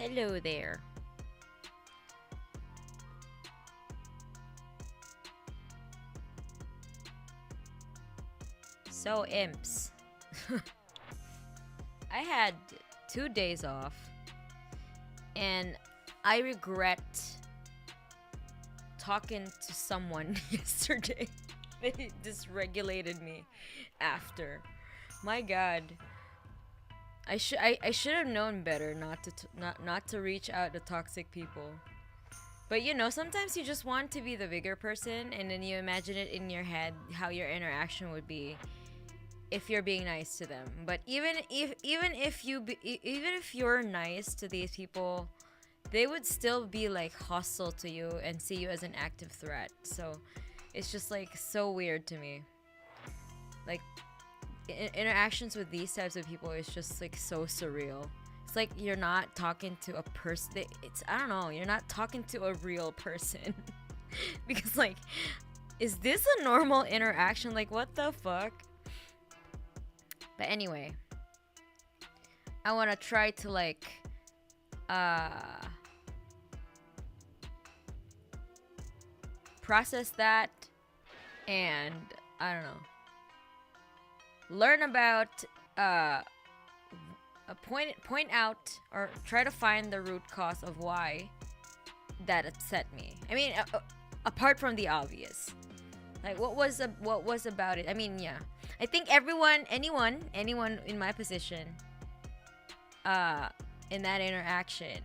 Hello there. So, imps. I had 2 days off, and I regret talking to someone yesterday. They dysregulated me after. My God. I should have known better not to reach out to toxic people. But you know, sometimes you just want to be the bigger person, and then you imagine it in your head how your interaction would be if you're being nice to them. But even if you're nice to these people, they would still be like hostile to you and see you as an active threat. So it's just like so weird to me. Like interactions with these types of people is just like so surreal. It's like you're not talking to a person. It's, I don't know, you're not talking to a real person. Because like, is this a normal interaction? Like, what the fuck? But anyway, I want to try to like process that, and I don't know, learn about point out or try to find the root cause of why that upset me. I mean, apart from the obvious, like what was about it. I mean, yeah, I think anyone in my position in that interaction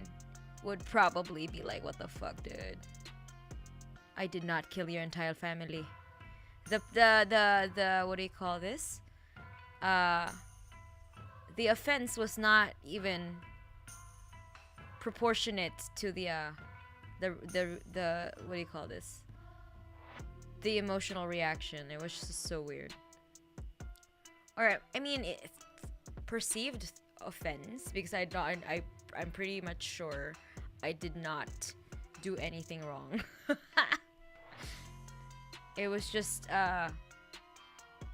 would probably be like, what the fuck, dude, I did not kill your entire family. The what do you call this? The offense was not even proportionate to the what do you call this? The emotional reaction. It was just so weird. Or I mean, it's perceived offense, because I'm pretty much sure I did not do anything wrong. It was just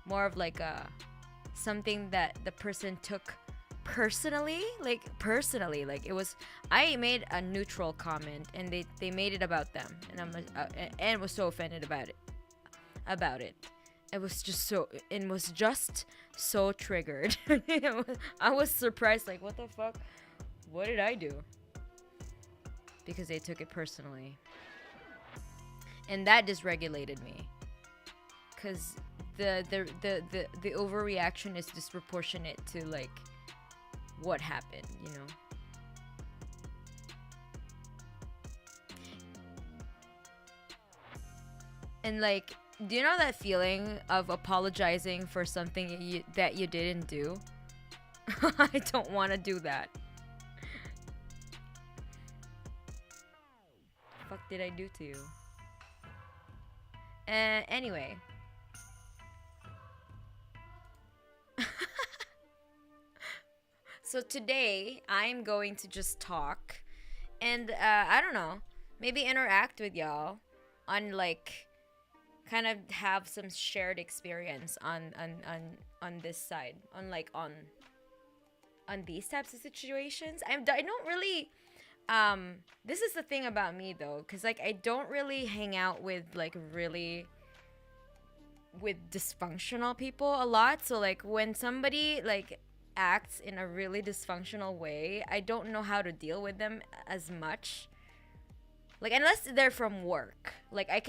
more of like something that the person took personally. Like it was, I made a neutral comment and they made it about them, and I'm and was so offended about it. It was just so triggered. I was surprised, like, what the fuck, what did I do? Because they took it personally, and that dysregulated me, because the overreaction is disproportionate to like what happened, you know. And like, do you know that feeling of apologizing for something that you didn't do? I don't want to do that. Fuck did I do to you? Anyway. So today, I'm going to just talk and, I don't know, maybe interact with y'all on like, kind of have some shared experience on this side, on like on these types of situations. I don't really, this is the thing about me though, because like I don't really hang out with like really with dysfunctional people a lot. So like when somebody like acts in a really dysfunctional way, I don't know how to deal with them as much. Like, unless they're from work. Like, I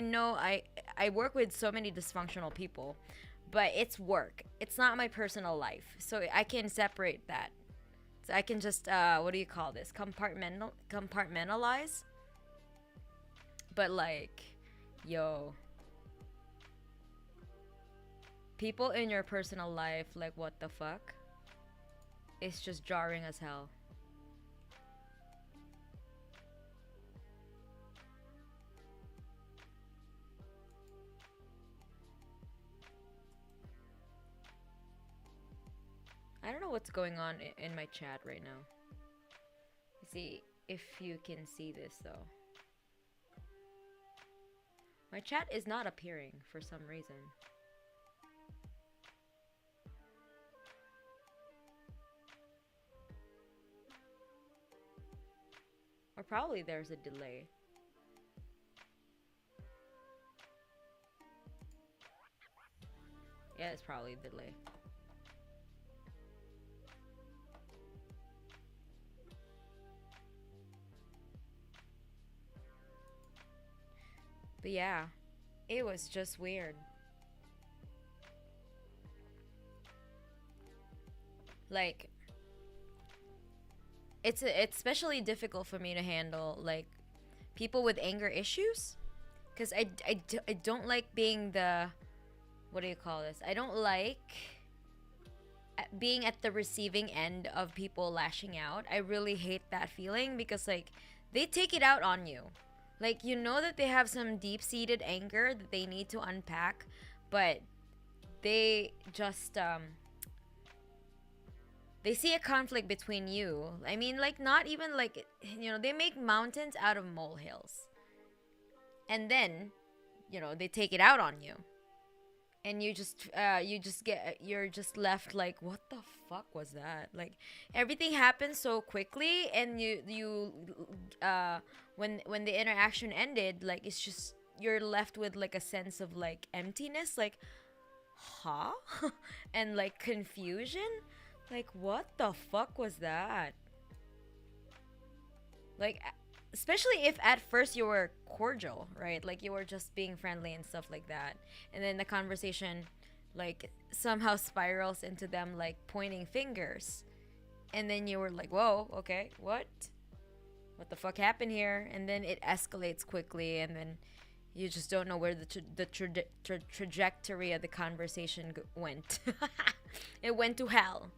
know I work with so many dysfunctional people, but it's work. It's not my personal life. So I can separate that. So I can just, what do you call this? Compartmentalize. But like, yo, people in your personal life, like, what the fuck? It's just jarring as hell. I don't know what's going on in my chat right now. Let's see if you can see this though. My chat is not appearing for some reason. Or probably there's a delay. Yeah, it's probably a delay. But yeah, it was just weird. Like, it's especially difficult for me to handle, like, people with anger issues. Because I don't like being the, what do you call this? I don't like being at the receiving end of people lashing out. I really hate that feeling because, like, they take it out on you. Like, you know that they have some deep-seated anger that they need to unpack, but they just they see a conflict between you. I mean, like, not even like, you know, they make mountains out of molehills. And then, you know, they take it out on you. And you're just left like, what the fuck was that? Like, everything happens so quickly, and when the interaction ended, like, it's just, you're left with like a sense of like emptiness, like, huh? And like confusion, like, what the fuck was that? Like, especially if at first you were cordial, right? Like, you were just being friendly and stuff like that, and then the conversation like somehow spirals into them like pointing fingers, and then you were like, whoa, okay, what the fuck happened here? And then it escalates quickly, and then you just don't know where the trajectory of the conversation went. It went to hell.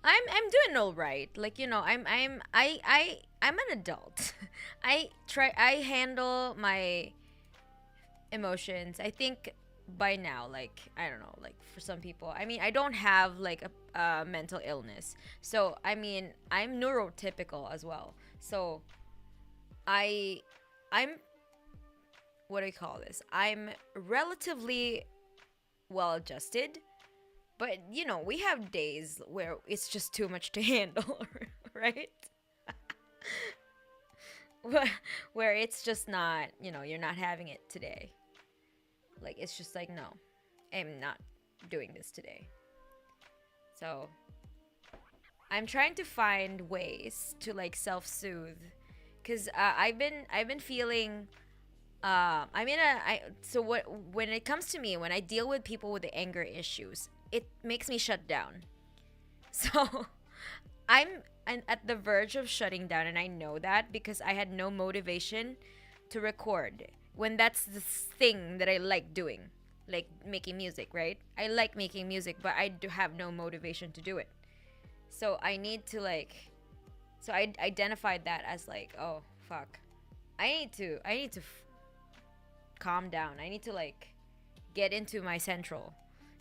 I'm doing all right. Like, you know, I'm an adult. I handle my emotions. I think by now, like, I don't know, like, for some people, I mean, I don't have like a mental illness. So, I mean, I'm neurotypical as well. So, I'm what do you call this? I'm relatively well adjusted. But, you know, we have days where it's just too much to handle, right? Where it's just not, you know, you're not having it today. Like, it's just like, no, I'm not doing this today. So, I'm trying to find ways to, like, self-soothe. Because I've been feeling... so when it comes to me, when I deal with people with the anger issues, it makes me shut down. So I'm at the verge of shutting down, and I know that because I had no motivation to record when that's the thing that I like doing, like making music, right? I like making music, but I do have no motivation to do it. So I need to so I identified that as like, oh fuck, I need to calm down. I need to like get into my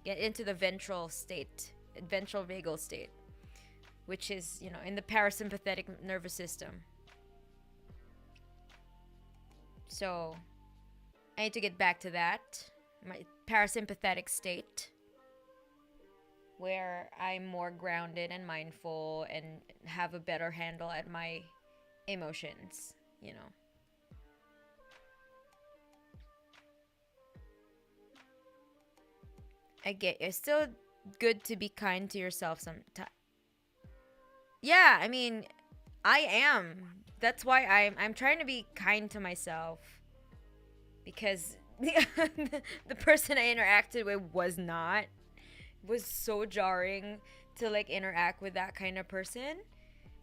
get into the ventral vagal state, which is, you know, in the parasympathetic nervous system. So I need to get back to that, my parasympathetic state, where I'm more grounded and mindful and have a better handle at my emotions, you know. It's still good to be kind to yourself sometimes. Yeah, I mean, I am. That's why I'm trying to be kind to myself, because the person I interacted with was not. It was so jarring to like interact with that kind of person,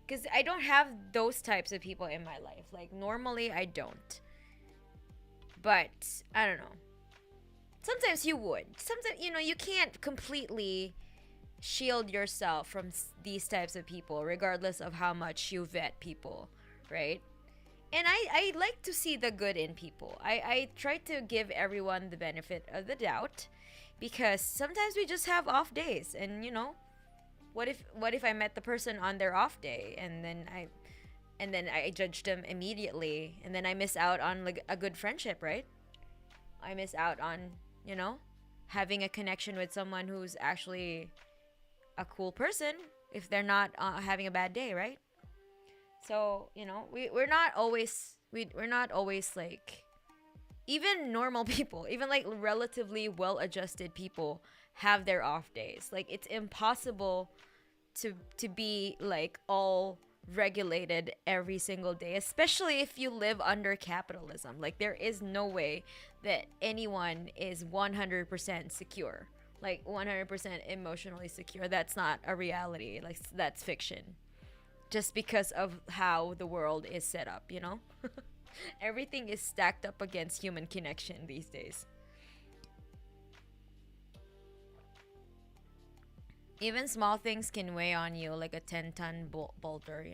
because I don't have those types of people in my life. Like, normally I don't. But I don't know. Sometimes you would. Sometimes, you know, you can't completely shield yourself from these types of people, regardless of how much you vet people, right? And I like to see the good in people. I try to give everyone the benefit of the doubt, because sometimes we just have off days, and, you know, what if I met the person on their off day, and then I judge them immediately, and then I miss out on like a good friendship, right? I miss out on, you know, having a connection with someone who's actually a cool person if they're not having a bad day, right? So, we're not always we're not always like, even normal people, even like relatively well-adjusted people have their off days. Like, it's impossible to be like all regulated every single day, especially if you live under capitalism. Like, there is no way that anyone is 100% secure, like 100% emotionally secure. That's not a reality. Like, that's fiction, just because of how the world is set up, Everything is stacked up against human connection these days. Even small things can weigh on you like a 10-ton boulder.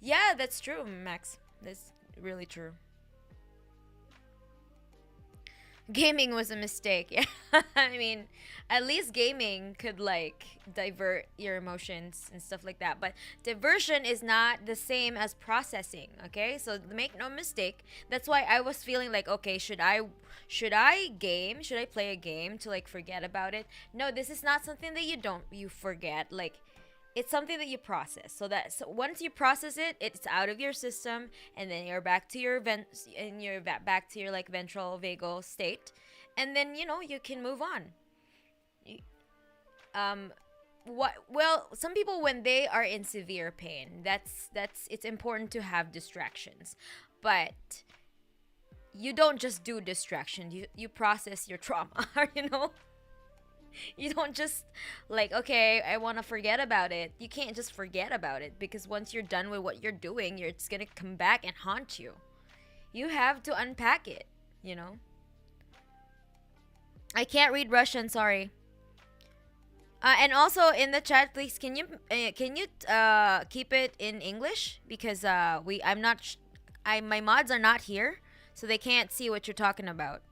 Yeah, that's true, Max. That's really true. Gaming was a mistake. Yeah. I mean, at least gaming could like divert your emotions and stuff like that. But diversion is not the same as processing, okay? So make no mistake. That's why I was feeling like, okay, should I game? Should I play a game to like forget about it? No, this is not something that you forget. Like, it's something that you process. So once you process it, it's out of your system, and then you're back to your back to your like ventral vagal state, and then you can move on. Some people, when they are in severe pain, it's important to have distractions, but you don't just do distraction. You process your trauma. You don't just like, okay, I want to forget about it. You can't just forget about it, because once you're done with what you're doing, it's going to come back and haunt you. You have to unpack it, I can't read Russian, sorry. And also in the chat, please, can you keep it in English, because my mods are not here, so they can't see what you're talking about.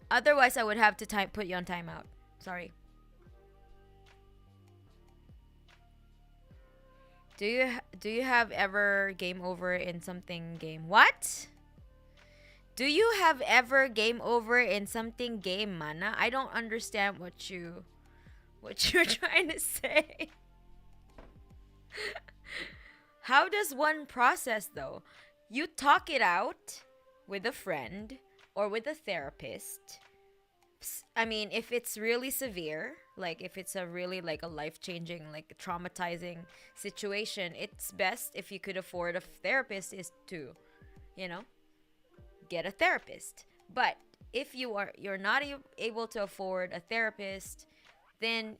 Otherwise, I would have to put you on timeout. Sorry. Do you have ever game over in something game? What? Do you have ever game over in something game, Mana? I don't understand what you're trying to say. How does one process though? You talk it out with a friend or with a therapist. I mean, if it's really severe, like if it's a really like a life-changing, like traumatizing situation, it's best if you could afford a therapist is to, get a therapist. But if you're not able to afford a therapist, then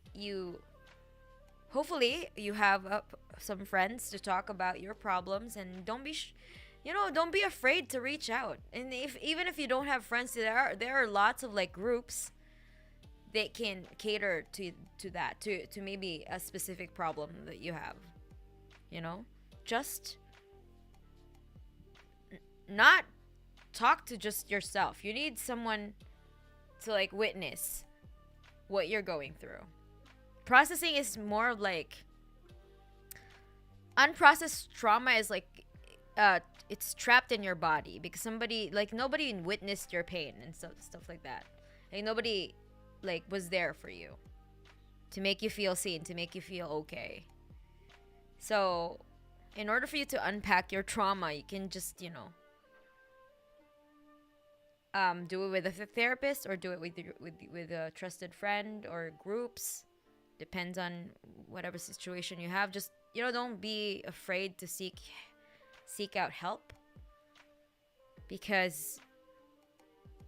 hopefully you have some friends to talk about your problems, and don't be afraid to reach out. And even if you don't have friends, there are lots of like groups that can cater to that, to maybe a specific problem that you have. Just not talk to just yourself. You need someone to like witness what you're going through. Processing is more like unprocessed trauma is like it's trapped in your body because nobody witnessed your pain and stuff like that. Like nobody like was there for you to make you feel seen, to make you feel okay. So in order for you to unpack your trauma, you can just do it with a therapist, or do it with a trusted friend or groups. Depends on whatever situation you have. Just don't be afraid to seek out help, because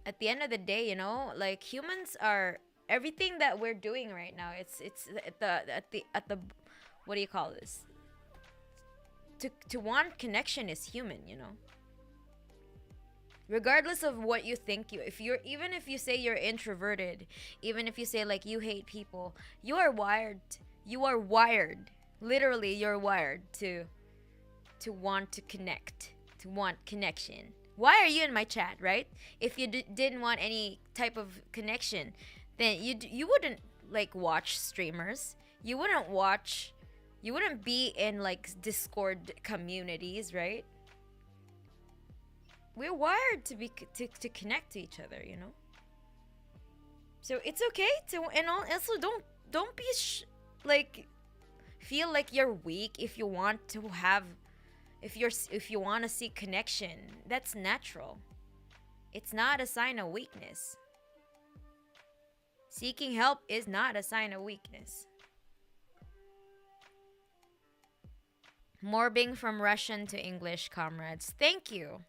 at the end of the day, like humans are everything that we're doing right now. It's at the what do you call this? To want connection is human, Regardless of what you think even if you say you're introverted, even if you say like you hate people, you are wired, literally you're wired to want to connect, to want connection. Why are you in my chat, right? If you didn't want any type of connection, then you wouldn't like watch streamers. You wouldn't be in like Discord communities, right? We're wired to connect to each other, So it's okay to, and also don't be like feel like you're weak if you want to have if you want to seek connection, that's natural. It's not a sign of weakness. Seeking help is not a sign of weakness. Morbing from Russian to English, comrades. Thank you.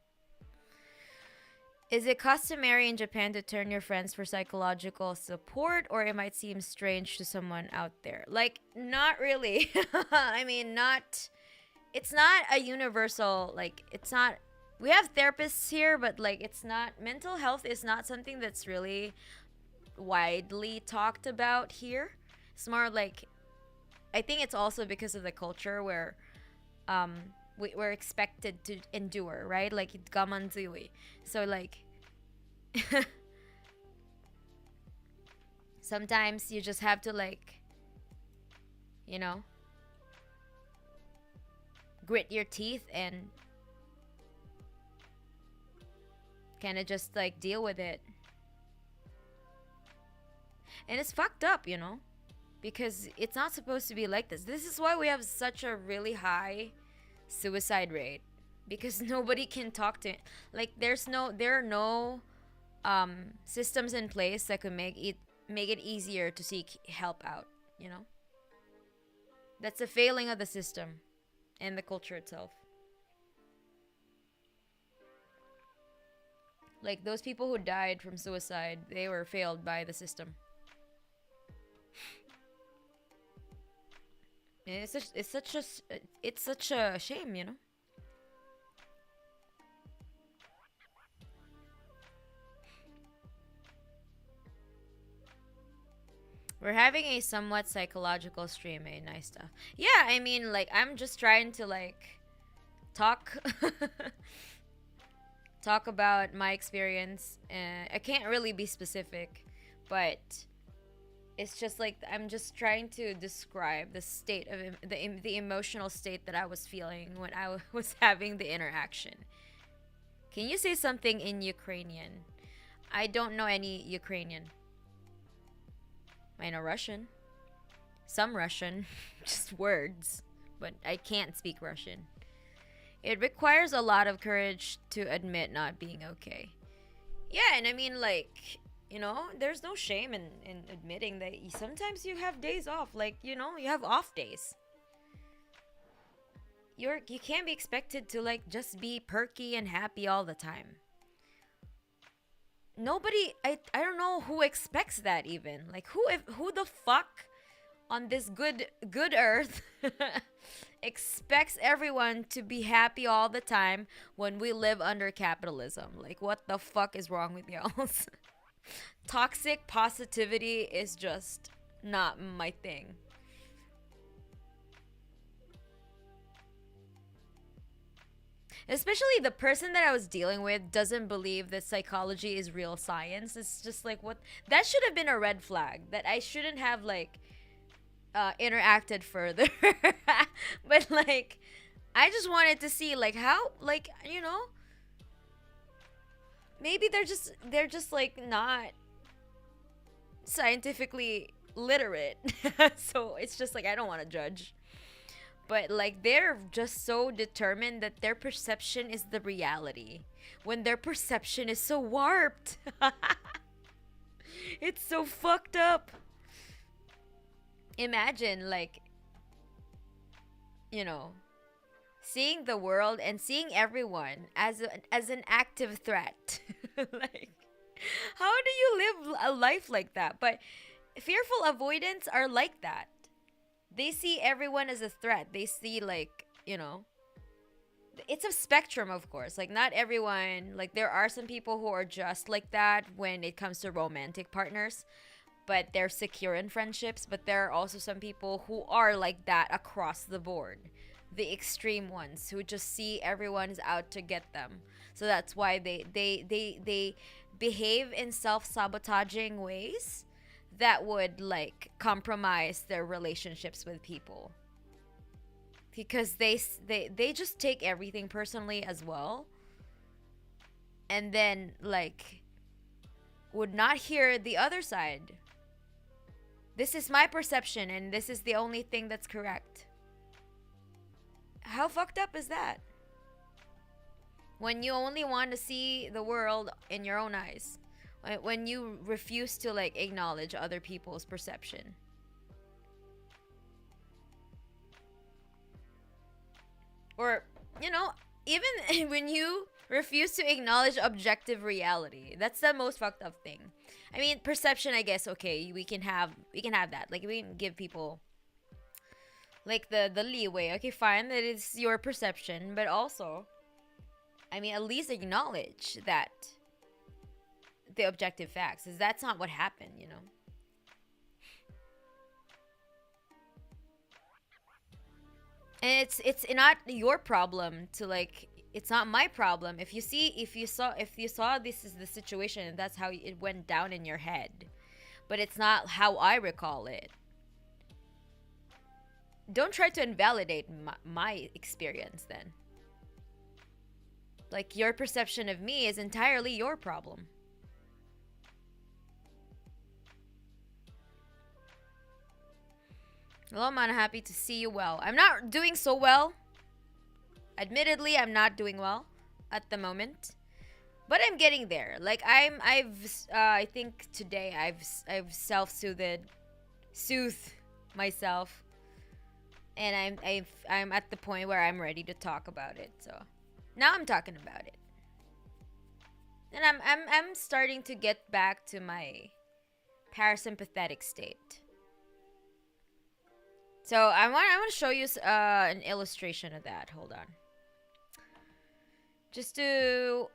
Is it customary in Japan to turn your friends for psychological support, or it might seem strange to someone out there? Like, not really. I mean, it's not a universal, like, it's not, we have therapists here, but like, it's not, mental health is not something that's really widely talked about here. It's more like, I think it's also because of the culture where we're expected to endure, right? Like, gamanzui. So like sometimes you just have to, like, you know, grit your teeth and kind of just like deal with it. And it's fucked up, you know, because it's not supposed to be like this. This is why we have such a really high suicide rate, because nobody can talk to, like, there are no systems in place that could make it easier to seek help out, you know. That's a failing of the system and the culture itself. Like, those people who died from suicide, they were failed by the system. And it's such a shame, you know. We're having a somewhat psychological stream, eh? Nice stuff. Yeah, I mean, like, I'm just trying to, like, talk talk about my experience. I can't really be specific, but it's just like, I'm just trying to describe the state of the emotional state that I was feeling when I was having the interaction. Can you say something in Ukrainian? I don't know any Ukrainian. I know Russian. Some Russian. Just words. But I can't speak Russian. It requires a lot of courage to admit not being okay. Yeah, and I mean, like, you know, there's no shame in admitting that sometimes you have days off. Like, you know, you have off days. You can't be expected to, like, just be perky and happy all the time. Nobody, I don't know who expects that even. Like, who the fuck on this good earth expects everyone to be happy all the time when we live under capitalism? Like, what the fuck is wrong with y'all? Toxic positivity is just not my thing. Especially the person that I was dealing with doesn't believe that psychology is real science. It's just like, what? That should have been a red flag. That I shouldn't have, like, interacted further. But, like, I just wanted to see, like, how, like, you know, maybe they're just like not scientifically literate. So it's just like, I don't want to judge. But, like, they're just so determined that their perception is the reality, when their perception is so warped. It's so fucked up. Imagine, like, you know, seeing the world and seeing everyone as an active threat. Like, how do you live a life like that? But fearful avoidants are like that. They see everyone as a threat. They see, like, you know, it's a spectrum, of course. Like, not everyone, like, there are some people who are just like that when it comes to romantic partners, but they're secure in friendships. But there are also some people who are like that across the board. The extreme ones who just see everyone's out to get them. So that's why they behave in self-sabotaging ways that would, like, compromise their relationships with people, because they just take everything personally as well, and then, like, would not hear the other side. This is my perception and this is the only thing that's correct. How fucked up is that? When you only want to see the world in your own eyes. When you refuse to like acknowledge other people's perception. Or, you know, even when you refuse to acknowledge objective reality. That's the most fucked up thing. I mean, perception, I guess, okay, we can have that. Like, we can give people like the leeway. Okay, fine, that is your perception, but also, I mean, at least acknowledge that the objective facts, is that's not what happened, you know. And it's not your problem to like, it's not my problem if you saw this is the situation and that's how it went down in your head, but it's not how I recall it. Don't try to invalidate my experience then. Like, your perception of me is entirely your problem. Hello, man. Happy to see you well. I'm not doing so well. Admittedly, I'm not doing well at the moment, but I'm getting there. Like, I think today I've soothed myself, and I'm at the point where I'm ready to talk about it. So now I'm talking about it, and I'm starting to get back to my parasympathetic state. So I want to show you an illustration of that. Hold on. Just to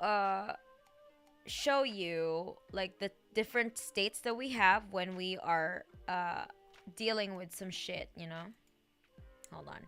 show you like the different states that we have when we are dealing with some shit, you know? Hold on.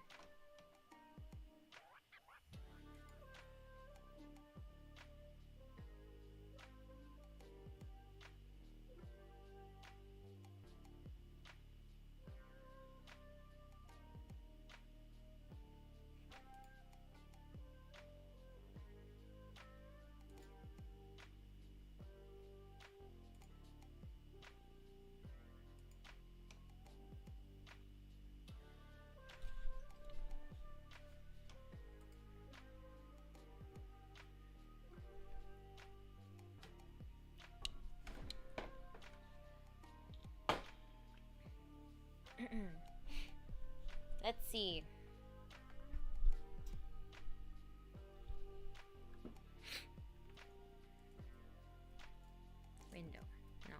Let's see. Window. No.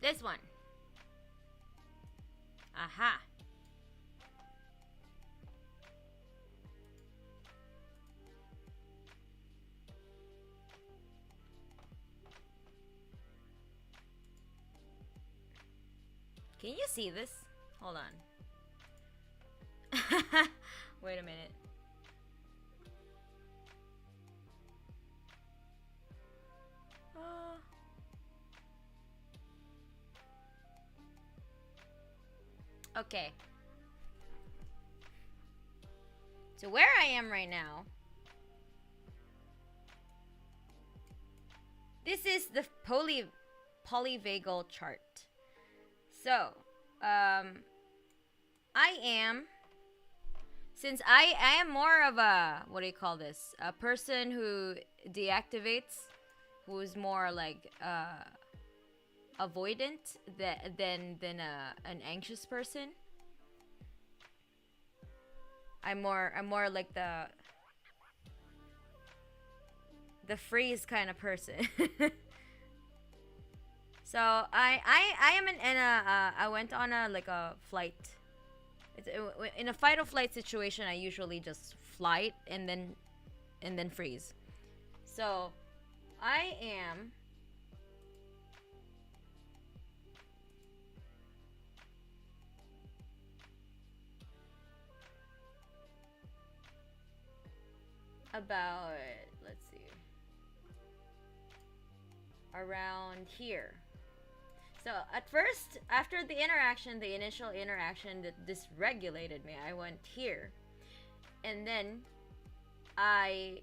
This one. Aha. Can you see this? Hold on. Wait a minute. Okay. So where I am right now, this is the polyvagal chart. So, I am, since I am more of a, what do you call this? A person who deactivates, who is more like, avoidant than an anxious person. I'm more like the freeze kind of person. So I am I went on a flight. In a fight or flight situation, I usually just flight and then freeze. So I am about, let's see, around here. So at first, after the interaction, the initial interaction that dysregulated me, I went here. And then I'm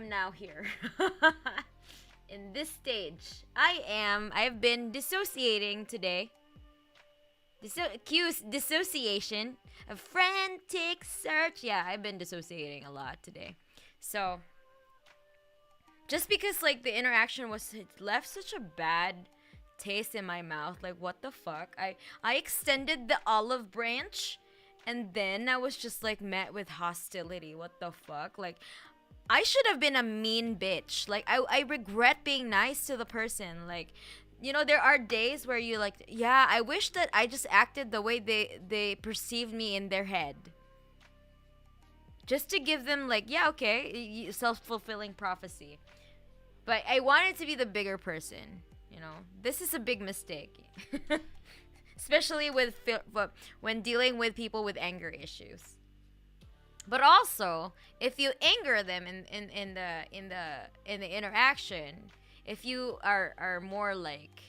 now here. In this stage, I've been dissociating today. Dissociation, a frantic search. Yeah, I've been dissociating a lot today. So, just because like the interaction was, it left such a bad taste in my mouth. Like, what the fuck? I extended the olive branch, and then I was just like met with hostility. What the fuck? Like, I should have been a mean bitch. Like, I regret being nice to the person. Like, you know, there are days where you like, yeah, I wish that I just acted the way they perceived me in their head. Just to give them like, yeah, okay, self-fulfilling prophecy. But I wanted to be the bigger person, you know. This is a big mistake. Especially when dealing with people with anger issues. But also, if you anger them in the interaction, if you are more like,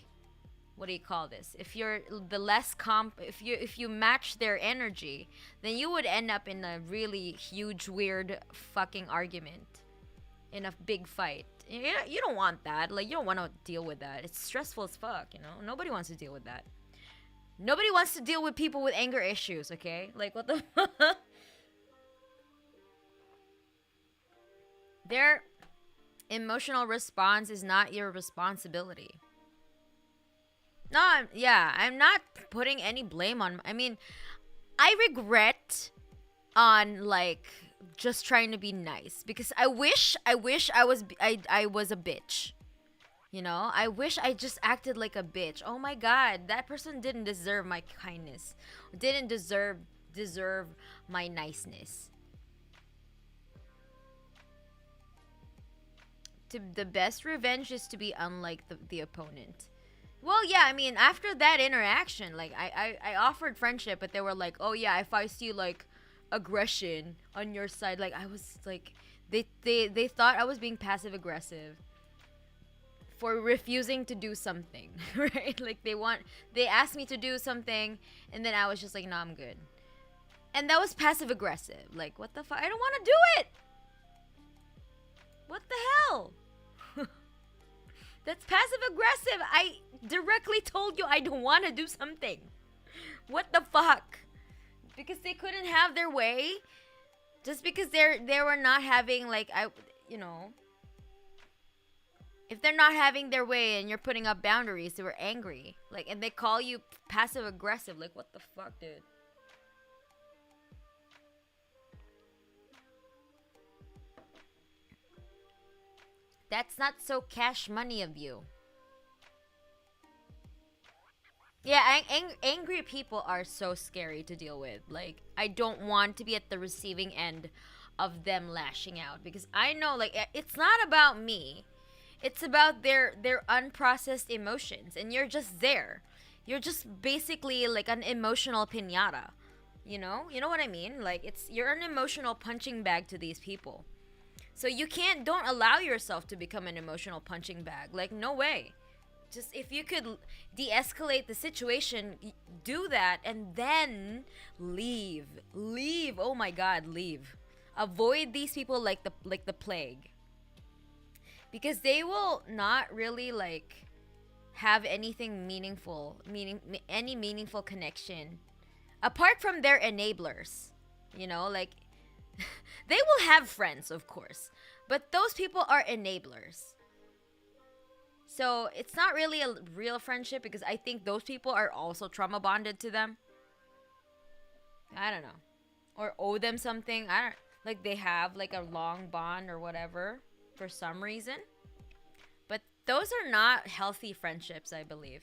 what do you call this? If you're the less if you match their energy, then you would end up in a really huge, weird fucking argument, in a big fight. You don't want that. Like, you don't want to deal with that. It's stressful as fuck, you know? Nobody wants to deal with that. Nobody wants to deal with people with anger issues, okay? Like, what the fuck? Their emotional response is not your responsibility. No, I'm not putting any blame on. I mean, I regret on like just trying to be nice, because I wish I was a bitch. You know, I wish I just acted like a bitch. Oh my god, that person didn't deserve my kindness. Didn't deserve my niceness. The best revenge is to be unlike the opponent. Well, yeah, I mean, after that interaction, like, I offered friendship, but they were like, oh yeah, if I see like aggression on your side, like, I was like, they thought I was being passive aggressive for refusing to do something. Right? Like, they asked me to do something, and then I was just like, no, I'm good. And that was passive aggressive. Like, what the fuck? I don't want to do it. What the hell? That's passive aggressive. I directly told you I don't want to do something. What the fuck? Because they couldn't have their way? Just because they were not having, like, you know, if they're not having their way and you're putting up boundaries, they were angry. Like, and they call you passive aggressive. Like, what the fuck, dude? That's not so cash money of you. Yeah, angry people are so scary to deal with. Like, I don't want to be at the receiving end of them lashing out, because I know, like, it's not about me. It's about their unprocessed emotions, and you're just there. You're just basically like an emotional piñata. You know what I mean? Like, you're an emotional punching bag to these people. So don't allow yourself to become an emotional punching bag. Like, no way. Just, if you could de-escalate the situation, do that, and then leave. Leave. Oh my god, leave. Avoid these people like the plague. Because they will not really, like, have anything any meaningful connection apart from their enablers. You know, like, they will have friends, of course, but those people are enablers. So it's not really a real friendship, because I think those people are also trauma bonded to them. I don't know. Or owe them something. Like, they have like a long bond or whatever for some reason. But those are not healthy friendships, I believe.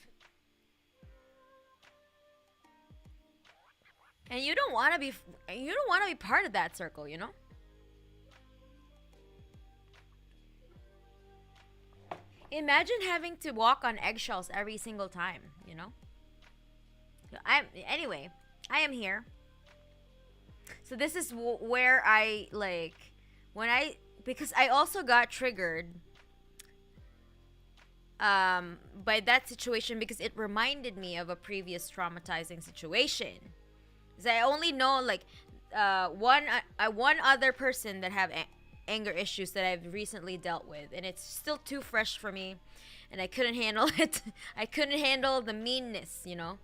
And you don't want to be part of that circle, you know? Imagine having to walk on eggshells every single time, you know? Anyway, I am here. So this is where I like when I because I also got triggered by that situation because it reminded me of a previous traumatizing situation. Because I only know like one other person that have anger issues that I've recently dealt with, and it's still too fresh for me, and I couldn't handle it. I couldn't handle the meanness, you know.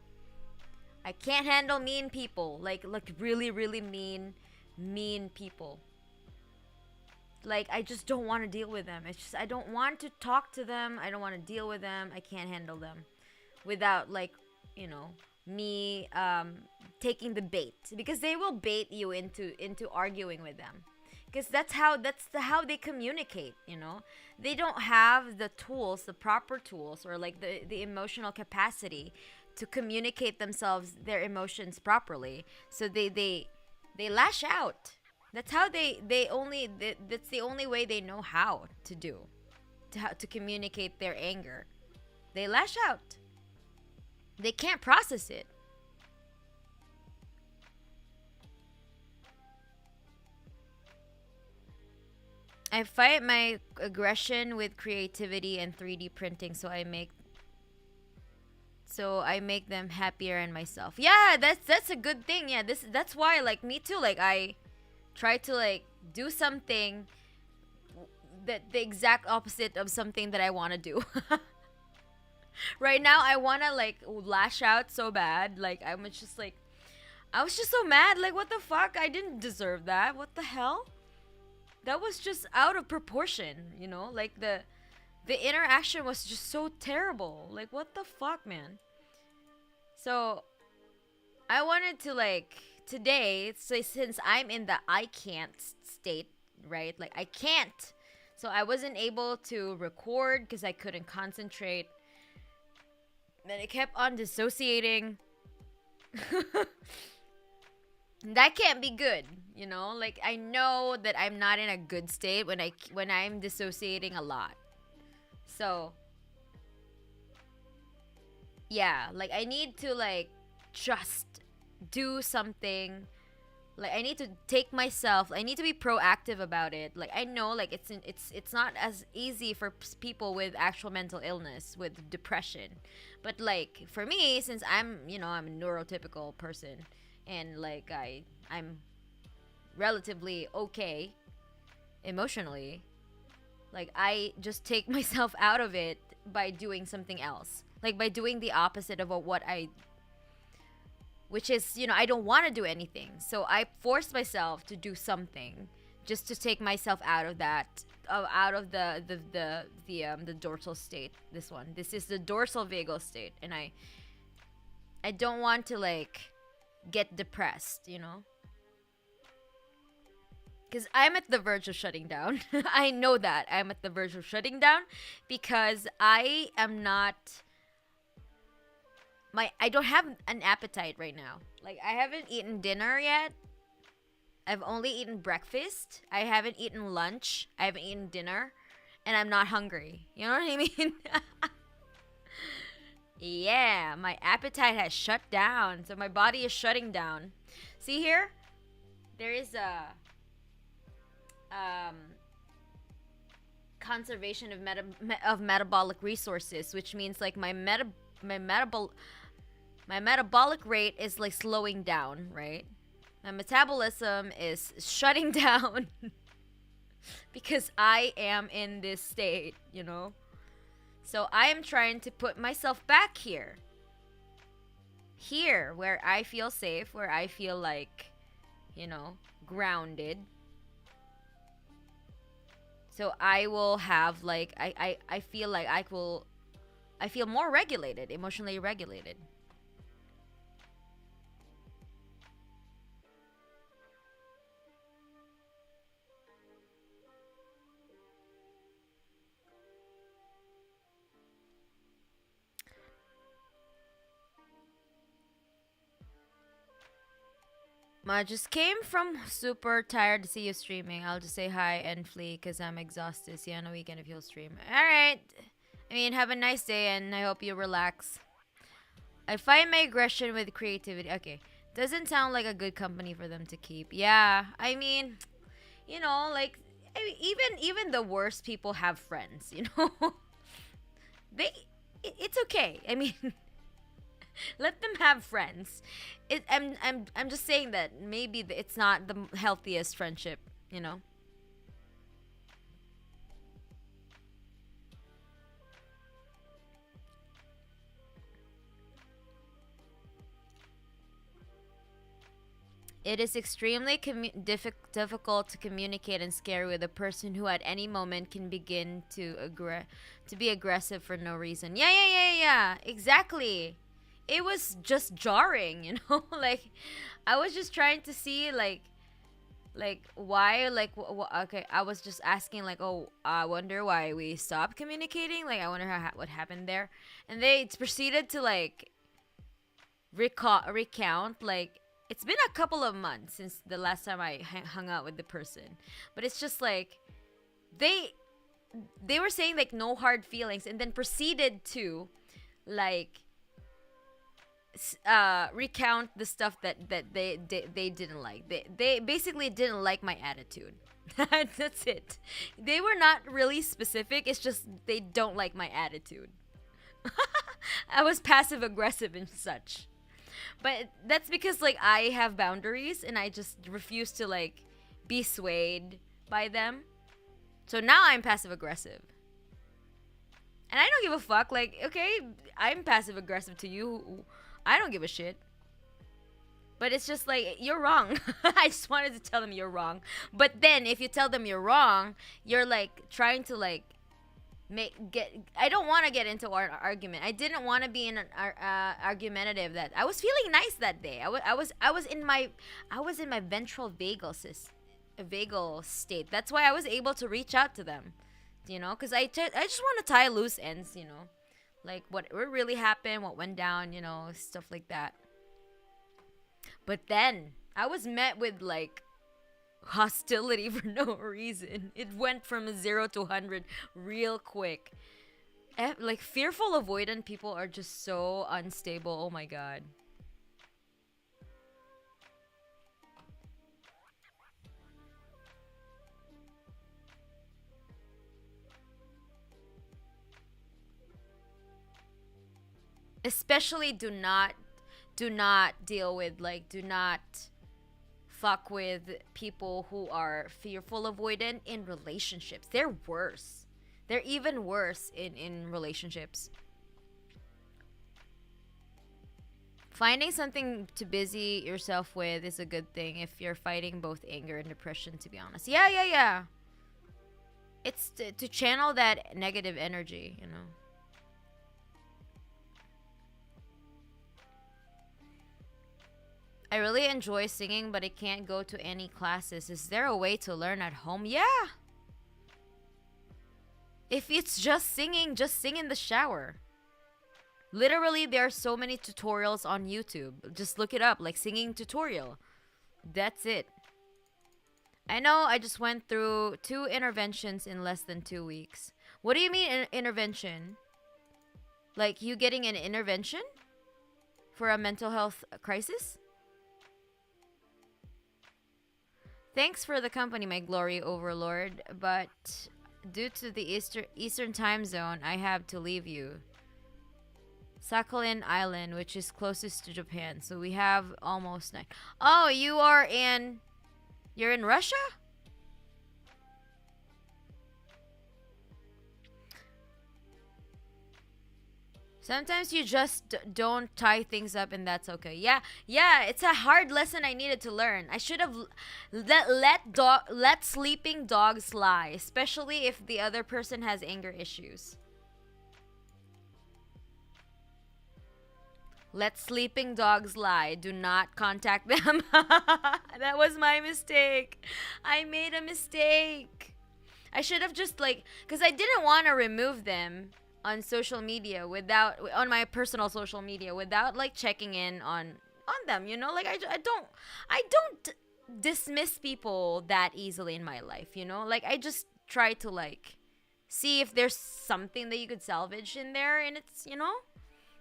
I can't handle mean people, like really really mean people. Like I just don't want to deal with them. It's just I don't want to talk to them. I don't want to deal with them. I can't handle them without like, you know, me taking the bait, because they will bait you into arguing with them. Because that's how they communicate, you know. They don't have the tools, the proper tools, or like the emotional capacity to communicate themselves, their emotions properly. So they lash out. That's how that's the only way they know how to do to communicate their anger. They lash out. They can't process it. I fight my aggression with creativity and 3D printing, so I make them happier and myself. Yeah, that's a good thing. Yeah, that's why like me too, like I try to like do something that the exact opposite of something that I want to do. Right now I want to like lash out so bad. Like I was just so mad. Like what the fuck? I didn't deserve that. What the hell? That was just out of proportion, you know? Like the interaction was just so terrible. Like what the fuck, man? So I wanted to like today, so since I'm in the I can't state, right? Like I can't. So I wasn't able to record because I couldn't concentrate. And it kept on dissociating. That can't be good, you know? Like I know that I'm not in a good state when I'm dissociating a lot. So yeah, like I need to like just do something. Like I need to take myself, I need to be proactive about it. Like I know like it's not as easy for people with actual mental illness, with depression. But like for me, since I'm, you know, I'm a neurotypical person, and like I'm relatively okay emotionally, like I just take myself out of it by doing something else, like by doing the opposite of which is, you know, I don't want to do anything, so I force myself to do something just to take myself out of that, out of the dorsal state. This is the dorsal vagal state, and I don't want to like get depressed, you know, because I'm at the verge of shutting down. I know that I'm at the verge of shutting down because I don't have an appetite right now. Like I haven't eaten dinner yet. I've only eaten breakfast. I haven't eaten lunch. I haven't eaten dinner, and I'm not hungry. You know what I mean? Yeah, my appetite has shut down. So my body is shutting down. See here? There is a conservation of metabolic resources, which means like my metabolic rate is like slowing down, right? My metabolism is shutting down because I am in this state, you know? So I am trying to put myself back here. Here, where I feel safe, where I feel like, you know, grounded. So I will have like, I feel like I feel more regulated, emotionally regulated. I just came from super tired to see you streaming. I'll just say hi and flee because I'm exhausted. See you on a weekend if you'll stream. Alright. I mean, have a nice day and I hope you relax. I find my aggression with creativity. Okay. Doesn't sound like a good company for them to keep. Yeah, I mean, like, I mean, even the worst people have friends. They, it's okay. I mean, let them have friends. I'm just saying that maybe it's not the healthiest friendship. You know. It is extremely difficult to communicate and scary with a person who at any moment can begin to be aggressive for no reason. Yeah, yeah, yeah, yeah. Exactly. It was just jarring, like I was just trying to see like why like okay, I was just asking like, oh, I wonder why we stopped communicating, like I wonder what happened there. And they proceeded to like recount like it's been a couple of months since the last time I hung out with the person, but it's just like they they were saying like no hard feelings, and then proceeded to like recount the stuff that they didn't like. They basically didn't like my attitude. That's it. They were not really specific. It's just they don't like my attitude. I was passive aggressive and such. But that's because like I have boundaries and I just refuse to like be swayed by them. So now I'm passive aggressive. And I don't give a fuck. Like, okay, I'm passive aggressive to you. I don't give a shit. But it's just like, you're wrong. I just wanted to tell them you're wrong. But then if you tell them you're wrong, you're like trying to like I don't want to get into an argument. I didn't want to be in an argumentative. That I was feeling nice that day. I was in my ventral vagal state. That's why I was able to reach out to them, because I just want to tie loose ends, like what really happened, what went down, stuff like that. But then I was met with like hostility for no reason. It went from 0 to 100 real quick. Like fearful avoidant people are just so unstable. Oh my god. Especially do not deal with like do not fuck with people who are fearful avoidant in relationships. They're worse. They're even worse in relationships. Finding something to busy yourself with is a good thing if you're fighting both anger and depression, to be honest. Yeah, yeah, yeah. It's to channel that negative energy, I really enjoy singing, but I can't go to any classes. Is there a way to learn at home? Yeah. If it's just singing, just sing in the shower. Literally, there are so many tutorials on YouTube. Just look it up, like singing tutorial. That's it. I know I just went through 2 interventions in less than 2 weeks. What do you mean intervention? Like you getting an intervention for a mental health crisis? Thanks for the company, my glory overlord, but due to the Eastern time zone, I have to leave you. Sakhalin Island, which is closest to Japan, so we have almost 9. Oh, you're in Russia? Sometimes you just don't tie things up, and that's okay. Yeah, yeah, it's a hard lesson I needed to learn. I should have let sleeping dogs lie, especially if the other person has anger issues. Let sleeping dogs lie. Do not contact them. That was my mistake. I made a mistake. I should have just like, because I didn't want to remove them on social media on my personal social media without like checking in on them, like I don't dismiss people that easily in my life, like I just try to like see if there's something that you could salvage in there, and it's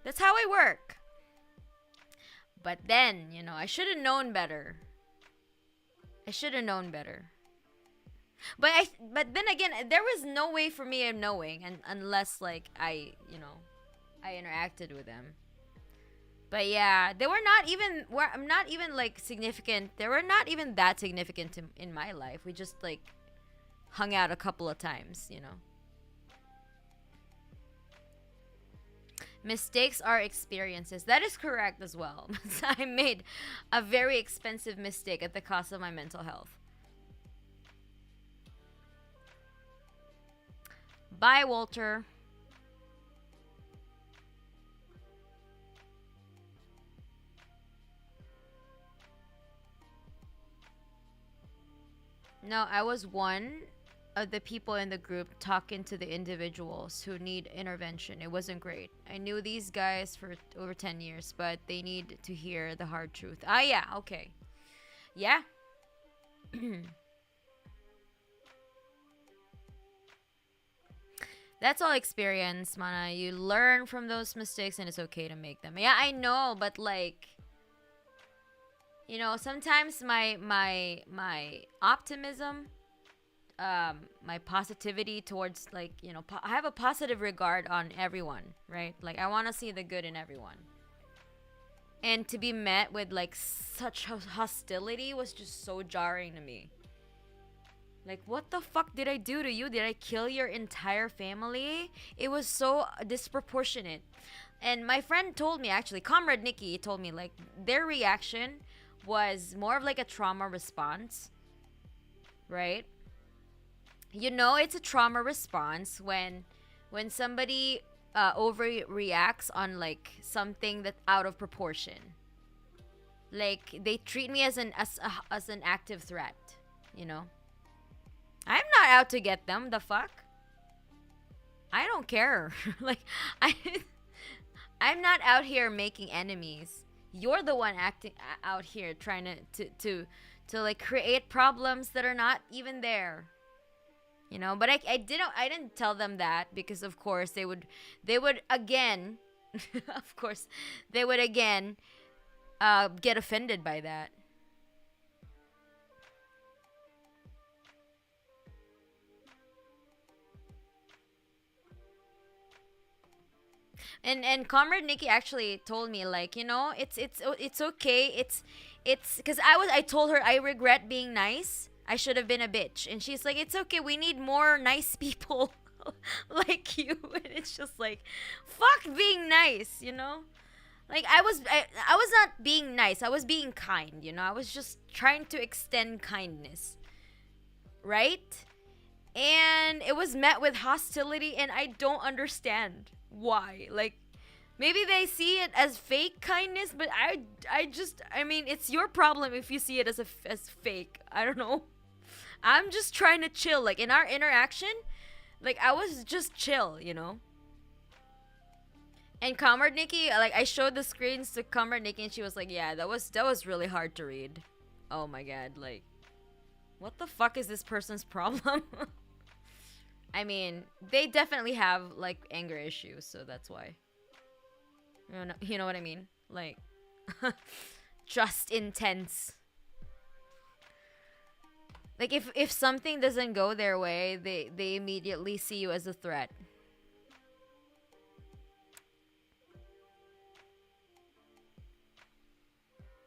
that's how I work. But then, you know, I should have known better. I should have known better. But then again, there was no way for me of knowing, and unless like I interacted with them. But yeah, they were not even. I'm not even like significant. They were not even that significant in my life. We just like hung out a couple of times, you know. Mistakes are experiences. That is correct as well. I made a very expensive mistake at the cost of my mental health. Bye, Walter. No, I was one of the people in the group talking to the individuals who need intervention. It wasn't great. I knew these guys for over 10 years, but they need to hear the hard truth. Ah, yeah, okay. Yeah. That's all experience, Mana. You learn from those mistakes and it's okay to make them. Yeah, I know, but like, you know, sometimes my optimism, my positivity towards, like, you know, I have a positive regard on everyone, right? Like, I want to see the good in everyone. And to be met with like such hostility was just so jarring to me. Like, what the fuck did I do to you? Did I kill your entire family? It was so disproportionate. And my friend told me, actually, Comrade Nikki told me, like, their reaction was more of like a trauma response, right? You know, it's a trauma response when somebody overreacts on like something that's out of proportion. Like, they treat me as an active threat, you know? I'm not out to get them. The fuck? I don't care. Like, I'm not out here making enemies. You're the one acting out here trying to like create problems that are not even there. You know, but I didn't tell them that because of course they would again of course they would again get offended by that. And Comrade Nikki actually told me, like, you know, it's okay. It's because I told her I regret being nice. I should have been a bitch. And she's like, it's okay. We need more nice people like you. And it's just like, fuck being nice, you know? Like, I was not being nice. I was being kind, you know? I was just trying to extend kindness. Right? And it was met with hostility, and I don't understand why. Like, maybe they see it as fake kindness, but I mean, it's your problem if you see it as fake. I don't know. I'm just trying to chill. Like, in our interaction, like, I was just chill, you know? And Comrade Nikki, like, I showed the screens to Comrade Nikki, and she was like, yeah, that was really hard to read. Oh my god, like, what the fuck is this person's problem? I mean, they definitely have, like, anger issues, so that's why. You know what I mean? Like, just intense. Like, if something doesn't go their way, they immediately see you as a threat.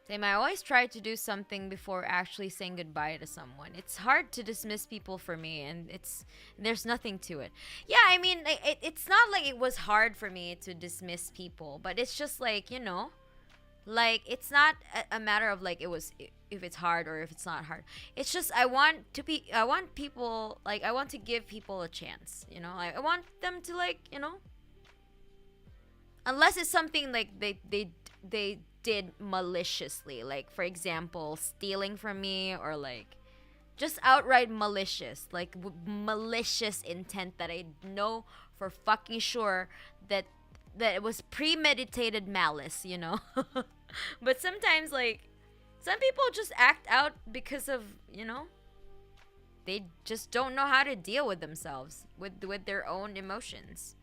Same, I always try to do something before actually saying goodbye to someone. It's hard to dismiss people for me, and there's nothing to it. Yeah, I mean, it's not like it was hard for me to dismiss people, but it's just like, you know, like, it's not a matter of like if it's hard or if it's not hard. It's just I want people, like, I want to give people a chance, you know? I want them to, like, you know, unless it's something like they did maliciously, like, for example, stealing from me, or like just outright malicious, like malicious intent that I know for fucking sure that it was premeditated malice, you know. But sometimes, like, some people just act out because of, you know, they just don't know how to deal with themselves, with their own emotions.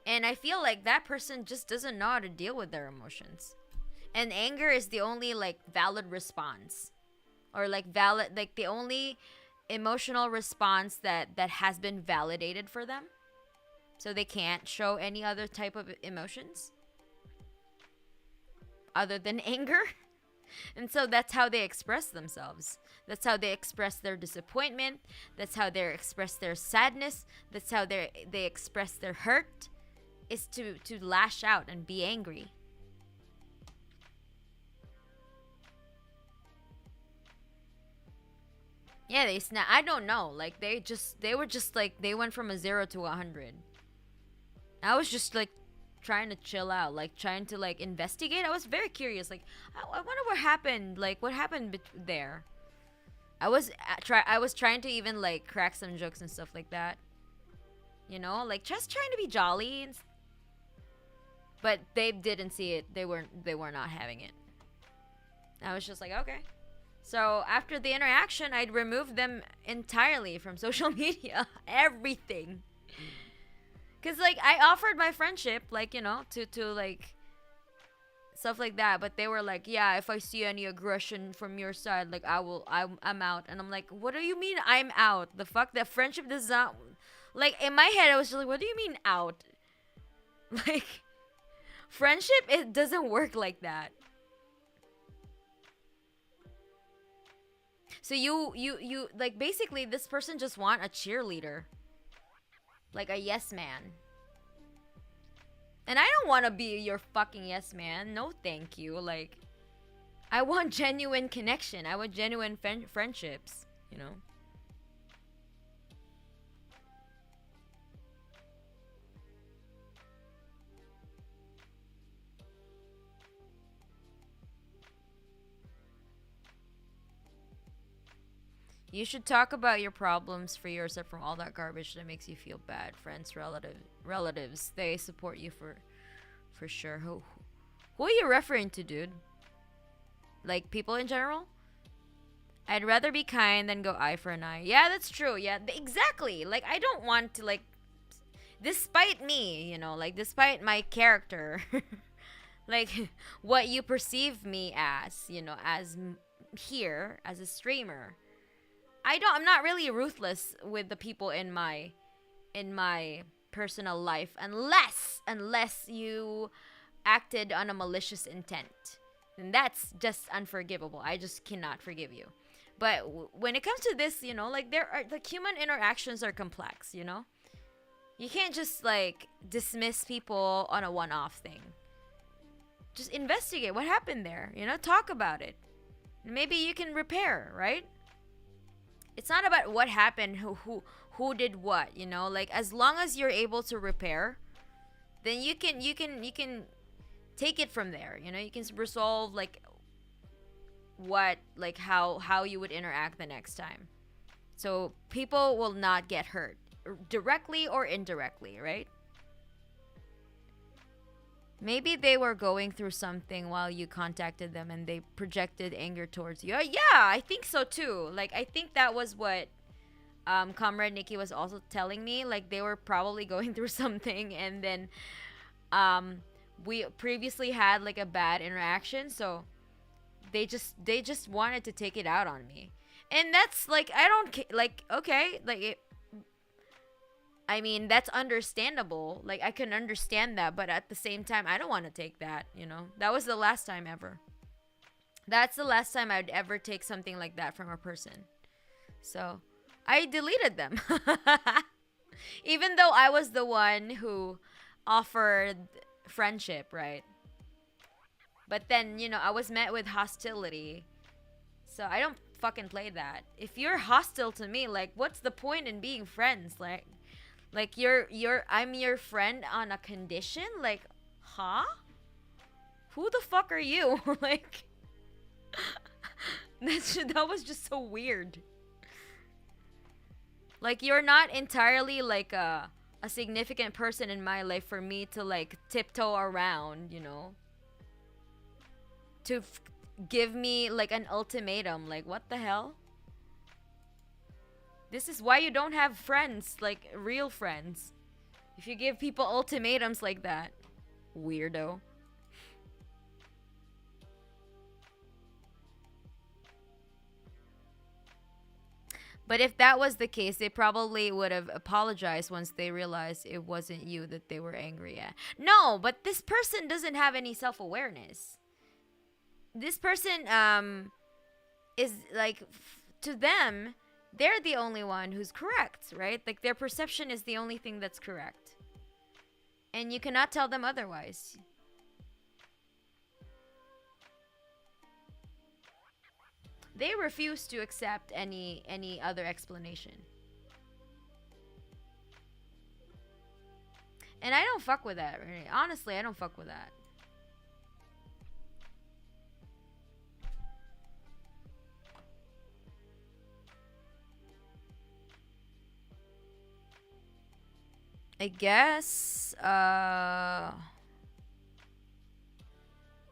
And I feel like that person just doesn't know how to deal with their emotions. And anger is the only like valid response, or like valid, like the only emotional response that has been validated for them, so they can't show any other type of emotions other than anger. And so that's how they express themselves. That's how they express their disappointment. That's how they express their sadness. That's how they express their hurt, is to lash out and be angry. Yeah, they snap. I don't know. Like they were just like, they went from a 0 to 100. I was just like trying to chill out, like trying to like investigate. I was very curious. Like I wonder what happened. Like what happened there. I was trying to even like crack some jokes and stuff like that. You know, like just trying to be jolly. But they didn't see it. They were not having it. I was just like, okay. So after the interaction, I'd remove them entirely from social media. Everything. Cause like I offered my friendship, like, you know, to like stuff like that, but they were like, yeah, if I see any aggression from your side, like I'm out. And I'm like, what do you mean I'm out? The fuck, that friendship does not, like, in my head I was just like, what do you mean out? Like, friendship, it doesn't work like that. So you like, basically this person just want a cheerleader, like a yes man. And I don't want to be your fucking yes man. No thank you. Like, I want genuine connection. I want genuine friendships, you know. You should talk about your problems for yourself from all that garbage that makes you feel bad. Friends, relatives, they support you for sure. Who are you referring to, dude? Like, people in general? I'd rather be kind than go eye for an eye. Yeah, that's true. Yeah, exactly. Like, I don't want to, like, despite me, you know, like, despite my character, like, what you perceive me as, you know, as here, as a streamer, I'm not really ruthless with the people in my personal life, unless you acted on a malicious intent. And that's just unforgivable. I just cannot forgive you. But when it comes to this, you know, like, the human interactions are complex, you know? You can't just like dismiss people on a one-off thing. Just investigate what happened there, you know? Talk about it. Maybe you can repair, right? It's not about what happened, who did what, you know? Like, as long as you're able to repair, then you can take it from there, you know? You can resolve, like, what, like, how you would interact the next time. So people will not get hurt, directly or indirectly, right? Maybe they were going through something while you contacted them and they projected anger towards you. Yeah, I think so too. Like, I think that was what Comrade Nikki was also telling me. Like, they were probably going through something, and then we previously had like a bad interaction, so they just wanted to take it out on me. And that's like, I don't like, okay, like, I mean, that's understandable. Like, I can understand that, but at the same time, I don't want to take that, you know? That was the last time ever. That's the last time I'd ever take something like that from a person. So, I deleted them. Even though I was the one who offered friendship, right? But then, you know, I was met with hostility. So, I don't fucking play that. If you're hostile to me, like, what's the point in being friends? Like, I'm your friend on a condition? Like, huh? Who the fuck are you? Like, that was just so weird. Like, you're not entirely like a significant person in my life for me to like tiptoe around, you know? To give me like an ultimatum. Like, what the hell? This is why you don't have friends, like real friends. If you give people ultimatums like that. Weirdo. But if that was the case, they probably would have apologized once they realized it wasn't you that they were angry at. No, but this person doesn't have any self-awareness. This person is like, to them, they're the only one who's correct, right? Like, their perception is the only thing that's correct. And you cannot tell them otherwise. They refuse to accept any other explanation. And I don't fuck with that, really. Honestly, I don't fuck with that. I guess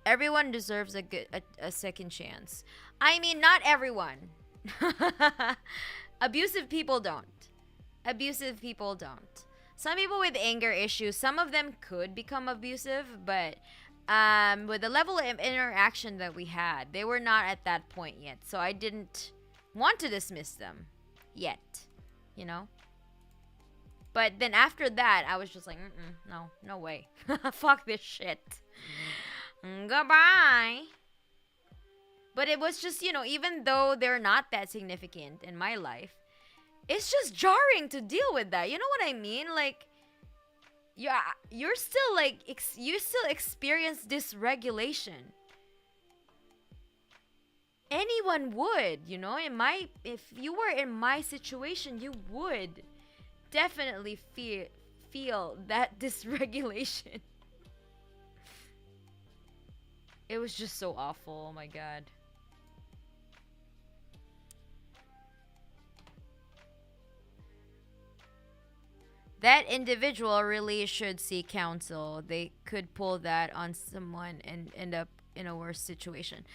everyone deserves a second chance. I mean, not everyone. Abusive people don't. Abusive people don't. Some people with anger issues, some of them could become abusive, but with the level of interaction that we had, they were not at that point yet. So I didn't want to dismiss them yet, you know? But then after that, I was just like, no way. Fuck this shit. Goodbye. But it was just, you know, even though they're not that significant in my life, it's just jarring to deal with that. You know what I mean? Like, yeah, you're still like, you still experience dysregulation. Anyone would, you know, if you were in my situation, you would definitely feel that dysregulation. It was just so awful. Oh my god. That individual really should seek counsel. They could pull that on someone and end up in a worse situation.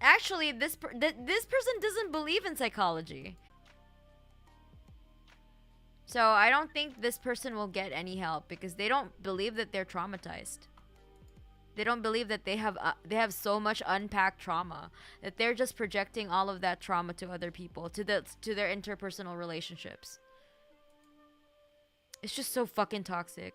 Actually, this person doesn't believe in psychology. So I don't think this person will get any help because they don't believe that they're traumatized. They don't believe that they have so much unpacked trauma that they're just projecting all of that trauma to other people, to their interpersonal relationships. It's just so fucking toxic.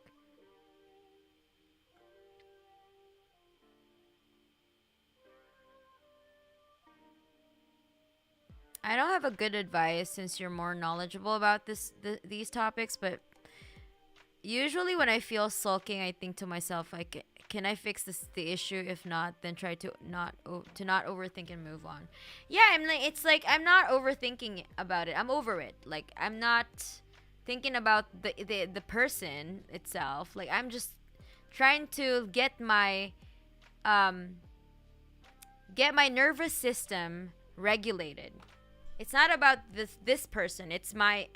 I don't have a good advice since you're more knowledgeable about these topics, but usually when I feel sulking, I think to myself, like, can I fix the issue? If not, then try to not overthink and move on. Yeah, it's like I'm not overthinking about it. I'm over it. Like, I'm not thinking about the person itself. Like, I'm just trying to get my nervous system regulated. It's not about this person.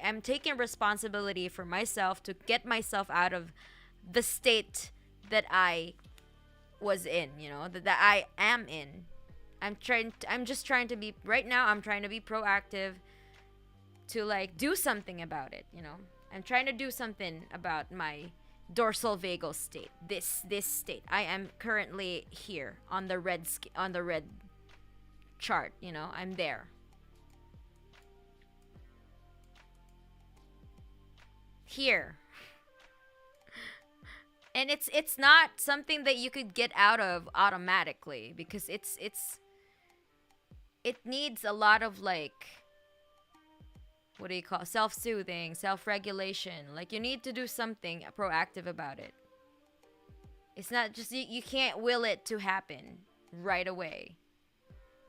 I'm taking responsibility for myself to get myself out of the state that I was in, you know, that I am in. I'm just trying to be, right now I'm trying to be proactive to like do something about it, you know. I'm trying to do something about my dorsal vagal state. This state. I am currently here on the red chart, you know. I'm there. Here. And it's not something that you could get out of automatically because it needs a lot of like, what do you call it? Self-soothing, self-regulation. Like, you need to do something proactive about it. It's not just you can't will it to happen right away.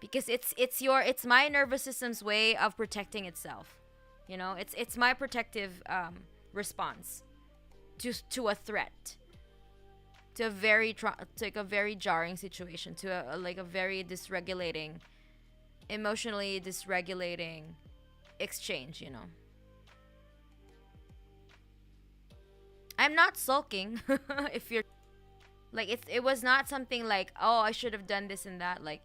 Because it's my nervous system's way of protecting itself. You know, it's my protective response to a threat. To a very jarring situation, to a very dysregulating, emotionally dysregulating exchange, you know. I'm not sulking. If you're like, it was not something like, oh, I should have done this and that, like,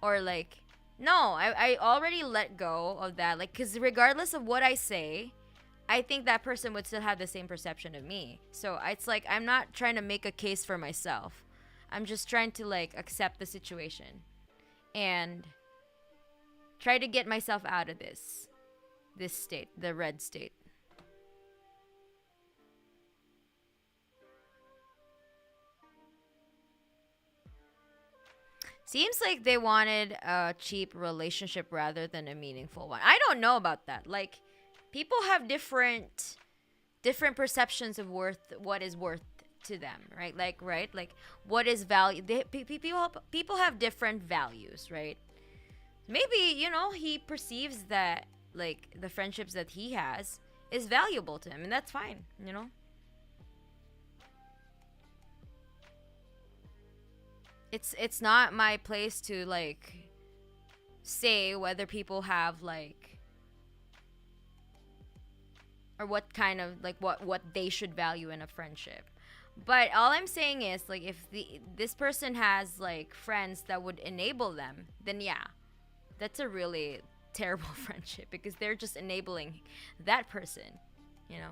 or like, no, I already let go of that, like, because regardless of what I say, I think that person would still have the same perception of me. So it's like, I'm not trying to make a case for myself. I'm just trying to like accept the situation and try to get myself out of this state, the red state. Seems like they wanted a cheap relationship rather than a meaningful one. I don't know about that. Like, people have different perceptions of what is worth to them, right? Like what is value. People have different values, right? Maybe, you know, he perceives that like the friendships that he has is valuable to him, and that's fine, you know. It's not my place to like say whether people have like, or what kind of like what they should value in a friendship. But all I'm saying is, like, if this person has like friends that would enable them, then yeah, that's a really terrible friendship, because they're just enabling that person, you know.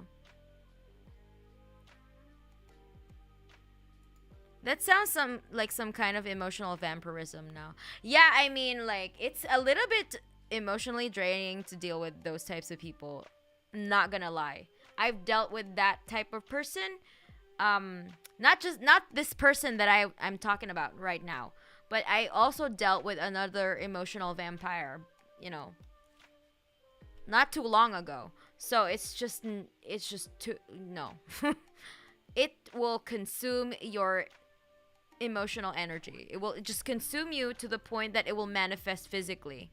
That sounds like some kind of emotional vampirism now. Yeah, I mean, like, it's a little bit emotionally draining to deal with those types of people. Not gonna lie. I've dealt with that type of person. Not this person that I'm talking about right now, but I also dealt with another emotional vampire, you know, not too long ago. So it's just too, no. It will consume your emotional energy. It will just consume you to the point that it will manifest physically.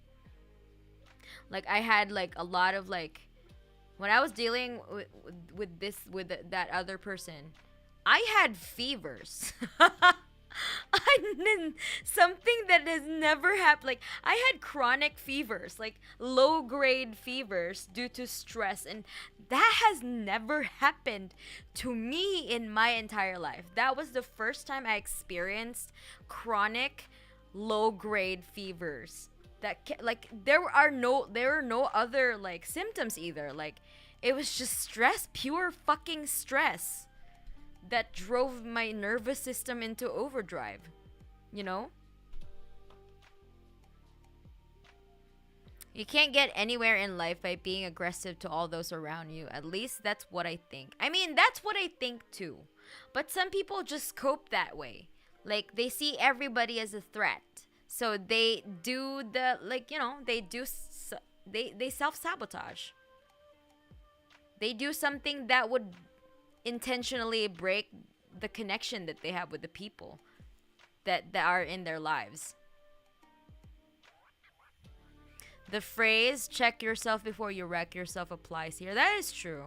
Like, I had like a lot of like, when I was dealing with that other person, I had fevers. I mean, something that has never happened. Like, I had chronic fevers, like low grade fevers due to stress, and that has never happened to me in my entire life. That was the first time I experienced chronic low grade fevers. Like, there are no other like symptoms either. Like, it was just stress, pure fucking stress, that drove my nervous system into overdrive, you know? You can't get anywhere in life by being aggressive to all those around you. At least that's what I think. I mean, that's what I think too. But some people just cope that way. Like, they see everybody as a threat. So they do the, like, you know, they self-sabotage. They do something that would intentionally break the connection that they have with the people that are in their lives. The phrase "check yourself before you wreck yourself" applies here. That is true.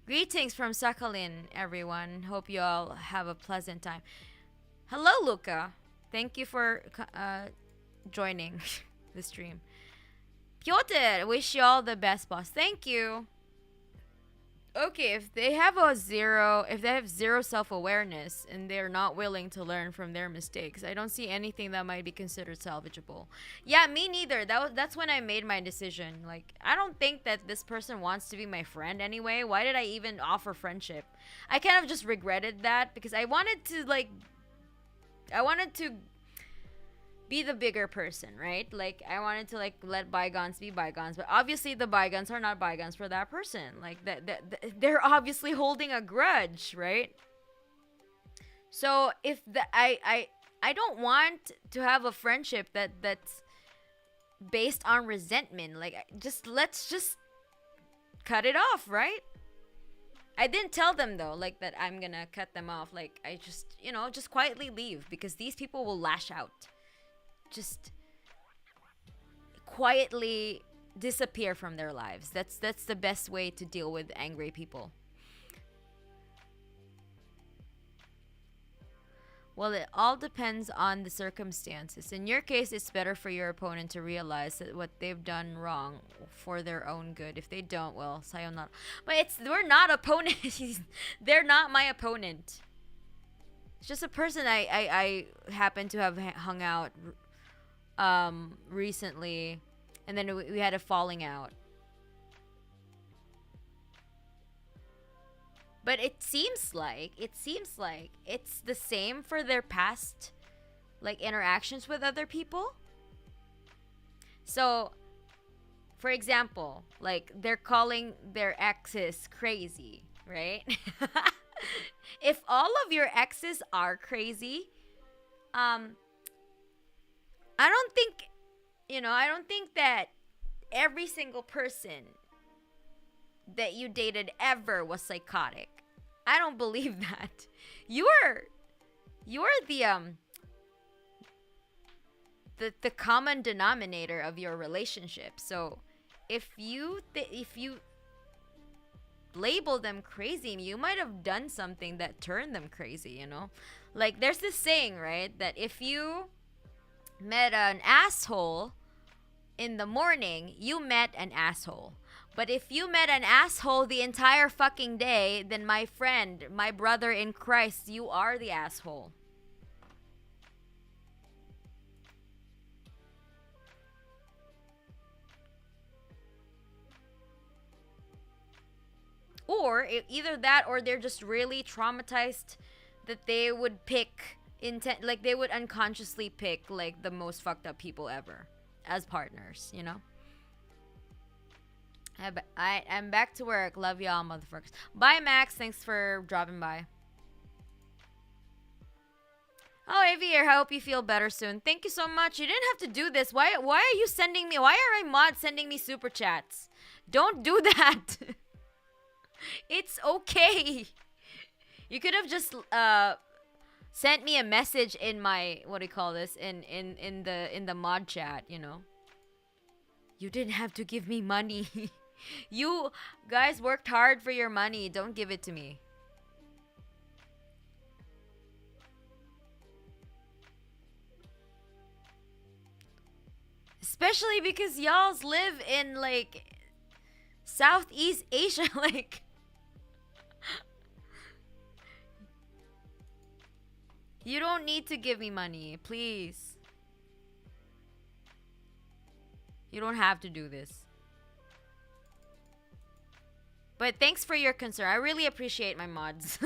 Greetings from Sakhalin, everyone. Hope you all have a pleasant time. Hello, Luca. Thank you for joining the stream. Pyotr, wish you all the best, boss. Thank you. Okay, if they have zero self-awareness and they're not willing to learn from their mistakes, I don't see anything that might be considered salvageable. Yeah, me neither. That's when I made my decision. Like, I don't think that this person wants to be my friend anyway. Why did I even offer friendship? I kind of just regretted that, because I wanted to be the bigger person, right? Like, I wanted to like let bygones be bygones, but obviously the bygones are not bygones for that person. Like, they're obviously holding a grudge, right? So if I don't want to have a friendship that's based on resentment. Like, let's just cut it off, right? I didn't tell them though, like, that I'm gonna cut them off. Like, I just, just quietly leave, because these people will lash out. Just quietly disappear from their lives. That's the best way to deal with angry people. Well, it all depends on the circumstances. In your case, it's better for your opponent to realize that what they've done wrong for their own good. If they don't, well, sayonara. But we're not opponents. They're not my opponent. It's just a person I happen to have hung out recently, and then we had a falling out. But it seems like it's the same for their past like interactions with other people. So, for example, like they're calling their exes crazy, right? If all of your exes are crazy, I don't think, I don't think that every single person that you dated ever was psychotic. I don't believe that. You're the common denominator of your relationship. So if you label them crazy, you might have done something that turned them crazy, Like there's this saying, right, that if you met an asshole in the morning, you met an asshole. But if you met an asshole the entire fucking day, then my friend, my brother in Christ, you are the asshole. Or either that, or they're just really traumatized that they would pick like they would unconsciously pick like the most fucked up people ever as partners, I'm back to work. Love y'all, motherfuckers. Bye, Max. Thanks for dropping by. Oh, Avier, I hope you feel better soon. Thank you so much. You didn't have to do this. Why are you sending me? Why are my mods sending me super chats? Don't do that. It's okay. You could have just sent me a message in my, what do you call this, in the mod chat, You didn't have to give me money. You guys worked hard for your money. Don't give it to me. Especially because y'all live in like Southeast Asia, like you don't need to give me money, please. You don't have to do this. But thanks for your concern. I really appreciate my mods.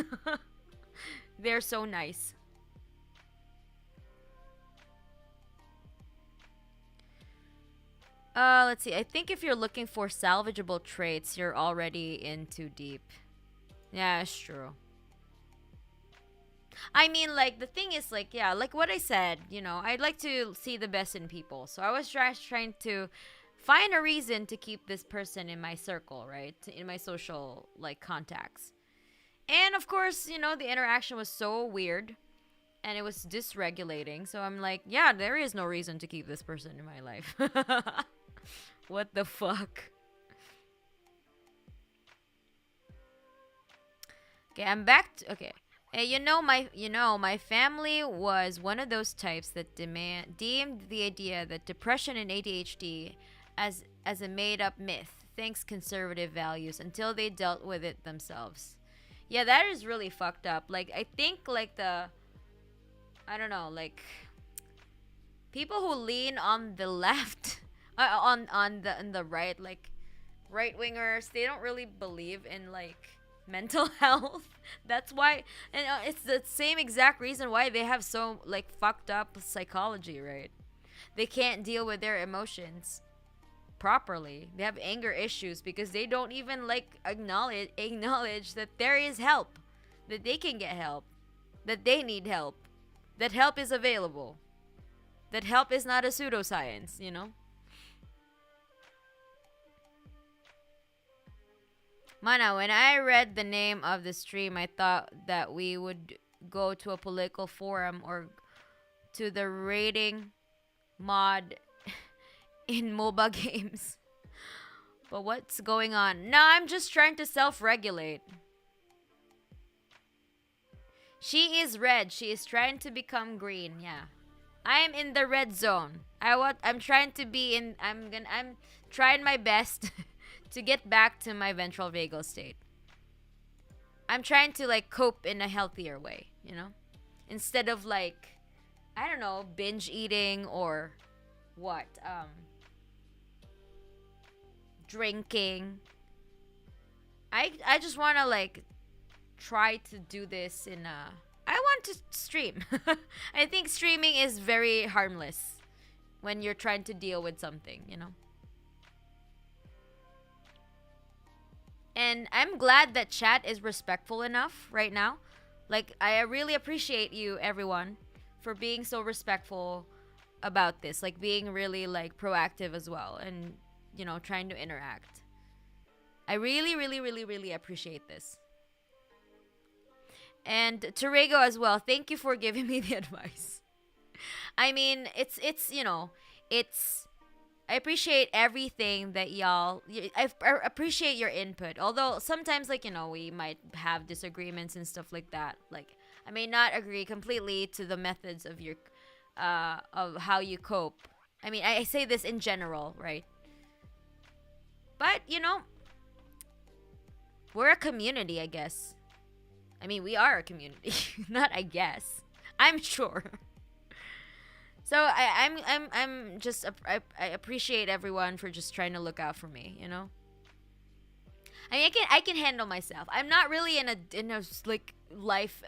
They're so nice. Let's see. I think if you're looking for salvageable traits, you're already in too deep. Yeah, it's true. I mean, like, the thing is, like, yeah, like what I said, I'd like to see the best in people. So I was trying to find a reason to keep this person in my circle, right? In my social, like, contacts. And, of course, the interaction was so weird. And it was dysregulating. So I'm like, yeah, there is no reason to keep this person in my life. What the fuck? Okay, I'm back to... Okay. My family was one of those types that deemed the idea that depression and ADHD as a made-up myth, thanks conservative values, until they dealt with it themselves. Yeah, that is really fucked up. Like, I think, like, I don't know, like, people who lean on the left, on the right, like, right-wingers, they don't really believe in, like, mental health. That's why, and it's the same exact reason why they have so, like, fucked up psychology, right? They can't deal with their emotions properly. They have anger issues because they don't even, like, acknowledge that there is help, that they can get help, that they need help, that help is available, that help is not a pseudoscience, Mana, when I read the name of the stream, I thought that we would go to a political forum or to the rating mod in MOBA games. But what's going on? No, I'm just trying to self-regulate. She is red. She is trying to become green. Yeah. I am in the red zone. I'm trying to be in... I'm trying my best to get back to my ventral vagal state. I'm trying to, like, cope in a healthier way, Instead of, like, I don't know, binge eating or what? Drinking. I just want to, like, try to do this in a... I want to stream. I think streaming is very harmless when you're trying to deal with something, you know. And I'm glad that chat is respectful enough right now. Like, I really appreciate you, everyone, for being so respectful about this. Like, being really, like, proactive as well. And, you know, trying to interact. I really, really, really, really appreciate this. And Torrego as well, thank you for giving me the advice. I mean, it's you know, I appreciate everything that y'all. I appreciate your input. Although sometimes, like, you know, we might have disagreements and stuff like that. Like, I may not agree completely to the methods of your, of how you cope. I mean, I say this in general, right? But you know, we're a community, I guess. I mean, we are a community. Not I guess. I'm sure. So I'm just I appreciate everyone for just trying to look out for me, you know. I mean, I can handle myself. I'm not really in a like life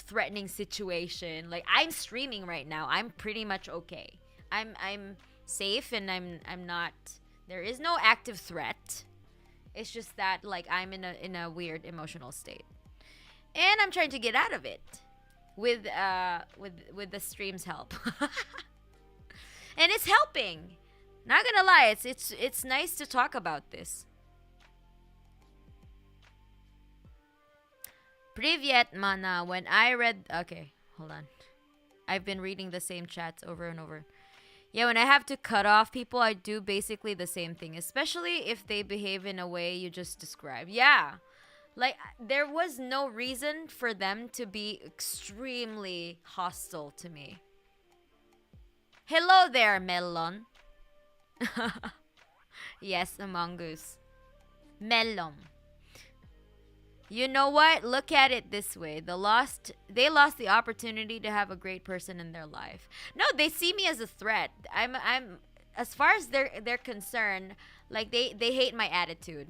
threatening situation. Like, I'm streaming right now. I'm pretty much okay. I'm safe, and I'm not. There is no active threat. It's just that, like, I'm in a weird emotional state, and I'm trying to get out of it. With the stream's help. And it's helping. Not gonna lie, it's nice to talk about this. Privyet, Mana. When I read... Okay, hold on. I've been reading the same chats over and over. Yeah, when I have to cut off people, I do basically the same thing. Especially if they behave in a way you just described. Yeah. Like, there was no reason for them to be extremely hostile to me. Hello there, Melon. Yes, Among Us. Melon. You know what? Look at it this way. They lost the opportunity to have a great person in their life. No, they see me as a threat. I'm as far as they're concerned, like, they hate my attitude.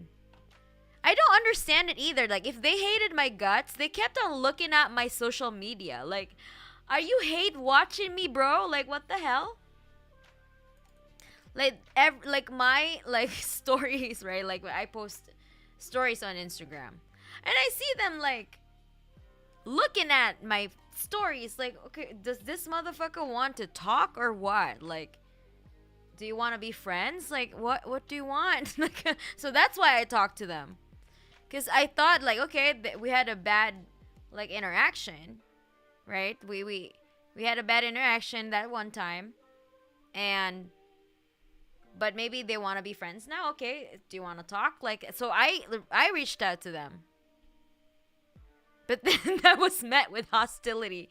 I don't understand it either. Like, if they hated my guts, they kept on looking at my social media. Like, are you hate watching me, bro? Like, what the hell? Like, like my, like, stories, right? Like, when I post stories on Instagram, and I see them, like, looking at my stories. Like, okay, does this motherfucker want to talk or what? Like, do you want to be friends? Like, what do you want? Like, so that's why I talk to them. Because I thought, like, okay, we had a bad, like, interaction, right? We had a bad interaction that one time, but maybe they want to be friends now. Okay, do you want to talk? Like, so I reached out to them, but then that was met with hostility.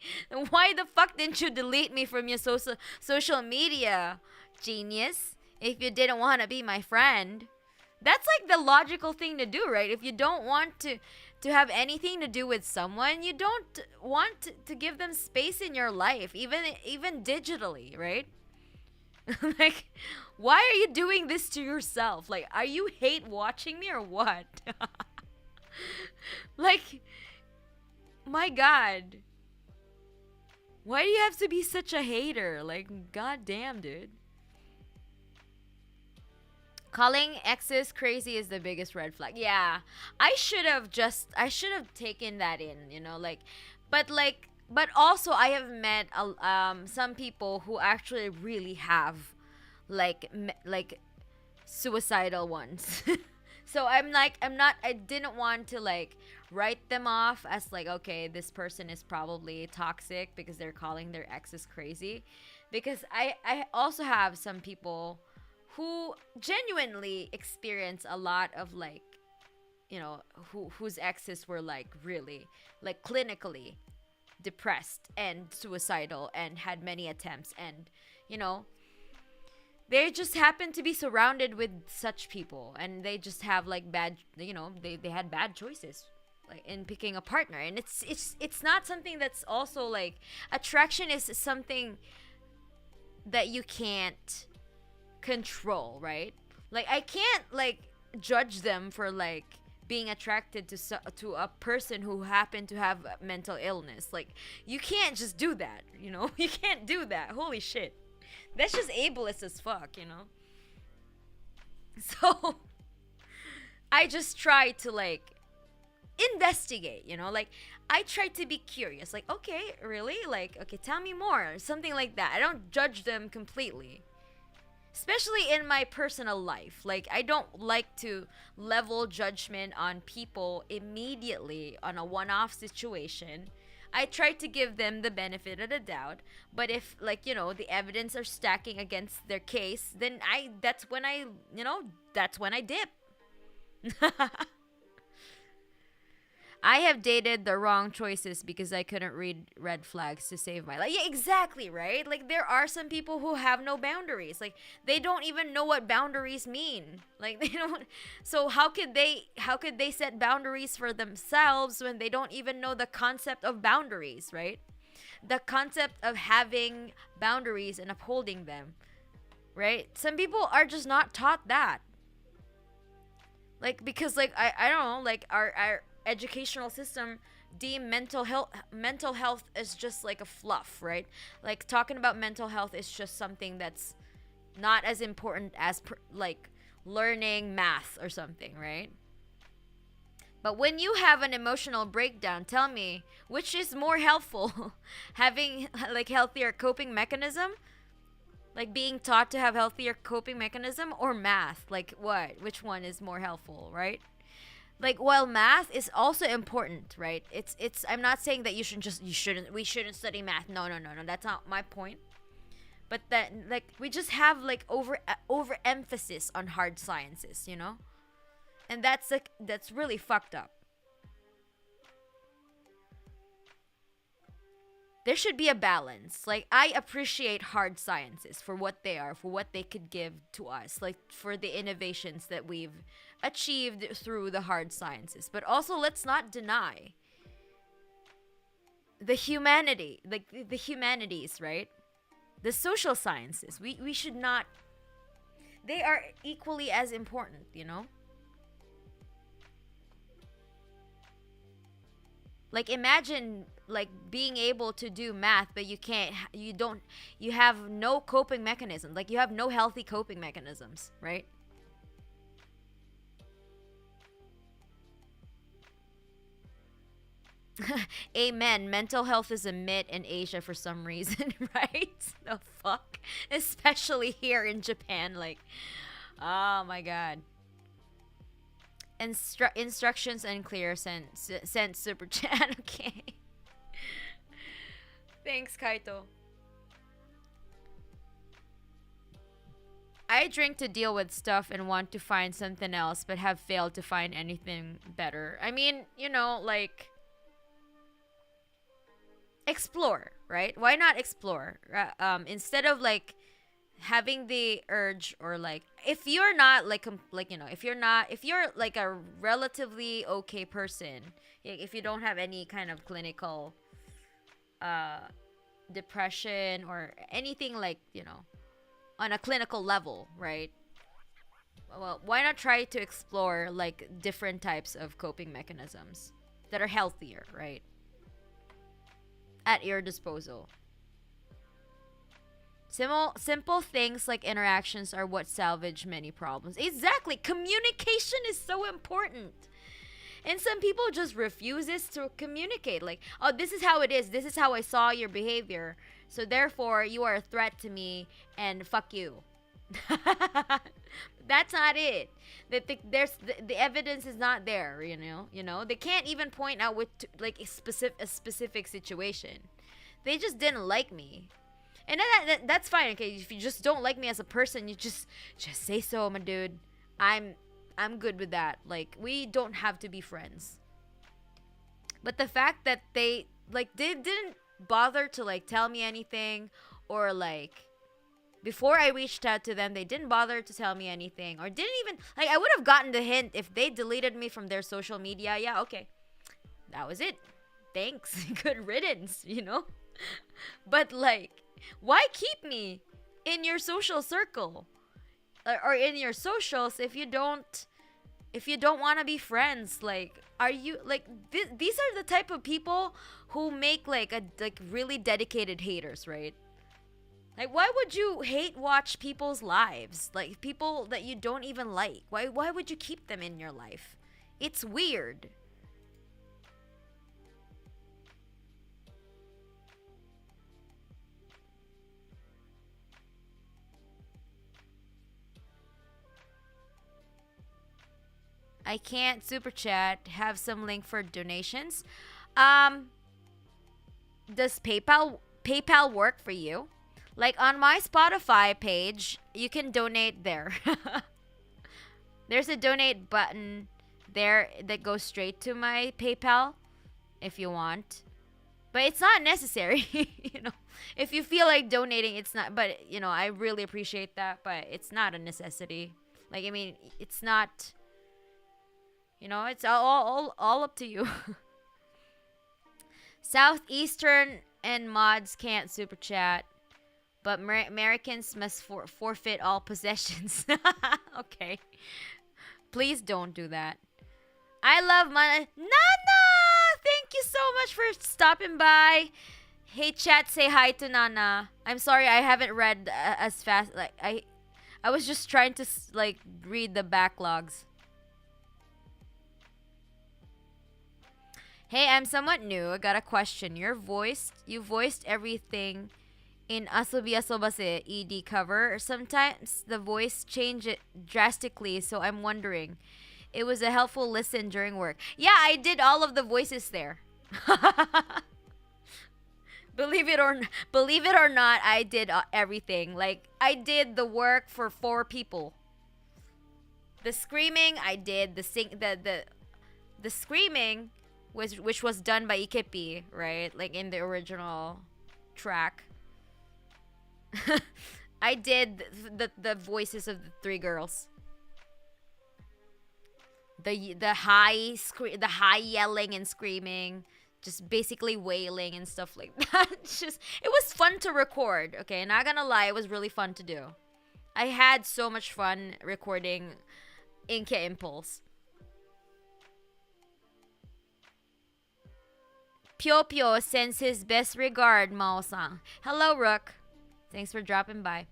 Why the fuck didn't you delete me from your social media, genius? If you didn't want to be my friend. That's like the logical thing to do, right? If you don't want to have anything to do with someone, you don't want to give them space in your life, even digitally, right? Like, why are you doing this to yourself? Like, are you hate watching me or what? Like, my God. Why do you have to be such a hater? Like, goddamn, dude. Calling exes crazy is the biggest red flag. Yeah, I should have taken that in, you know, like, but also I have met some people who actually really have like suicidal ones. So I didn't want to, like, write them off as, like, okay, this person is probably toxic because they're calling their exes crazy, because I also have some people who genuinely experience a lot of, like, you know, whose exes were, like, really, like, clinically depressed and suicidal and had many attempts, and, you know, they just happen to be surrounded with such people, and they just have, like, bad, you know, they had bad choices, like, in picking a partner. And it's not something that's also, like, attraction is something that you can't control, right? Like, I can't, like, judge them for, like, being attracted to a person who happened to have mental illness. Like, you can't just do that, you know? You can't do that. Holy shit. That's just ableist as fuck, you know? So, I just try to, like, investigate, you know? Like, I try to be curious. Like, okay, really? Like, okay, tell me more. Something like that. I don't judge them completely. Especially in my personal life. Like, I don't like to level judgment on people immediately on a one-off situation. I try to give them the benefit of the doubt. But if, like, you know, the evidence are stacking against their case, then that's when I dip. I have dated the wrong choices because I couldn't read red flags to save my life. Yeah, exactly, right? Like, there are some people who have no boundaries. Like, they don't even know what boundaries mean. Like, they don't. So how could they set boundaries for themselves when they don't even know the concept of boundaries, right? The concept of having boundaries and upholding them, right? Some people are just not taught that. Like, because, like, I don't know, like, our educational system deem mental health is just like a fluff, right? Like, talking about mental health is just something that's not as important as like learning math or something, right? But when you have an emotional breakdown, tell me, which is more helpful? Having, like, healthier coping mechanism, like being taught to have healthier coping mechanism, or math? Like, what? Which one is more helpful, right? Like, while math is also important, right? It's I'm not saying that we shouldn't study math. No, that's not my point. But that, like, we just have, like, overemphasis on hard sciences, you know? And that's really fucked up. There should be a balance. Like, I appreciate hard sciences for what they are, for what they could give to us, like, for the innovations that we've achieved through the hard sciences. But also, let's not deny the humanity, like the humanities, right? The social sciences. We should not. They are equally as important, you know? Like, imagine, like, being able to do math, but you have no coping mechanism. Like, you have no healthy coping mechanisms, right? Amen. Mental health is a myth in Asia for some reason, right? The fuck? Especially here in Japan, like, oh my god. Instructions unclear. Sent super chat. Okay. Thanks, Kaito. I drink to deal with stuff and want to find something else, but have failed to find anything better. I mean, you know, like, explore, right? Why not explore? Instead of, like, having the urge, or, like, if you're not, like, you know, if you're like a relatively okay person, if you don't have any kind of clinical depression or anything, like, you know, on a clinical level, right? Well, why not try to explore, like, different types of coping mechanisms that are healthier, right? At your disposal. Simple things like interactions are what salvage many problems. Exactly. Communication is so important. And some people just refuses to communicate. Like, oh, this is how it is. This is how I saw your behavior. So therefore, you are a threat to me, and fuck you. That's not it. The evidence is not there. You know. They can't even point out like a specific situation. They just didn't like me. And that's fine, okay? If you just don't like me as a person, you just say so, my dude. I'm good with that. Like, we don't have to be friends. But the fact that they didn't bother to, like, tell me anything, or, like, before I reached out to them, they didn't bother to tell me anything, or didn't even, like, I would have gotten the hint if they deleted me from their social media. Yeah, okay. That was it. Thanks. Good riddance, you know? But, like, why keep me in your social circle or in your socials if you don't if you don't want to be friends, like, are you like these are the type of people who make like really dedicated haters, right? Like, why would you hate watch people's lives? Like, people that you don't even like. Why would you keep them in your life? It's weird. I can't super chat. Have some link for donations. Does PayPal work for you? Like, on my Spotify page, you can donate there. There's a donate button there that goes straight to my PayPal if you want. But it's not necessary, you know. If you feel like donating, it's not. But, you know, I really appreciate that, but it's not a necessity. Like, I mean, it's not, you know, it's all up to you. Southeastern and mods can't super chat. But Americans must forfeit all possessions. Okay. Please don't do that. I love Nana! Thank you so much for stopping by. Hey, chat, say hi to Nana. I'm sorry I haven't read as fast. Like, I was just trying to, like, read the backlogs. Hey, I'm somewhat new. I got a question. You voiced everything in Asobi Asobase ED cover. Sometimes the voice changed drastically, so I'm wondering. It was a helpful listen during work. Yeah, I did all of the voices there. Believe it or not, I did everything. Like, I did the work for 4 people. The screaming, I did. The screaming which was done by Ikepi, right? Like in the original track. I did the voices of the 3 girls. The high yelling and screaming, just basically wailing and stuff like that. It was fun to record. Okay, not gonna lie, it was really fun to do. I had so much fun recording Inke Impulse. Pyopyo sends his best regard, Mao-san. Hello, Rook. Thanks for dropping by.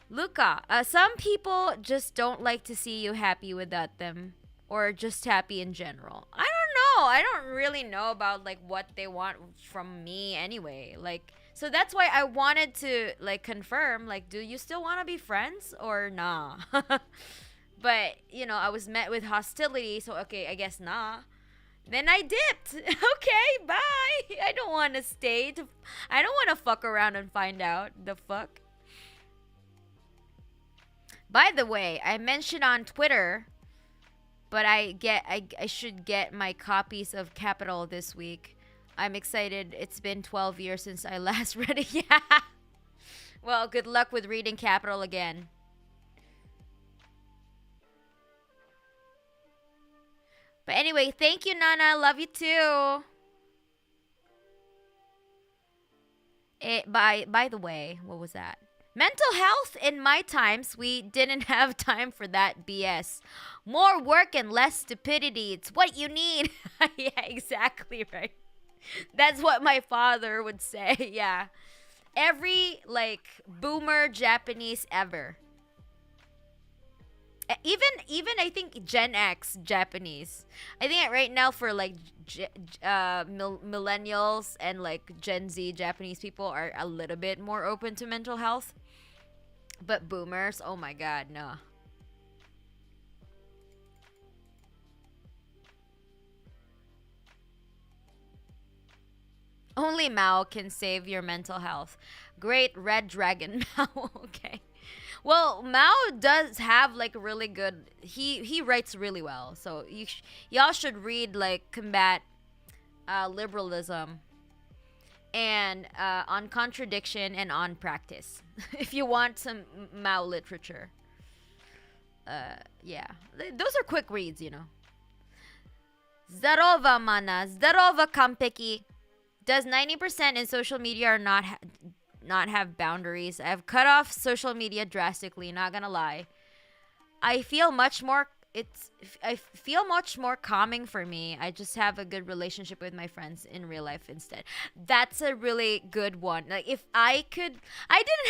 Luca, some people just don't like to see you happy without them, or just happy in general. I don't know. I don't really know about like what they want from me anyway. Like, so that's why I wanted to like confirm, like, do you still want to be friends or nah? But, you know, I was met with hostility, so okay, I guess nah. Then I dipped. Okay, bye. I don't want to stay. I don't want to fuck around and find out the fuck. By the way, I mentioned on Twitter, but I should get my copies of Capital this week. I'm excited. It's been 12 years since I last read it. Yeah. Well, good luck with reading Capital again. But anyway, thank you, Nana. Love you too. By the way, what was that? Mental health, in my times, we didn't have time for that BS. More work and less stupidity. It's what you need. Yeah, exactly right. That's what my father would say. Yeah. Every, like, boomer Japanese ever. Even I think Gen X Japanese. I think right now for like millennials and like Gen Z Japanese people are a little bit more open to mental health. But boomers, oh my god, no. Only Mao can save your mental health. Great Red Dragon Mao. Okay. Well, Mao does have like really good. He writes really well, so y'all should read like Combat Liberalism and On Contradiction and On Practice if you want some Mao literature. Yeah, those are quick reads, you know. Zdarova mana, zdarova kampeki. Does 90% in social media or not have boundaries? I've cut off social media drastically, not gonna lie. I feel much more I feel much more calming for me. I just have a good relationship with my friends in real life instead. That's a really good one. Like if I didn't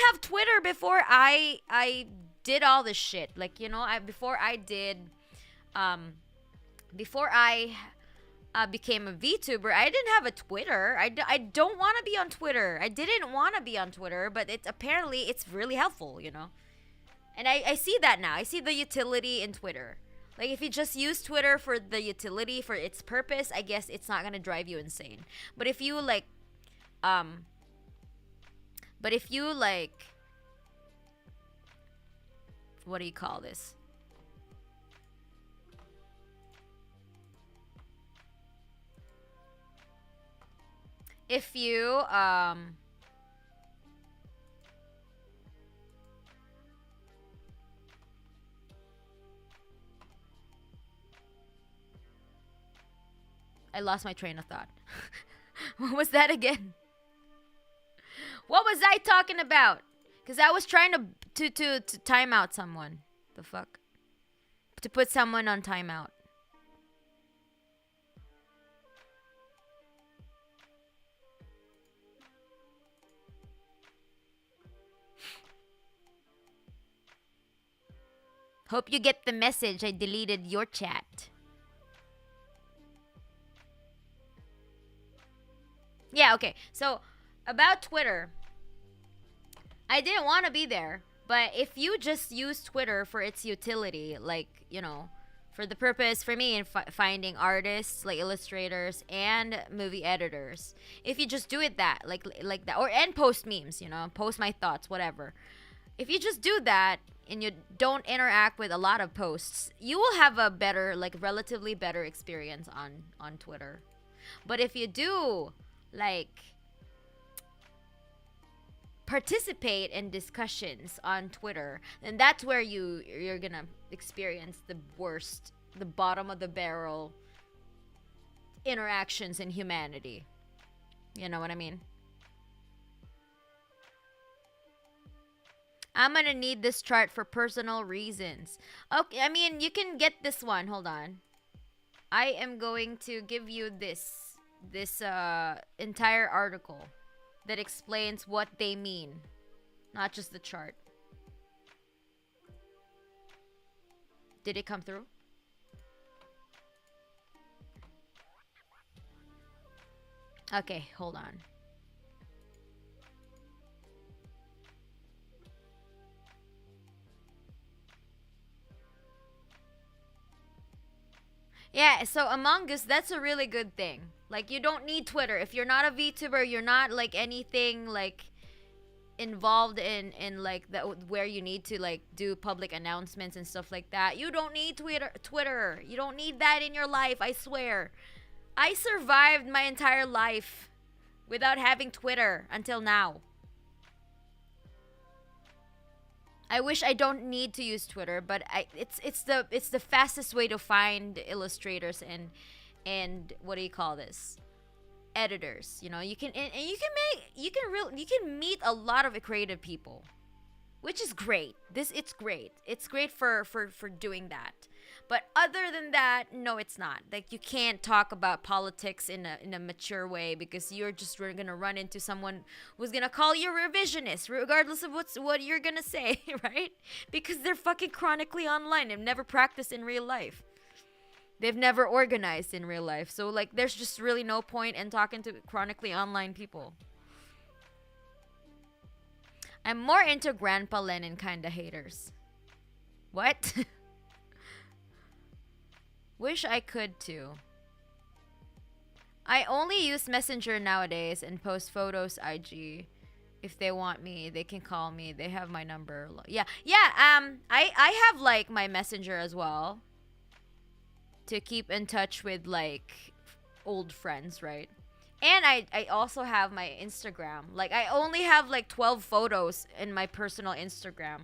have Twitter before I did all this shit. Like, you know, before I became a VTuber, I didn't have a Twitter. I don't want to be on Twitter. I didn't want to be on Twitter, but apparently it's really helpful, you know. And I see that now. I see the utility in Twitter. Like if you just use Twitter for the utility, for its purpose, I guess it's not gonna drive you insane. But if you like, what do you call this? If you I lost my train of thought. What was that again? What was I talking about? Because I was trying to time out someone. The fuck? To put someone on timeout. Hope you get the message. I deleted your chat. Yeah, okay. So, about Twitter. I didn't want to be there. But if you just use Twitter for its utility, like, you know, for the purpose, for me, in finding artists, like illustrators and movie editors. If you just do it that, like that. And post memes, you know, post my thoughts, whatever. If you just do that, and you don't interact with a lot of posts, you will have a better, like relatively better experience on Twitter. But if you do, like, participate in discussions on Twitter, then that's where you're gonna experience the worst, the bottom of the barrel interactions in humanity. You know what I mean? I'm gonna need this chart for personal reasons. Okay, I mean, you can get this one. Hold on. I am going to give you this entire article that explains what they mean, not just the chart. Did it come through? Okay, hold on. Yeah, so Among Us, that's a really good thing. Like, you don't need Twitter. If you're not a VTuber, you're not, like, anything, like, involved in like, where you need to, like, do public announcements and stuff like that. You don't need Twitter. You don't need that in your life, I swear. I survived my entire life without having Twitter until now. I wish I don't need to use Twitter, but it's the fastest way to find illustrators and what do you call this? Editors. You know, you can meet a lot of creative people, which is great. It's great. It's great for doing that. But other than that, no, it's not. Like, you can't talk about politics in a mature way, because you're just gonna run into someone who's gonna call you revisionist, regardless of what you're gonna say, right? Because they're fucking chronically online. They've never practiced in real life. They've never organized in real life. So, like, there's just really no point in talking to chronically online people. I'm more into Grandpa Lenin kind of haters. What? Wish I could too. I only use Messenger nowadays and post photos IG. If they want me, they can call me. They have my number. Yeah. I have, like, my Messenger as well, to keep in touch with, like, old friends, right? And I also have my Instagram. Like, I only have, like, 12 photos in my personal Instagram,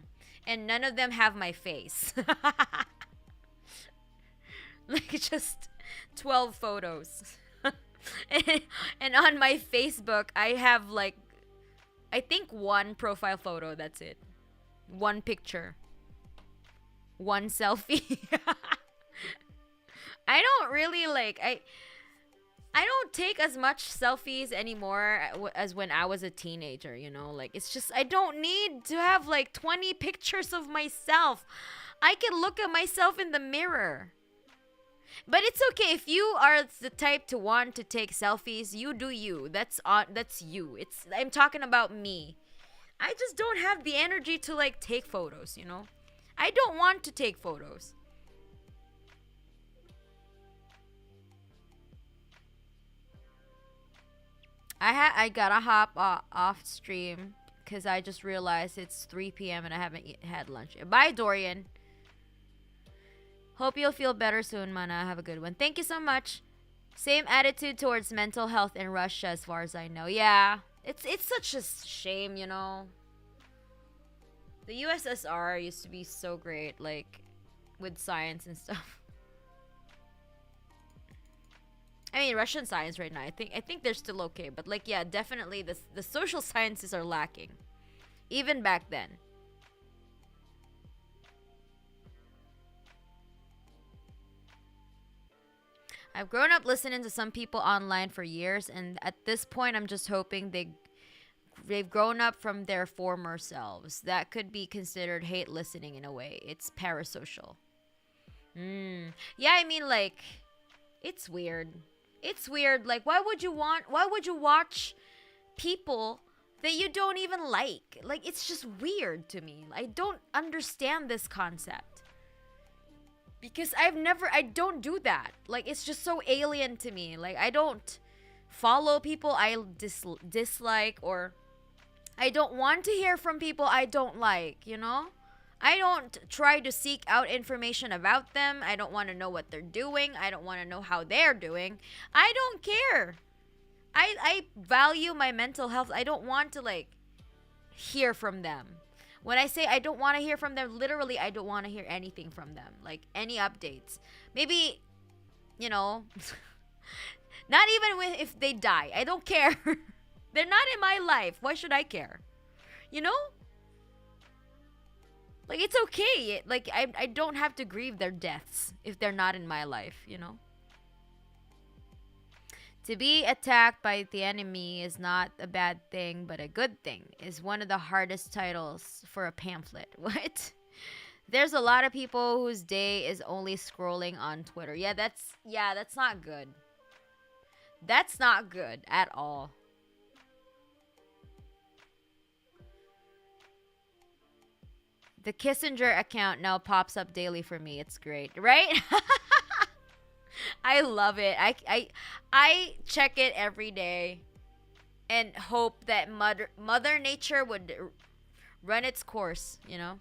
and none of them have my face. Like, just 12 photos. And on my Facebook, I have, like, I think one profile photo. That's it. One picture. One selfie. I don't really like I don't take as much selfies anymore as when I was a teenager, you know? Like, it's just, I don't need to have like 20 pictures of myself. I can look at myself in the mirror. But it's okay if you are the type to want to take selfies, you do you. That's you. I'm talking about me. I just don't have the energy to like take photos, you know? I don't want to take photos. I gotta hop off stream because I just realized it's 3 p.m. and I haven't had lunch. Bye, Dorian. Hope you'll feel better soon, Mana. Have a good one. Thank you so much. Same attitude towards mental health in Russia, as far as I know. Yeah, it's such a shame, you know. The USSR used to be so great, like with science and stuff. I mean, Russian science right now, I think they're still okay, but like, yeah, definitely the social sciences are lacking, even back then. I've grown up listening to some people online for years, and at this point, I'm just hoping they've grown up from their former selves. That could be considered hate listening in a way. It's parasocial. Yeah, I mean, like, it's weird. It's weird. Like, why would you watch people that you don't even like? Like, it's just weird to me. I don't understand this concept. Because I don't do that. Like, it's just so alien to me. Like, I don't follow people I dislike, or I don't want to hear from people I don't like, you know? I don't try to seek out information about them. I don't want to know what they're doing. I don't want to know how they're doing. I don't care. I value my mental health. I don't want to, like, hear from them. When I say I don't want to hear from them, literally, I don't want to hear anything from them. Like, any updates. Maybe, you know, not even if they die. I don't care. They're not in my life. Why should I care? You know? Like, it's okay. Like, I don't have to grieve their deaths if they're not in my life, you know? To be attacked by the enemy is not a bad thing, but a good thing, is one of the hardest titles for a pamphlet. What? There's a lot of people whose day is only scrolling on Twitter. Yeah, that's not good. That's not good at all. The Kissinger account now pops up daily for me. It's great, right? I love it. I check it every day and hope that Mother Nature would run its course, you know?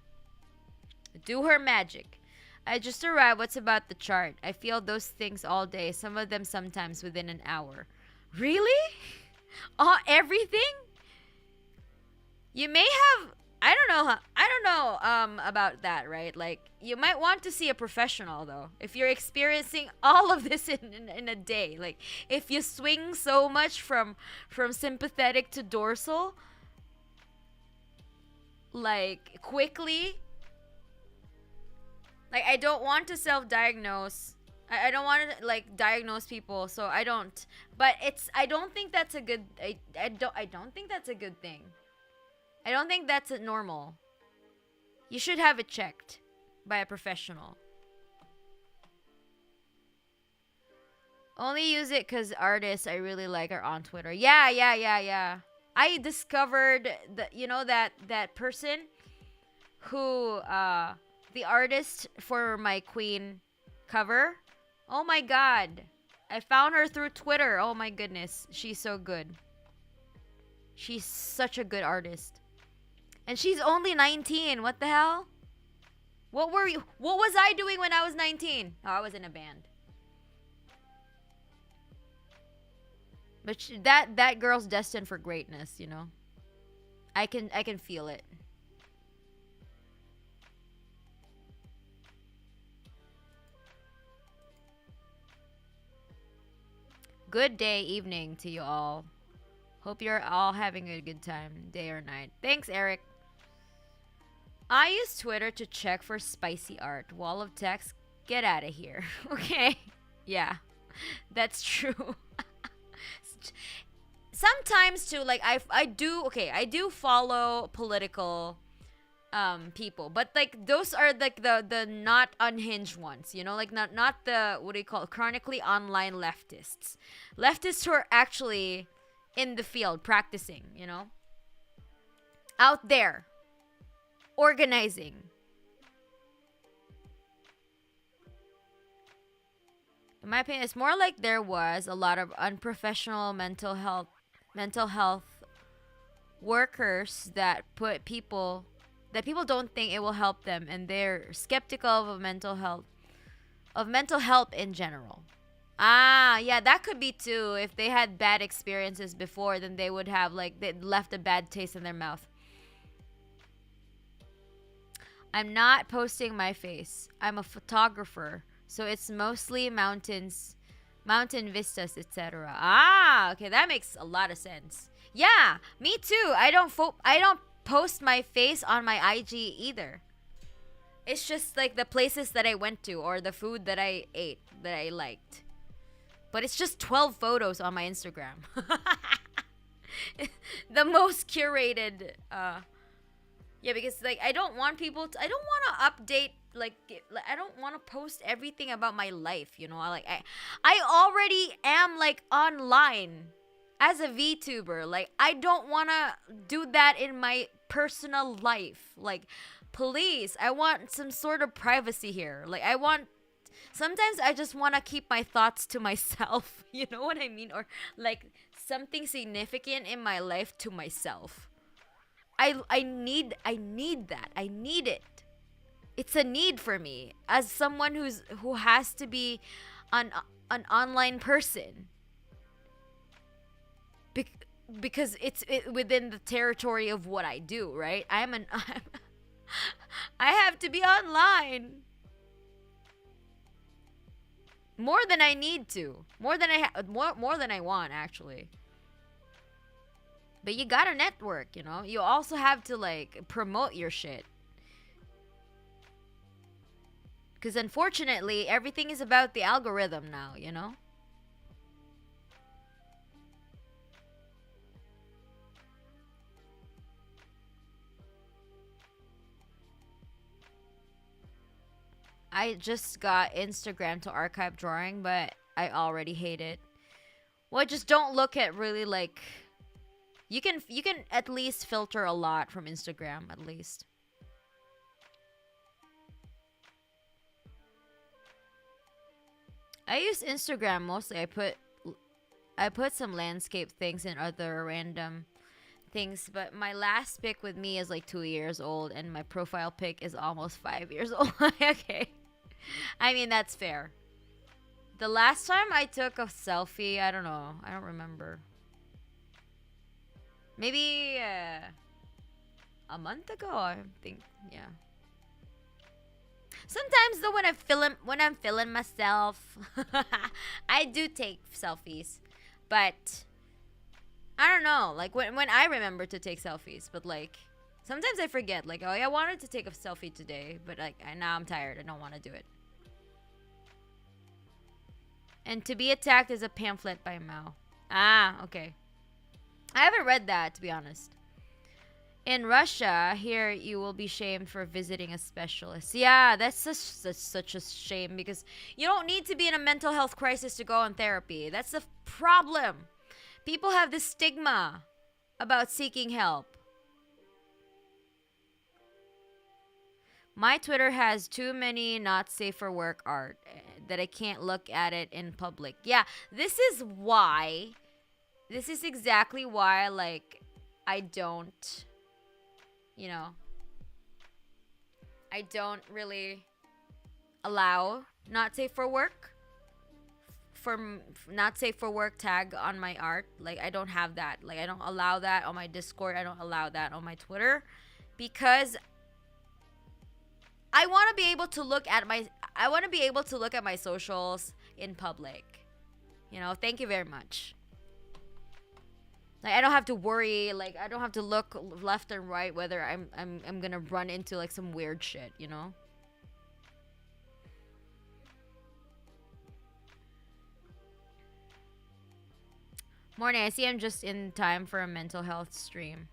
Do her magic. I just arrived. What's about the chart? I feel those things all day, some of them sometimes within an hour. Really? Everything? You may have, I don't know about that, right? Like, you might want to see a professional, though, if you're experiencing all of this in a day. Like, if you swing so much from sympathetic to dorsal, like, quickly. Like, I don't want to self-diagnose. I don't want to, like, diagnose people, so I don't. But I don't think that's a good, I don't think that's a good thing. I don't think that's normal. You should have it checked by a professional. Only use it because artists I really like are on Twitter. Yeah. I discovered that person who, the artist for my Queen cover. Oh my god. I found her through Twitter. Oh my goodness. She's so good. She's such a good artist. And she's only 19. What the hell? What was I doing when I was 19? Oh, I was in a band. But that girl's destined for greatness, you know. I can feel it. Good day, evening to you all. Hope you're all having a good time, day or night. Thanks, Eric. I use Twitter to check for spicy art. Wall of text, get out of here. Okay. Yeah, that's true. Sometimes too, like I do, okay, I do follow political people, but like those are like the not unhinged ones, you know, like not the, what do you call it, chronically online leftists who are actually in the field practicing, you know, out there organizing. In my opinion, it's more like there was a lot of unprofessional mental health workers that put people, that people don't think it will help them, and they're skeptical of mental health in general. Ah, yeah, that could be too. If they had bad experiences before, then they would have, like, they left a bad taste in their mouth. I'm not posting my face. I'm a photographer, so it's mostly mountains, mountain vistas, etc. Ah, okay, that makes a lot of sense. Yeah, me too. I don't post my face on my IG either. It's just like the places that I went to or the food that I ate that I liked. But it's just 12 photos on my Instagram. The most curated yeah, because like I don't want people to, I don't want to update, like I don't want to post everything about my life, you know? Like I already am like online as a VTuber. Like I don't want to do that in my personal life. Like please, I want some sort of privacy here. Like sometimes I just want to keep my thoughts to myself. You know what I mean? Or like something significant in my life to myself. I need that. I need it. It's a need for me as someone who has to be an online person. Because it's within the territory of what I do, right? I have to be online more than I need to, more than more than I want, actually. But you gotta network, you know? You also have to, like, promote your shit. Because unfortunately, everything is about the algorithm now, you know? I just got Instagram to archive drawing, but I already hate it. Well, just don't look at really, like... You can at least filter a lot from Instagram, at least. I use Instagram mostly. I put some landscape things and other random things, but my last pic with me is like 2 years old, and my profile pic is almost 5 years old. Okay. I mean, that's fair. The last time I took a selfie, I don't know. I don't remember. Maybe a month ago, I think. Yeah. Sometimes though, when I'm feeling myself, I do take selfies, but I don't know. Like when I remember to take selfies, but like sometimes I forget. Like, oh yeah, I wanted to take a selfie today, but like now I'm tired. I don't want to do it. And to be attacked is a pamphlet by Mao. Ah, okay. I haven't read that, to be honest. In Russia, here you will be shamed for visiting a specialist. Yeah, that's such a shame, because you don't need to be in a mental health crisis to go on therapy. That's the problem. People have this stigma about seeking help. My Twitter has too many not safe for work art that I can't look at it in public. Yeah, this is exactly why, like, I don't, you know, I don't really allow not safe for work tag on my art. Like, I don't have that. Like, I don't allow that on my Discord. I don't allow that on my Twitter, because I want to be able to look at my socials in public. You know, thank you very much. Like, I don't have to worry, like, I don't have to look left and right whether I'm gonna run into, like, some weird shit, you know? Morning, I see I'm just in time for a mental health stream.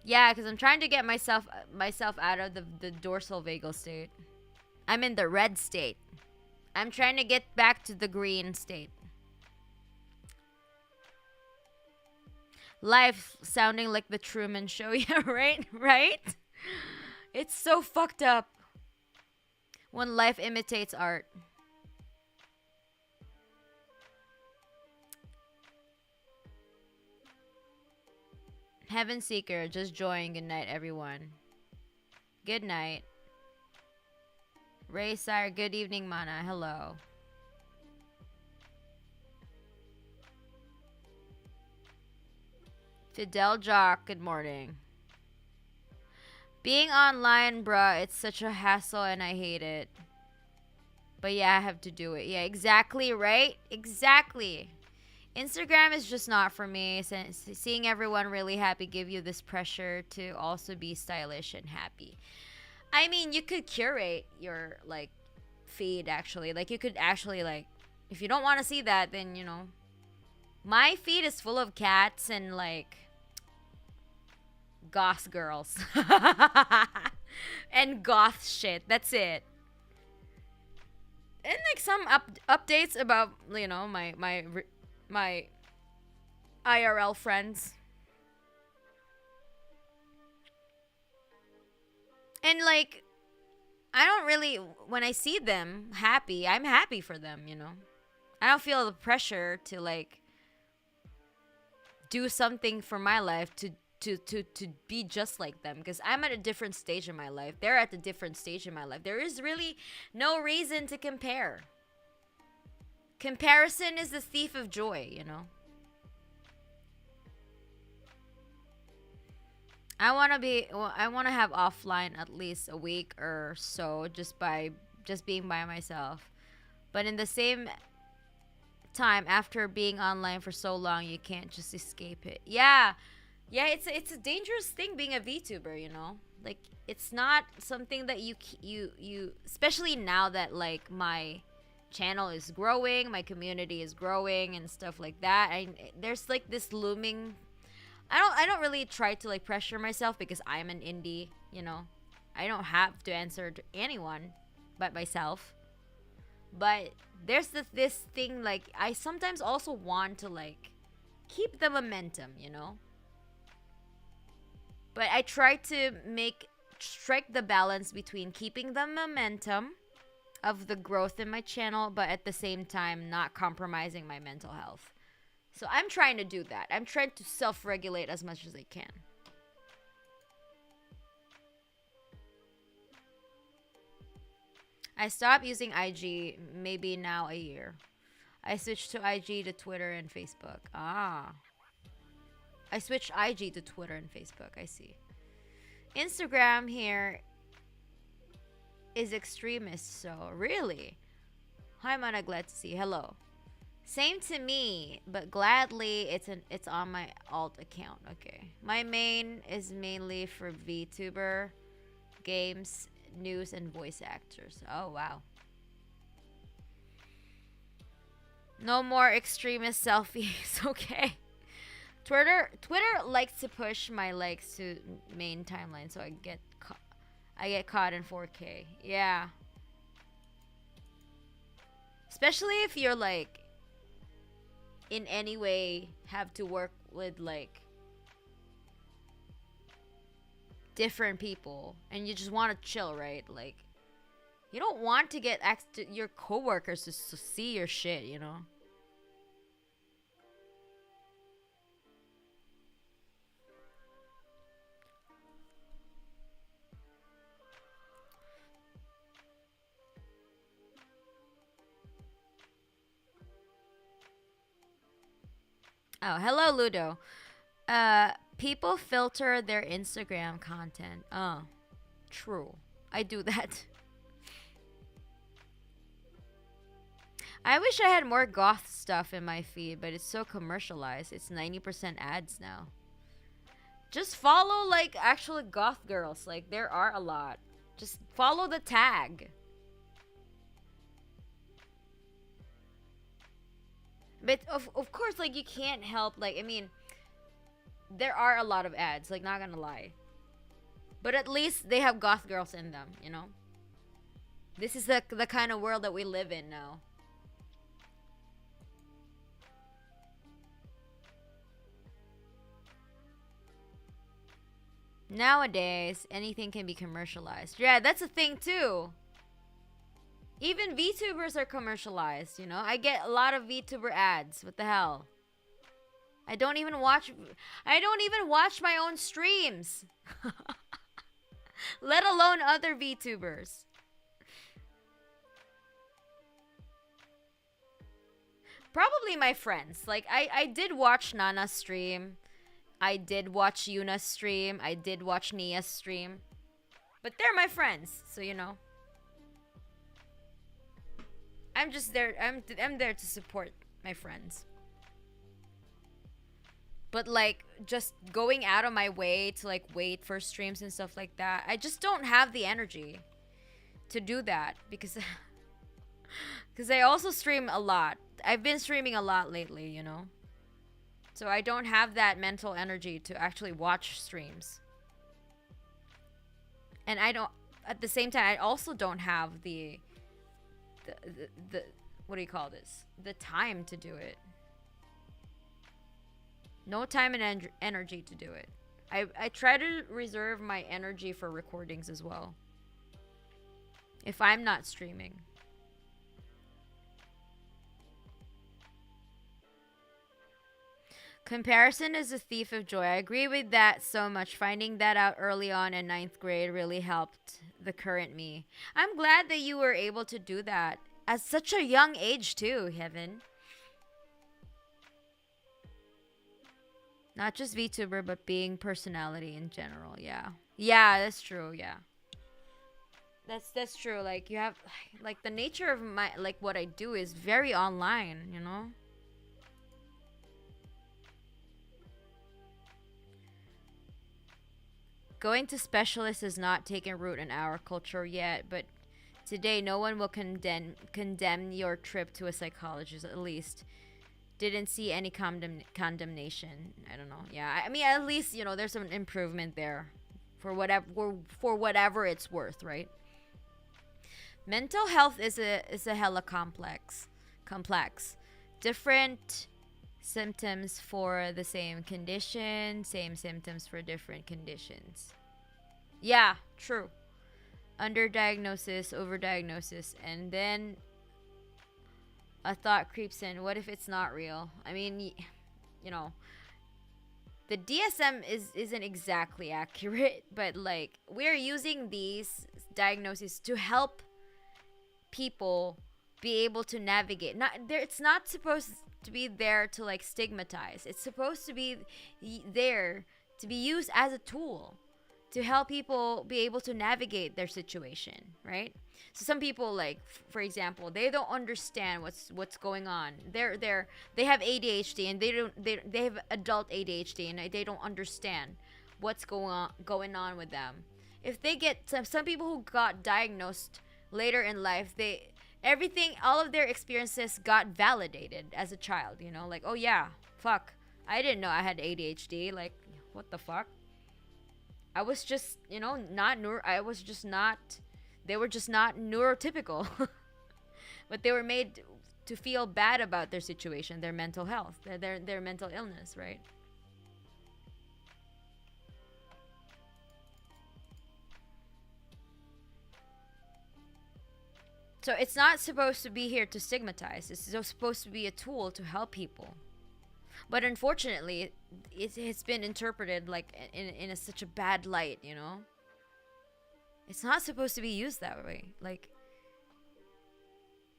Yeah, because I'm trying to get myself out of the dorsal vagal state. I'm in the red state. I'm trying to get back to the green state. Life sounding like the Truman Show. Yeah, right? Right? It's so fucked up when life imitates art. Heaven Seeker, just join. Good night, everyone. Good night. Ray Sire, good evening, Mana. Hello. Fidel Jock, good morning. Being online, bruh, it's such a hassle and I hate it. But yeah, I have to do it. Yeah, exactly, right? Exactly. Instagram is just not for me. Seeing everyone really happy give you this pressure to also be stylish and happy. I mean, you could curate your, like, feed, actually. Like, you could actually, like, if you don't want to see that, then, you know. My feed is full of cats and, like, goth girls. And goth shit. That's it. And, like, some updates about, you know, my IRL friends. And, like, I don't really, when I see them happy, I'm happy for them, you know. I don't feel the pressure to, like, do something for my life to be just like them, because I'm at a different stage in my life. They're at a different stage in my life. There is really no reason to compare. Comparison is the thief of joy, you know. I want to have offline at least a week or so, just being by myself. But in the same time, after being online for so long, you can't just escape it. Yeah, it's a dangerous thing being a VTuber, you know. Like, it's not something that you especially now that, like, my channel is growing, my community is growing and stuff like that. There's, like, this looming. I don't really try to, like, pressure myself because I'm an indie, you know. I don't have to answer to anyone but myself. But there's this thing, like, I sometimes also want to, like, keep the momentum, you know. But I try to strike the balance between keeping the momentum of the growth in my channel, but at the same time not compromising my mental health. So I'm trying to do that. I'm trying to self-regulate as much as I can. I stopped using IG maybe now a year. I switched to IG to Twitter and Facebook. Ah. I switched IG to Twitter and Facebook. I see. Instagram here is extremist, so really. Hi, Mana, glad to see you. Hello. Same to me, but gladly it's on my alt account. Okay. My main is mainly for VTuber, games, news, and voice actors. Oh, wow. No more extremist selfies. Okay. Twitter likes to push my likes to main timeline, so I get caught in 4K. Yeah. Especially if you're, like, in any way have to work with, like, different people and you just want to chill, right? Like, you don't want to get your coworkers to see your shit, you know. Oh, hello, Ludo. People filter their Instagram content. Oh, true. I do that. I wish I had more goth stuff in my feed, but it's so commercialized. It's 90% ads now. Just follow, like, actual goth girls. Like, there are a lot. Just follow the tag. But of course, like, you can't help, like, I mean, there are a lot of ads, like, not gonna lie. But at least they have goth girls in them, you know? This is the kind of world that we live in now. Nowadays, anything can be commercialized. Yeah, that's a thing too. Even VTubers are commercialized, you know? I get a lot of VTuber ads. What the hell? I don't even watch my own streams. Let alone other VTubers. Probably my friends. Like, I did watch Nana's stream. I did watch Yuna's stream. I did watch Nia's stream. But they're my friends, so you know. I'm just there. I'm there to support my friends. But like, just going out of my way to like wait for streams and stuff like that, I just don't have the energy to do that because I also stream a lot. I've been streaming a lot lately, you know. So I don't have that mental energy to actually watch streams. And I don't, at the same time, I also don't have the what do you call this? The time to do it. No time and energy to do it. I try to reserve my energy for recordings as well. If I'm not streaming. Comparison is a thief of joy. I agree with that so much. Finding that out early on in 9th grade really helped the current me. I'm glad that you were able to do that at such a young age too, Heaven. Not just VTuber, but being personality in general. Yeah. Yeah, that's true. Yeah. That's true. Like, you have, like, the nature of my, like, what I do is very online, you know? Going to specialists has not taken root in our culture yet, but today no one will condemn your trip to a psychologist, at least. Didn't see any condemnation. I don't know. Yeah, I mean, at least, you know, there's an improvement there for whatever it's worth, right? Mental health is a hella complex. Different symptoms for the same condition, same symptoms for different conditions. Yeah, true. Underdiagnosis, overdiagnosis, and then a thought creeps in, what if it's not real? I mean, you know, the DSM isn't exactly accurate, but like, we're using these diagnoses to help people be able to navigate. It's not supposed to be there to like stigmatize. It's supposed to be there to be used as a tool to help people be able to navigate their situation, right? So some people, like, for example, they don't understand what's going on. They have ADHD and they have adult ADHD and they don't understand what's going on with them. If they get some people who got diagnosed later in life, all of their experiences got validated as a child, you know, like, oh yeah, fuck, I didn't know I had ADHD, like, what the fuck? I was just, you know, they were just not neurotypical. But they were made to feel bad about their situation, their mental health, their mental illness, right? So it's not supposed to be here to stigmatize. It's supposed to be a tool to help people. But unfortunately, it's been interpreted like in such a bad light, you know? It's not supposed to be used that way. Like,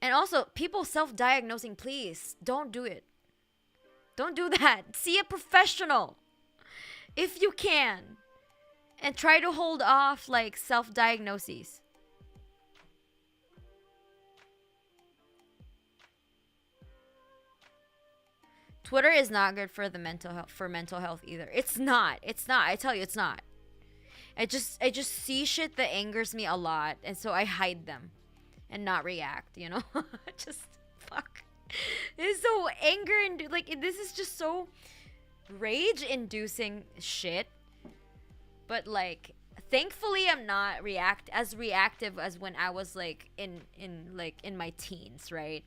and also, people self-diagnosing, please, don't do it. Don't do that. See a professional if you can. And try to hold off, like, self-diagnoses. Twitter is not good for mental health either. It's not. I tell you, it's not. I just see shit that angers me a lot, and so I hide them and not react, you know? Just fuck. It's so so anger and like this is just so rage-inducing shit. But like, thankfully, I'm not as reactive as when I was like in my teens, right?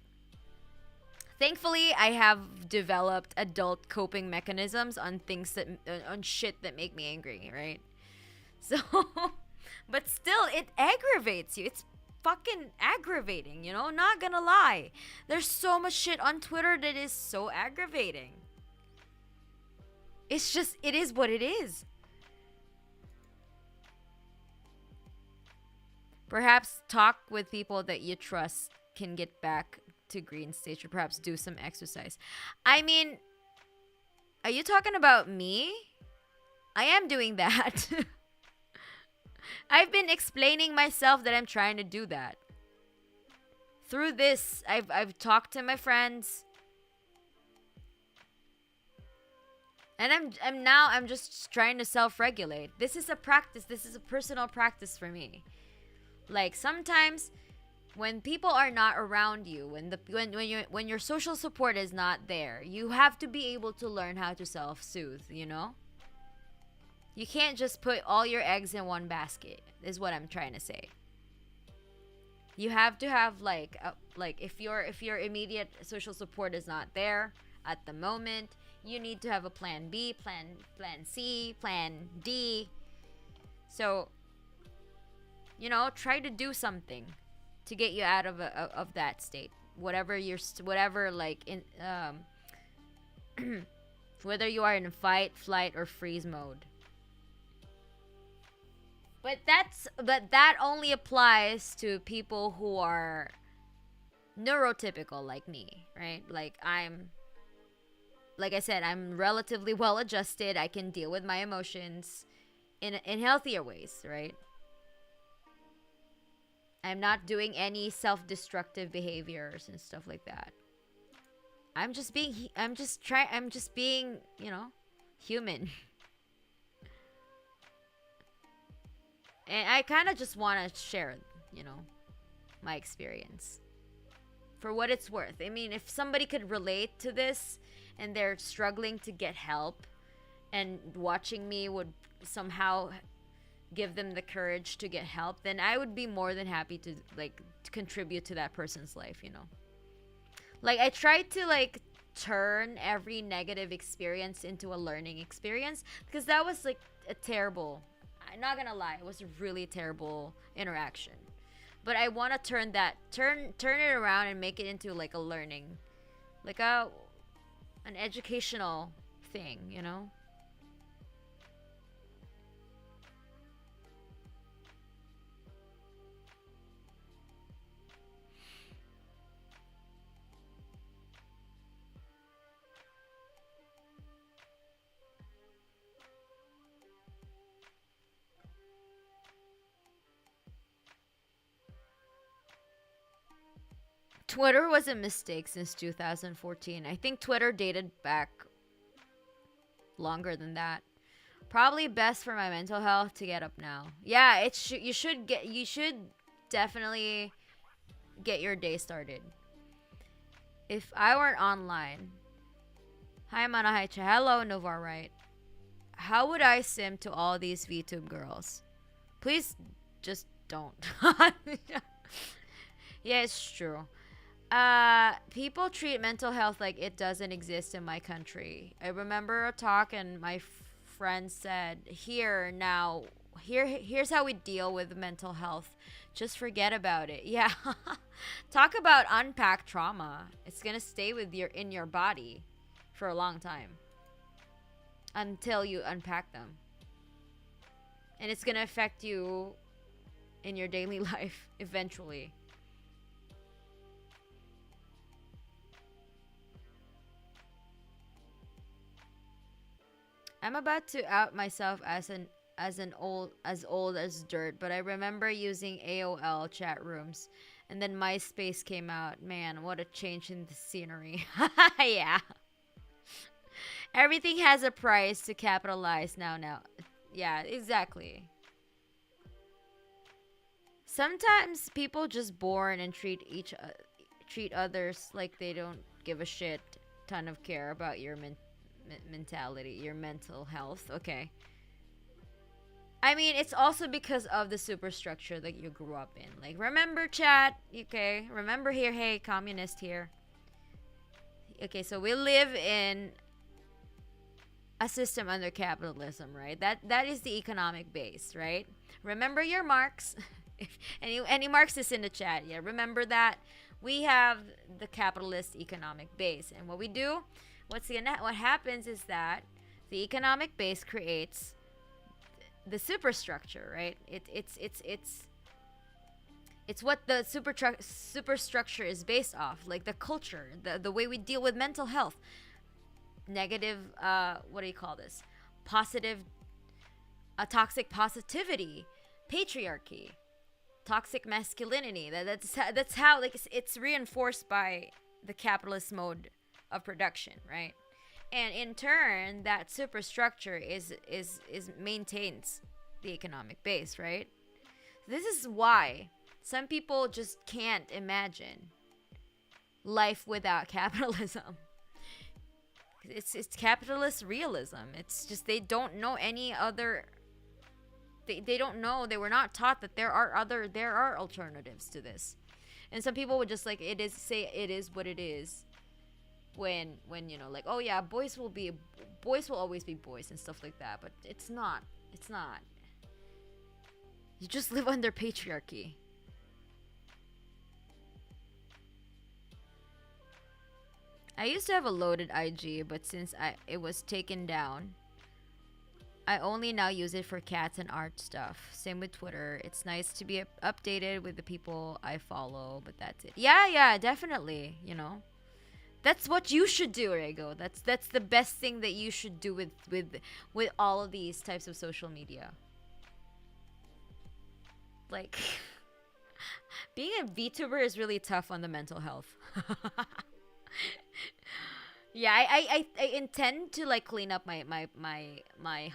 Thankfully, I have developed adult coping mechanisms on things that on shit that make me angry, right? So, but still, it aggravates you. It's fucking aggravating, you know? Not gonna lie. There's so much shit on Twitter that is so aggravating. It's just, it is what it is. Perhaps talk with people that you trust can get back to green stage, or perhaps do some exercise. I mean, are you talking about me? I am doing that. I've been explaining myself that I'm trying to do that. Through this, I've talked to my friends. And I'm just trying to self-regulate. This is a practice. This is a personal practice for me. Like sometimes when people are not around you, when your social support is not there, you have to be able to learn how to self-soothe, you know? You can't just put all your eggs in one basket, is what I'm trying to say. You have to have like if your immediate social support is not there at the moment, you need to have a plan B, plan C, plan D. So, you know, try to do something to get you out of that state. Whatever like in whether you are in fight, flight, or freeze mode. But that only applies to people who are neurotypical like me, right? Like I said, I'm relatively well adjusted. I can deal with my emotions in healthier ways, right? I'm not doing any self-destructive behaviors and stuff like that. I'm just being, you know, human. And I kind of just want to share, you know, my experience. For what it's worth. I mean, if somebody could relate to this and they're struggling to get help, and watching me would somehow give them the courage to get help, then I would be more than happy to contribute to that person's life, you know. Like I tried to like turn every negative experience into a learning experience, because that was like a terrible, I'm not gonna lie, it was a really terrible interaction. But I want to turn it around and make it into like a learning, like an educational thing, you know. Twitter was a mistake since 2014. I think Twitter dated back longer than that. Probably best for my mental health to get up now. Yeah, you should definitely get your day started. If I weren't online, hi Manahaicha, hello Novar Right. How would I sim to all these VTube girls? Please just don't. Yeah, it's true. People treat mental health like it doesn't exist in my country. I remember a talk and my friend said, here's how we deal with mental health. Just forget about it. Yeah. Talk about unpacked trauma. It's gonna stay in your body for a long time until you unpack them. And it's gonna affect you in your daily life eventually. I'm about to out myself as old as dirt, but I remember using AOL chat rooms, and then MySpace came out. Man, what a change in the scenery. Yeah. Everything has a price to capitalize now. Yeah, exactly. Sometimes people just born and treat others like they don't give a shit. ton of care about your mentality, your mental health. Okay. I mean, it's also because of the superstructure that you grew up in. Like, remember, chat? Okay, remember here, hey, communist here. Okay, so we live in a system under capitalism, right? That is the economic base, right? Remember your Marx. If any Marxists in the chat, yeah, remember that we have the capitalist economic base, and what we do, what happens is that the economic base creates the superstructure, right? It's what the superstructure is based off, like the culture, the way we deal with mental health, negative, what do you call this? Positive, toxic positivity, patriarchy, toxic masculinity. That's how like it's reinforced by the capitalist mode of production, right? And in turn, that superstructure is maintains the economic base, right? This is why some people just can't imagine life without capitalism. It's capitalist realism. It's just they don't know any other. They don't know. They were not taught that there are alternatives to this. And some people would just like it is what it is. When you know, like, oh yeah, boys will always be boys and stuff like that, but it's not. You just live under patriarchy. I used to have a loaded IG, but since it was taken down, I only now use it for cats and art stuff. Same with Twitter. It's nice to be updated with the people I follow, but that's it. Yeah, definitely, you know. That's what you should do, Rego. That's the best thing that you should do with all of these types of social media. Like, being a VTuber is really tough on the mental health. Yeah, I intend to like clean up my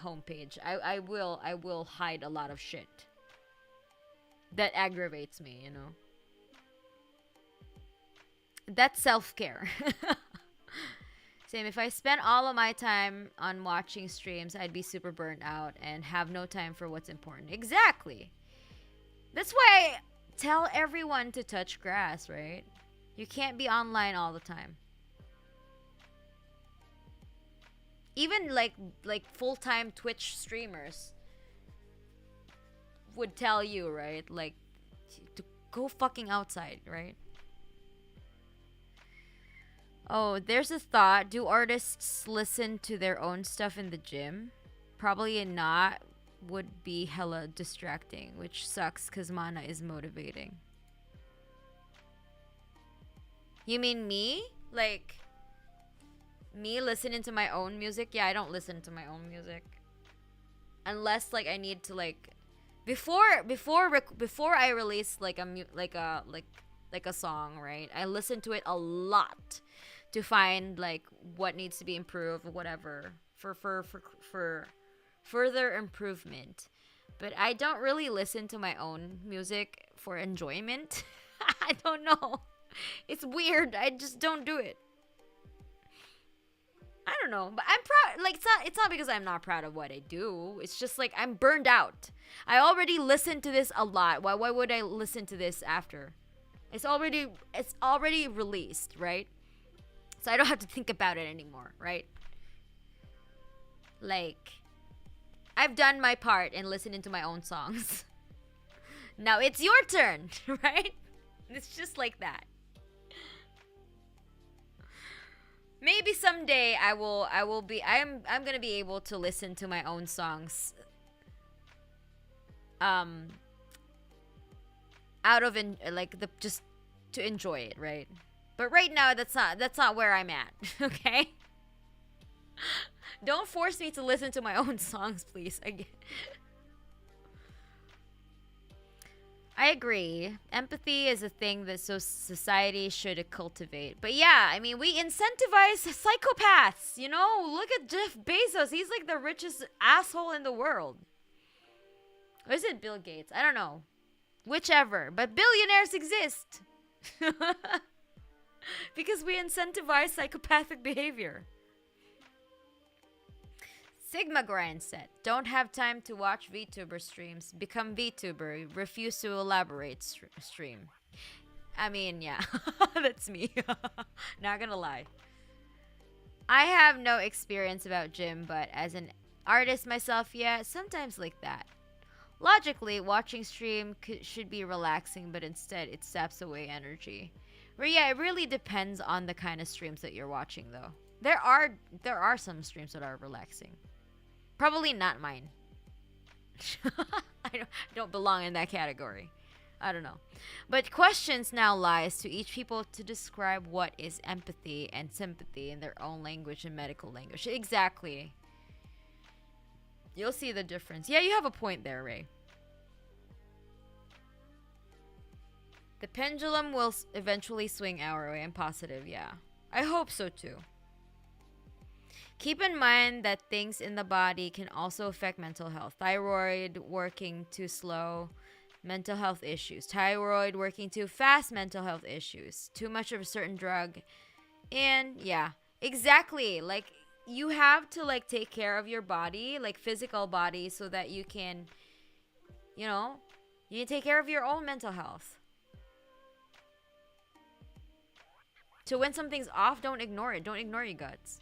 homepage. I will hide a lot of shit that aggravates me, you know. That's self-care. Same, if I spent all of my time on watching streams, I'd be super burnt out and have no time for what's important. Exactly. That's why I tell everyone to touch grass, right? You can't be online all the time. Even like full-time Twitch streamers would tell you, right? Like, to go fucking outside, right? Oh, there's a thought. Do artists listen to their own stuff in the gym? Probably not. Would be hella distracting, which sucks because mana is motivating. You mean me? Like, me listening to my own music? Yeah, I don't listen to my own music. Unless, like, I need to, like... Before I release, like, a song, right? I listen to it a lot to find like what needs to be improved or whatever for further improvement. But I don't really listen to my own music for enjoyment. I don't know. It's weird. I just don't do it. I don't know, but I'm proud. Like, it's not because I'm not proud of what I do. It's just like I'm burned out. I already listened to this a lot. Why would I listen to this after? It's already released, right? So I don't have to think about it anymore, right? Like, I've done my part in listening to my own songs. Now it's your turn, right? It's just like that. Maybe someday I'm gonna be able to listen to my own songs out of just to enjoy it, right? But right now that's not where I'm at. Okay? Don't force me to listen to my own songs, please. I agree. Empathy is a thing that society should cultivate. But yeah, I mean, we incentivize psychopaths, you know? Look at Jeff Bezos. He's like the richest asshole in the world. Or is it Bill Gates? I don't know. Whichever. But billionaires exist. Because we incentivize psychopathic behavior. Sigma Grind said, don't have time to watch VTuber streams. Become VTuber. Refuse to elaborate stream. I mean, yeah. That's me. Not gonna lie. I have no experience about gym, but as an artist myself, yeah, sometimes like that. Logically, watching stream should be relaxing, but instead it saps away energy. Yeah, it really depends on the kind of streams that you're watching, though. There are some streams that are relaxing. Probably not mine. I don't belong in that category. I don't know. But questions now lies to each people to describe what is empathy and sympathy in their own language and medical language. Exactly. You'll see the difference. Yeah, you have a point there, Ray. The pendulum will eventually swing our way. I'm positive, yeah. I hope so too. Keep in mind that things in the body can also affect mental health. Thyroid working too slow, mental health issues. Thyroid working too fast, mental health issues. Too much of a certain drug. And yeah, exactly. Like, you have to like take care of your body, like physical body, so that you can, you know, you can take care of your own mental health. So when something's off, don't ignore it. Don't ignore your guts.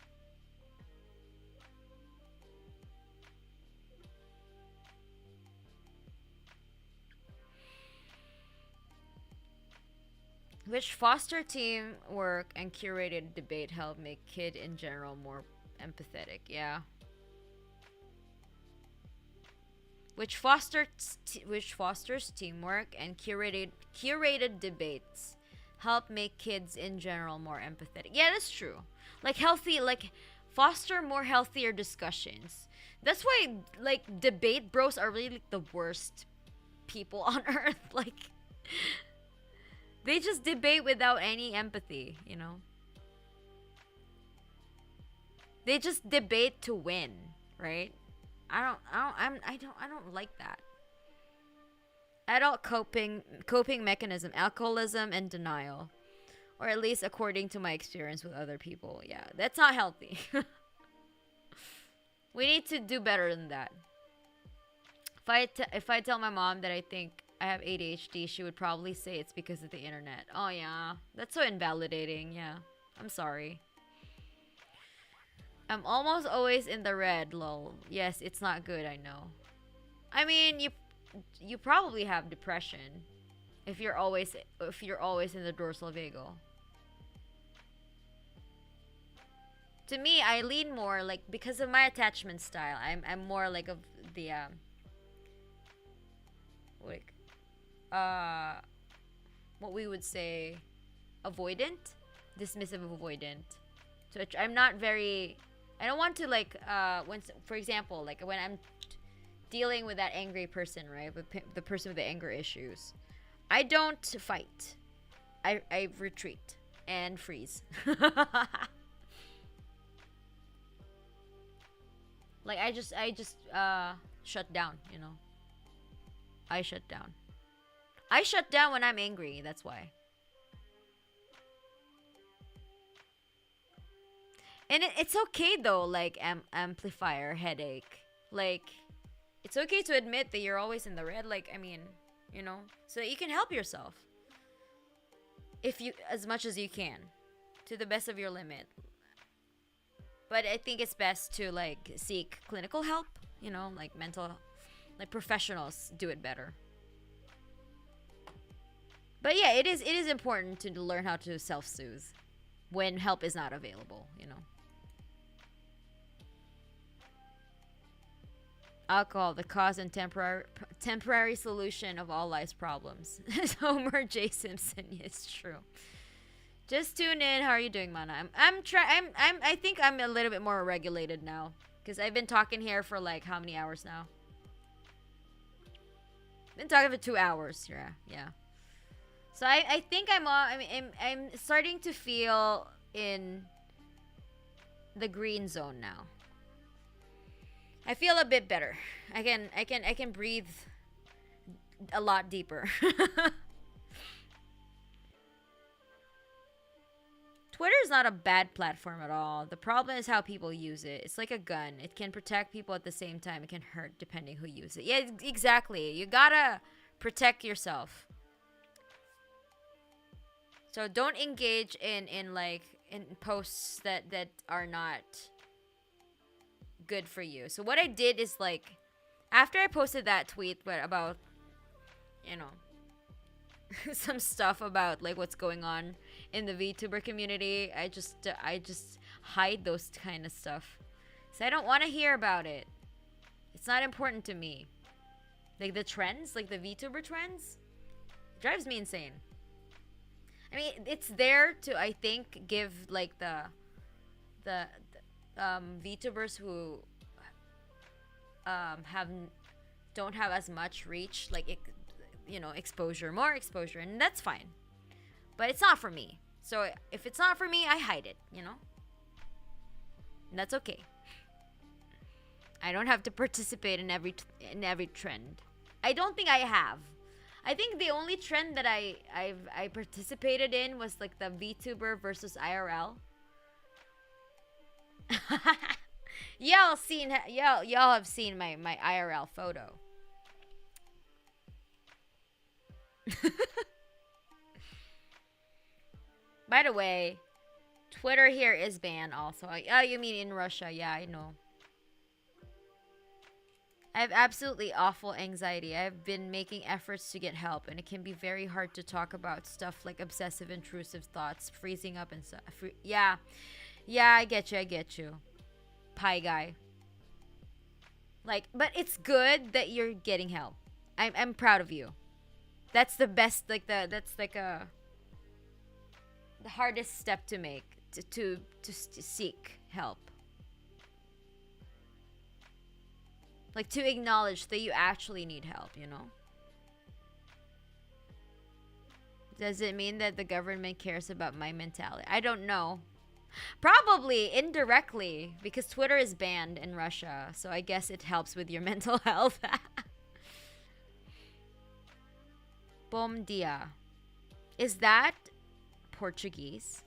Which foster teamwork and curated debate help make kid in general more empathetic? Yeah. Which fosters teamwork and curated debates help make kids in general more empathetic. Yeah, that's true. Like healthy, like foster more healthier discussions. That's why like debate bros are really like, the worst people on earth. Like they just debate without any empathy, you know? They just debate to win, right? I don't like that. Adult coping mechanism, alcoholism and denial. Or at least according to my experience with other people. Yeah, that's not healthy. We need to do better than that. If I tell my mom that I think I have ADHD, she would probably say it's because of the internet. Oh yeah, that's so invalidating. Yeah, I'm sorry. I'm almost always in the red, lol. Yes, it's not good, I know. I mean, you probably have depression if you're always in the dorsal vagal. To me, I lean more like because of my attachment style. I'm more like of the what we would say avoidant, dismissive avoidant. So I'm not very. I don't want to like when, for example, like when I'm dealing with that angry person, right? With the person with the anger issues, I don't fight. I retreat and freeze. Like I just shut down, you know. I shut down. I shut down when I'm angry. That's why. And it's okay though, like amplifier headache. Like, it's okay to admit that you're always in the red. Like, I mean, you know, so that you can help yourself. If you, as much as you can, to the best of your limit. But I think it's best to like seek clinical help. You know, like mental, like professionals do it better. But yeah, it is important to learn how to self-soothe when help is not available, you know. Alcohol, the cause and temporary solution of all life's problems. Homer J. Simpson, it's true. Just tune in. How are you doing, Mana? I think I'm a little bit more regulated now because I've been talking here for like how many hours now? Been talking for 2 hours. Yeah. So I think I'm starting to feel in the green zone now. I feel a bit better. I can breathe a lot deeper. Twitter is not a bad platform at all. The problem is how people use it. It's like a gun. It can protect people at the same time. It can hurt depending who uses it. Yeah, exactly. You gotta protect yourself. So don't engage in posts that are not good for you. So what I did is, like, after I posted that tweet about, you know, some stuff about like what's going on in the VTuber community, I just hide those kind of stuff. So I don't want to hear about it. It's not important to me. Like the trends, like the VTuber trends, it drives me insane. I mean, it's there to, I think, give like the VTubers who don't have as much reach, like exposure, more exposure, and that's fine. But it's not for me. So if it's not for me, I hide it. And that's okay. I don't have to participate in every trend. I don't think I have. I think the only trend that I participated in was like the VTuber versus IRL. Y'all have seen my IRL photo. By the way, Twitter here is banned also. Oh, you mean in Russia? Yeah, I know. I have absolutely awful anxiety. I've been making efforts to get help, and it can be very hard to talk about stuff like obsessive, intrusive thoughts, freezing up and stuff. Yeah, I get you. Pie guy. Like, but it's good that you're getting help. I'm proud of you. That's the best. That's like the hardest step to make to seek help. Like, to acknowledge that you actually need help, Does it mean that the government cares about my mentality? I don't know. Probably indirectly, because Twitter is banned in Russia, so I guess it helps with your mental health. Bom dia. Is that Portuguese?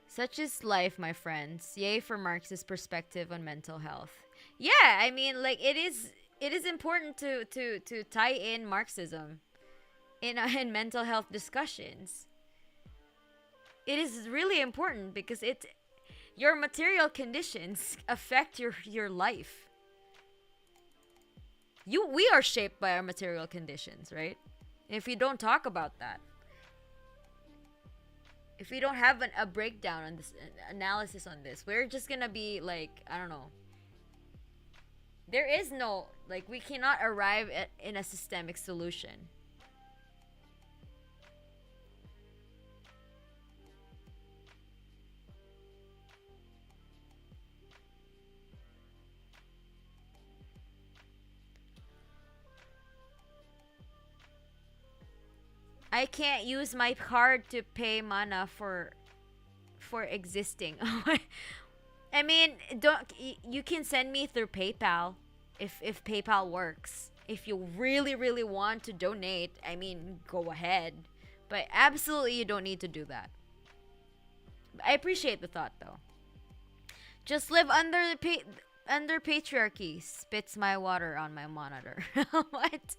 Such is life, my friends. Yay for Marx's perspective on mental health. Yeah, I mean, like, it is important to tie in Marxism in mental health discussions. It is really important because your material conditions affect your life. We are shaped by our material conditions, right? If you don't talk about that, if we don't have a breakdown on this, analysis on this, we're just gonna be like, I don't know. There is no, like, we cannot arrive in a systemic solution. I can't use my card to pay mana for existing. I mean, you can send me through PayPal if PayPal works. If you really want to donate, I mean, go ahead. But absolutely you don't need to do that. I appreciate the thought though. Just live under patriarchy. Spits my water on my monitor. What?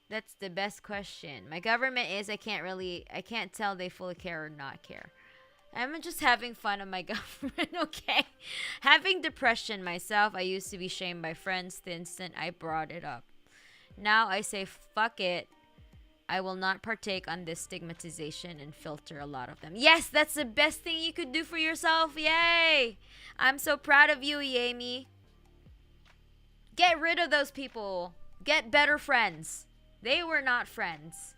That's the best question. My government is, I can't tell they fully care or not care. I'm just having fun on my government, okay? Having depression myself, I used to be shamed by friends the instant I brought it up. Now I say, fuck it. I will not partake on this stigmatization and filter a lot of them. Yes, that's the best thing you could do for yourself. Yay! I'm so proud of you, Yami. Get rid of those people. Get better friends. They were not friends.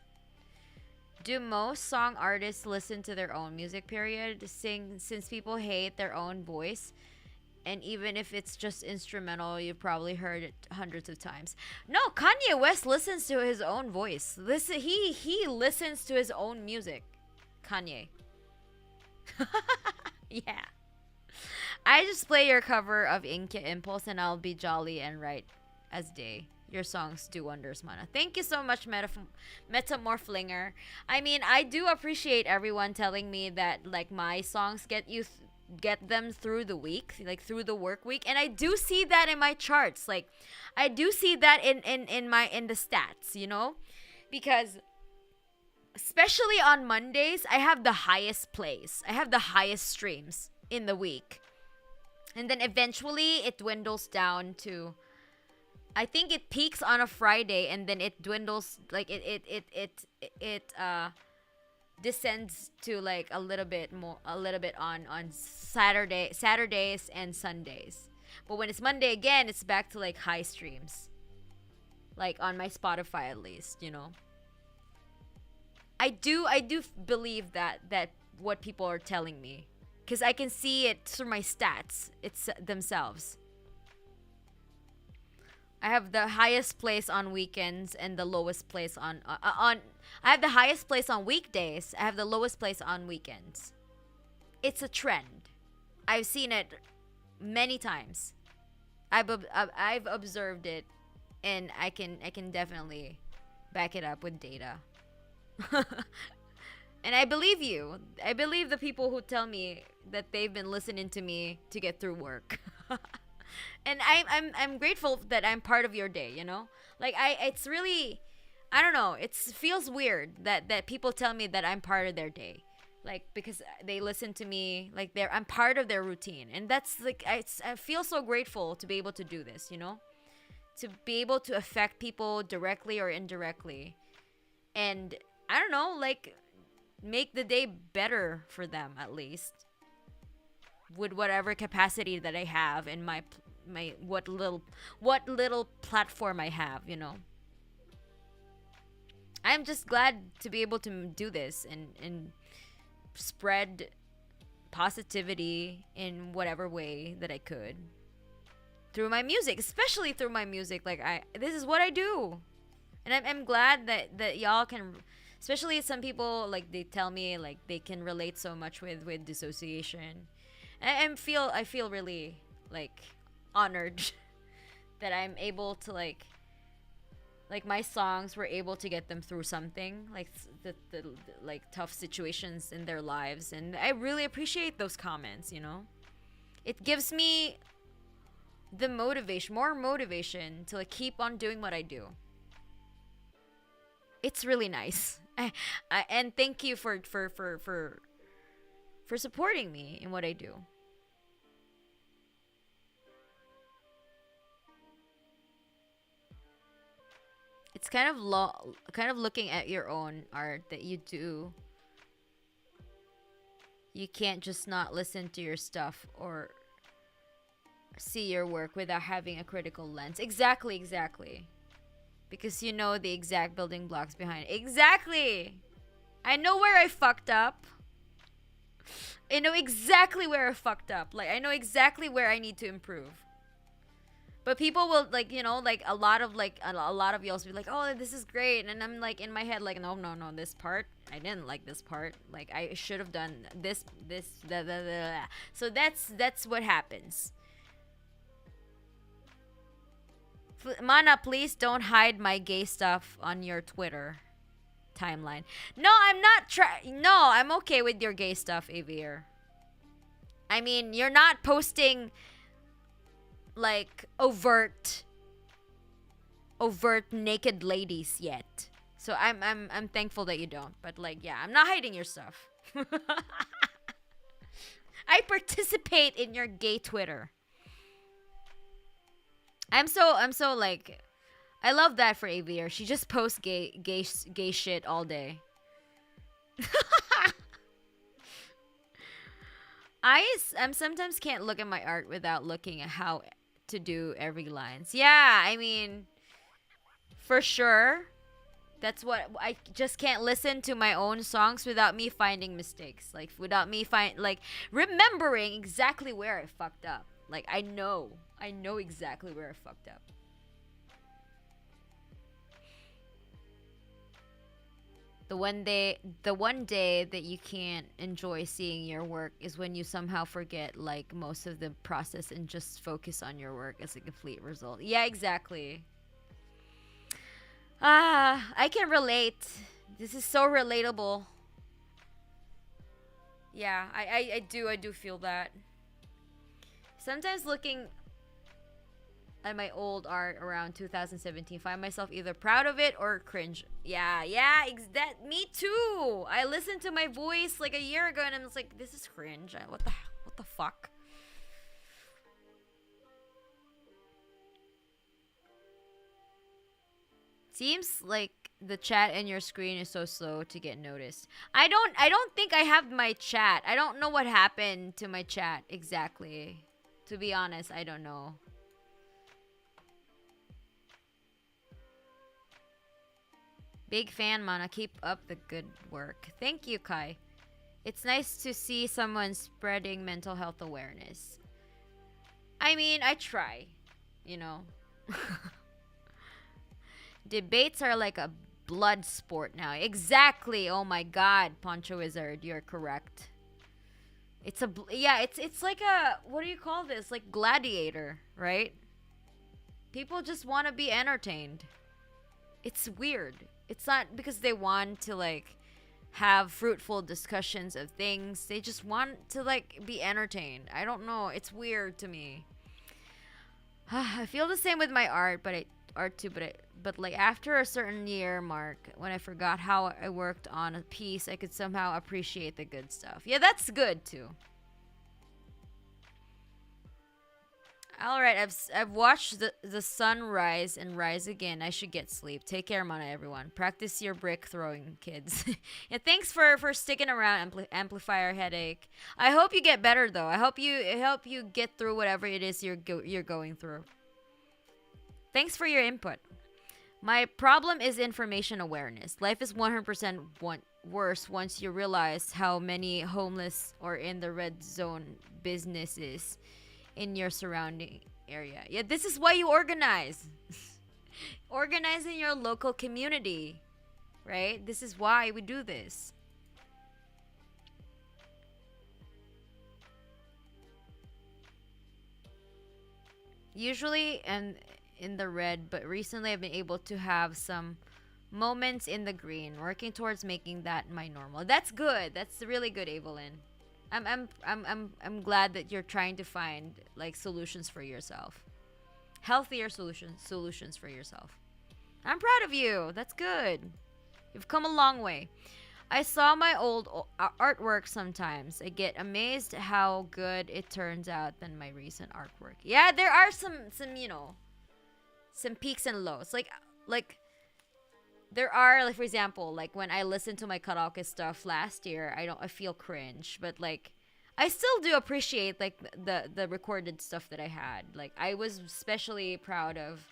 Do most song artists listen to their own music, period? Since people hate their own voice, and even if it's just instrumental, you've probably heard it hundreds of times. No, Kanye West listens to his own voice. He listens to his own music. Kanye. Yeah. I just play your cover of Inca Impulse and I'll be jolly and right as day. Your songs do wonders, Mana. Thank you so much, Metamorphlinger. I mean, I do appreciate everyone telling me that like my songs get them through the week, like through the work week, and I do see that in my charts. Like, I do see that in the stats, you know, because especially on Mondays, I have the highest plays. I have the highest streams in the week, and then eventually it dwindles down to. I think it peaks on a Friday and then it dwindles, like it descends to like a little bit on Saturdays and Sundays. But when it's Monday again, it's back to like high streams. Like on my Spotify at least, you know. I do believe that what people are telling me, cuz I can see it through my stats. It's themselves. I have the highest place on weekends and the lowest place on I have the highest place on weekdays. I have the lowest place on weekends. It's a trend. I've seen it many times. I've observed it, and I can definitely back it up with data. And I believe you. I believe the people who tell me that they've been listening to me to get through work. And I'm grateful that I'm part of your day, you know? Like it's really, I don't know, it feels weird that people tell me that I'm part of their day. Like, because they listen to me, like I'm part of their routine. And that's like, I feel so grateful to be able to do this, you know? To be able to affect people directly or indirectly. And I don't know, like make the day better for them at least. With whatever capacity that I have in my what little platform I have, you know. I'm just glad to be able to do this and spread positivity in whatever way that I could through my music, especially through my music. Like this is what I do, and I'm glad that y'all can. Especially some people, like they tell me like they can relate so much with dissociation. I feel really like honored that I'm able to like my songs were able to get them through something, like the like tough situations in their lives, and I really appreciate those comments, you know. It gives me the more motivation to like keep on doing what I do. It's really nice. And thank you for supporting me in what I do. It's kind of looking at your own art that you do. You can't just not listen to your stuff or see your work without having a critical lens. Exactly. Because you know the exact building blocks behind it. Exactly. I know where I fucked up. I know exactly where I fucked up. Like, I know exactly where I need to improve. But people will, like, you know, like, a lot of y'all be like, oh, this is great. And I'm, like, in my head, like, no, this part, I didn't like this part. Like, I should have done this, da, da, da, da. So that's what happens. Mana, please don't hide my gay stuff on your Twitter timeline. No, I'm not No, I'm okay with your gay stuff, Avir. I mean, you're not posting like overt naked ladies yet. So I'm thankful that you don't. But like, yeah, I'm not hiding your stuff. I participate in your gay Twitter. I'm so like, I love that for Avir. She just posts gay shit all day. I sometimes can't look at my art without looking at how to do every lines. Yeah, I mean, for sure. That's what I just can't listen to my own songs without me finding mistakes. Like without me remembering exactly where I fucked up. Like I know exactly where I fucked up. The one day that you can't enjoy seeing your work is when you somehow forget like most of the process and just focus on your work as a complete result. Yeah, exactly. I can relate. This is so relatable. Yeah, I do feel that. Sometimes looking at my old art around 2017, find myself either proud of it or cringe. Yeah, that me too. I listened to my voice like a year ago and I was like, this is cringe. What the fuck? Seems like the chat in your screen is so slow to get noticed. I don't think I have my chat. I don't know what happened to my chat exactly. To be honest, I don't know. Big fan, Mana. Keep up the good work. Thank you, Kai. It's nice to see someone spreading mental health awareness. I mean, I try, you know. Debates are like a blood sport now. Exactly. Oh my god, Poncho Wizard, you're correct. It's like a, what do you call this? Like gladiator, right? People just want to be entertained. It's weird. It's not because they want to like have fruitful discussions of things. They just want to like be entertained. I don't know. It's weird to me. I feel the same with my art, but like after a certain year mark, when I forgot how I worked on a piece, I could somehow appreciate the good stuff. Yeah, that's good too. All right, I've watched the sun rise and rise again. I should get sleep. Take care, Mana, everyone. Practice your brick throwing, kids. Yeah, thanks for sticking around. Amplifier headache. I hope you get better though. I hope you get through whatever it is you're going through. Thanks for your input. My problem is information awareness. Life is 100% worse once you realize how many homeless or in the red zone businesses in your surrounding area. Yeah, this is why you organize. Organize in your local community, right? This is why we do this. Usually and in the red, but recently I've been able to have some moments in the green, working towards making that my normal. That's good. That's really good, Evelyn. I'm glad that you're trying to find like solutions for yourself. Healthier solutions for yourself. I'm proud of you. That's good. You've come a long way. I saw my old artwork sometimes. I get amazed how good it turns out than my recent artwork. Yeah, there are some some peaks and lows. Like there are, like, for example, like when I listened to my karaoke stuff last year, I feel cringe, but like I still do appreciate like the recorded stuff that I had. Like I was especially proud of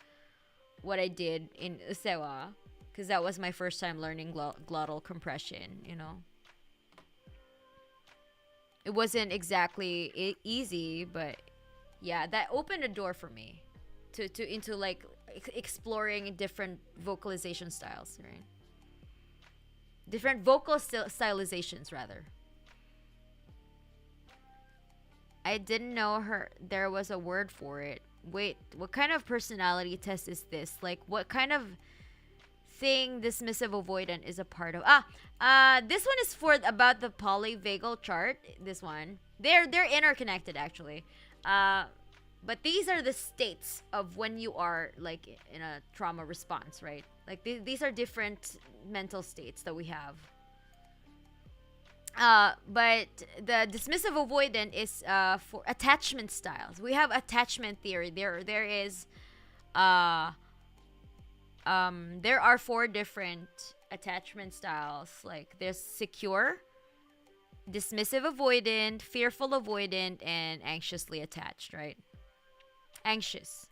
what I did in Usewa because that was my first time learning glottal compression, you know. It wasn't exactly easy, but yeah, that opened a door for me to into like exploring different vocalization styles, right? Different vocal stylizations, rather. I didn't know there was a word for it. Wait, what kind of personality test is this? Like, what kind of thing dismissive avoidant is a part of? This one is for about the polyvagal chart. This one, they're interconnected actually. But these are the states of when you are like in a trauma response, right? Like these are different mental states that we have. But the dismissive avoidant is for attachment styles. We have attachment theory. There is there are 4 different attachment styles. Like there's secure, dismissive avoidant, fearful avoidant, and anxiously attached, right? Anxious.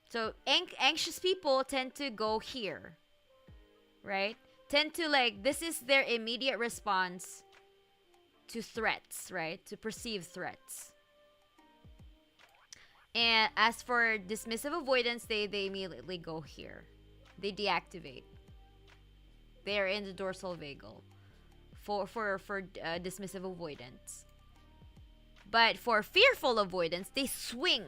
So anxious people tend to go here, right? Tend to like, this is their immediate response to threats, right? To perceived threats. And as for dismissive avoidance, they immediately go here. They deactivate. They are in the dorsal vagal for dismissive avoidance. But for fearful avoidance, they swing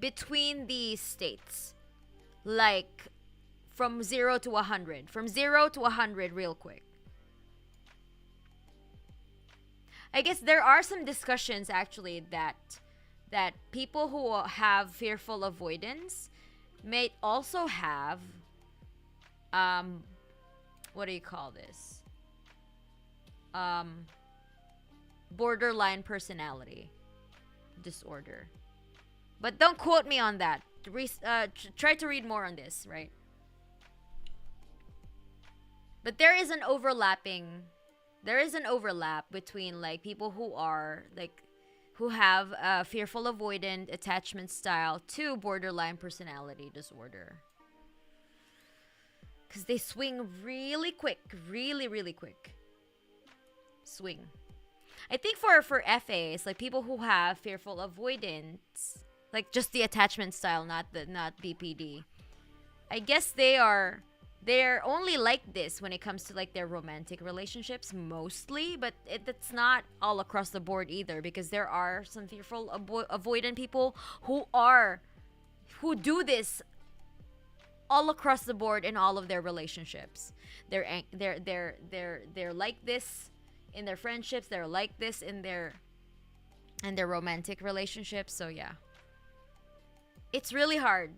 between these states. Like from 0 to 100. From 0 to 100 real quick. I guess there are some discussions actually that people who have fearful avoidance may also have what do you call this? Borderline personality disorder. But don't quote me on that. Try to read more on this, right? But there is an overlap between like people who are like who have a fearful avoidant attachment style to borderline personality disorder. Because they swing really quick. Really quick. Swing. I think for FAs, like people who have fearful avoidance, like just the attachment style, not BPD. I guess they're only like this when it comes to like their romantic relationships mostly, but it's not all across the board either, because there are some fearful avoidant people who do this all across the board in all of their relationships. They're like this in their friendships, they're like this in their romantic relationships. So yeah. It's really hard.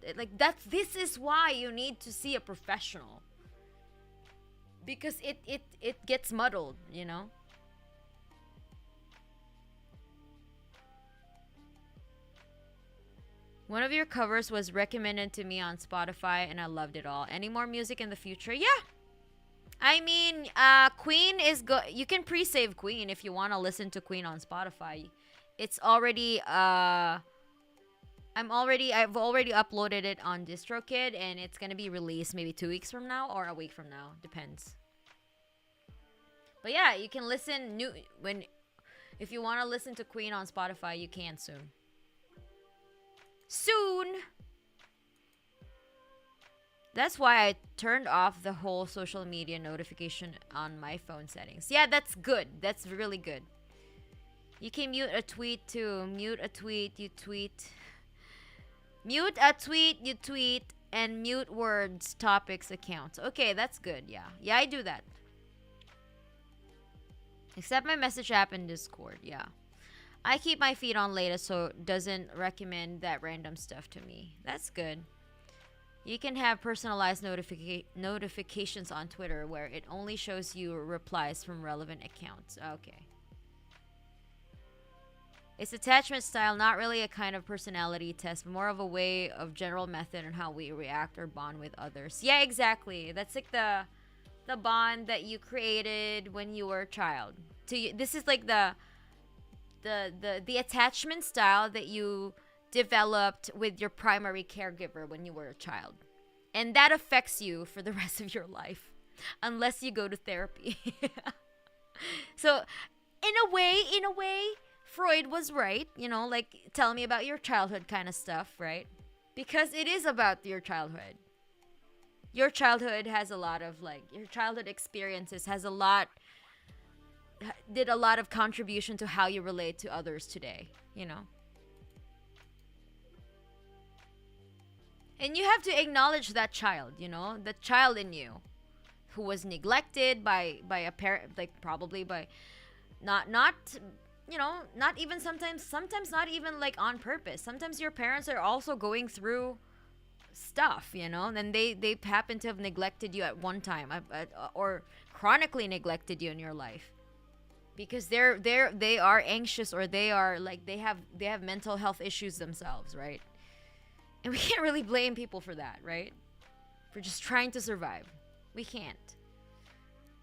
This is why you need to see a professional. Because it gets muddled, you know? One of your covers was recommended to me on Spotify and I loved it all. Any more music in the future? Yeah. I mean, Queen is good. You can pre-save Queen if you want to listen to Queen on Spotify. It's already I've already uploaded it on DistroKid, and it's gonna be released maybe 2 weeks from now or a week from now, depends. But yeah, you can listen if you want to listen to Queen on Spotify, you can soon. That's why I turned off the whole social media notification on my phone settings. Yeah, that's good. That's really good. You can mute a tweet too. Mute a tweet, you tweet. Mute a tweet, you tweet, and mute words, topics, accounts. Okay, that's good. Yeah, I do that. Except my message app in Discord. Yeah, I keep my feed on latest, so it doesn't recommend that random stuff to me. That's good. You can have personalized notifications on Twitter where it only shows you replies from relevant accounts. Okay. It's attachment style, not really a kind of personality test, but more of a way of general method on how we react or bond with others. Yeah, exactly. That's like the bond that you created when you were a child. This is like the attachment style that you developed with your primary caregiver when you were a child. And that affects you for the rest of your life. Unless you go to therapy. So, in a way, Freud was right, you know, like tell me about your childhood kind of stuff, right? Because it is about your childhood. Your childhood has a lot of your childhood experiences did a lot of contribution to how you relate to others today, you know? And you have to acknowledge that child, you know, the child in you who was neglected by a parent, probably by not even sometimes not even on purpose. Sometimes your parents are also going through stuff, you know, and they happen to have neglected you at one time or chronically neglected you in your life because they are anxious or they have mental health issues themselves, right? And we can't really blame people for that, right? For just trying to survive. We can't.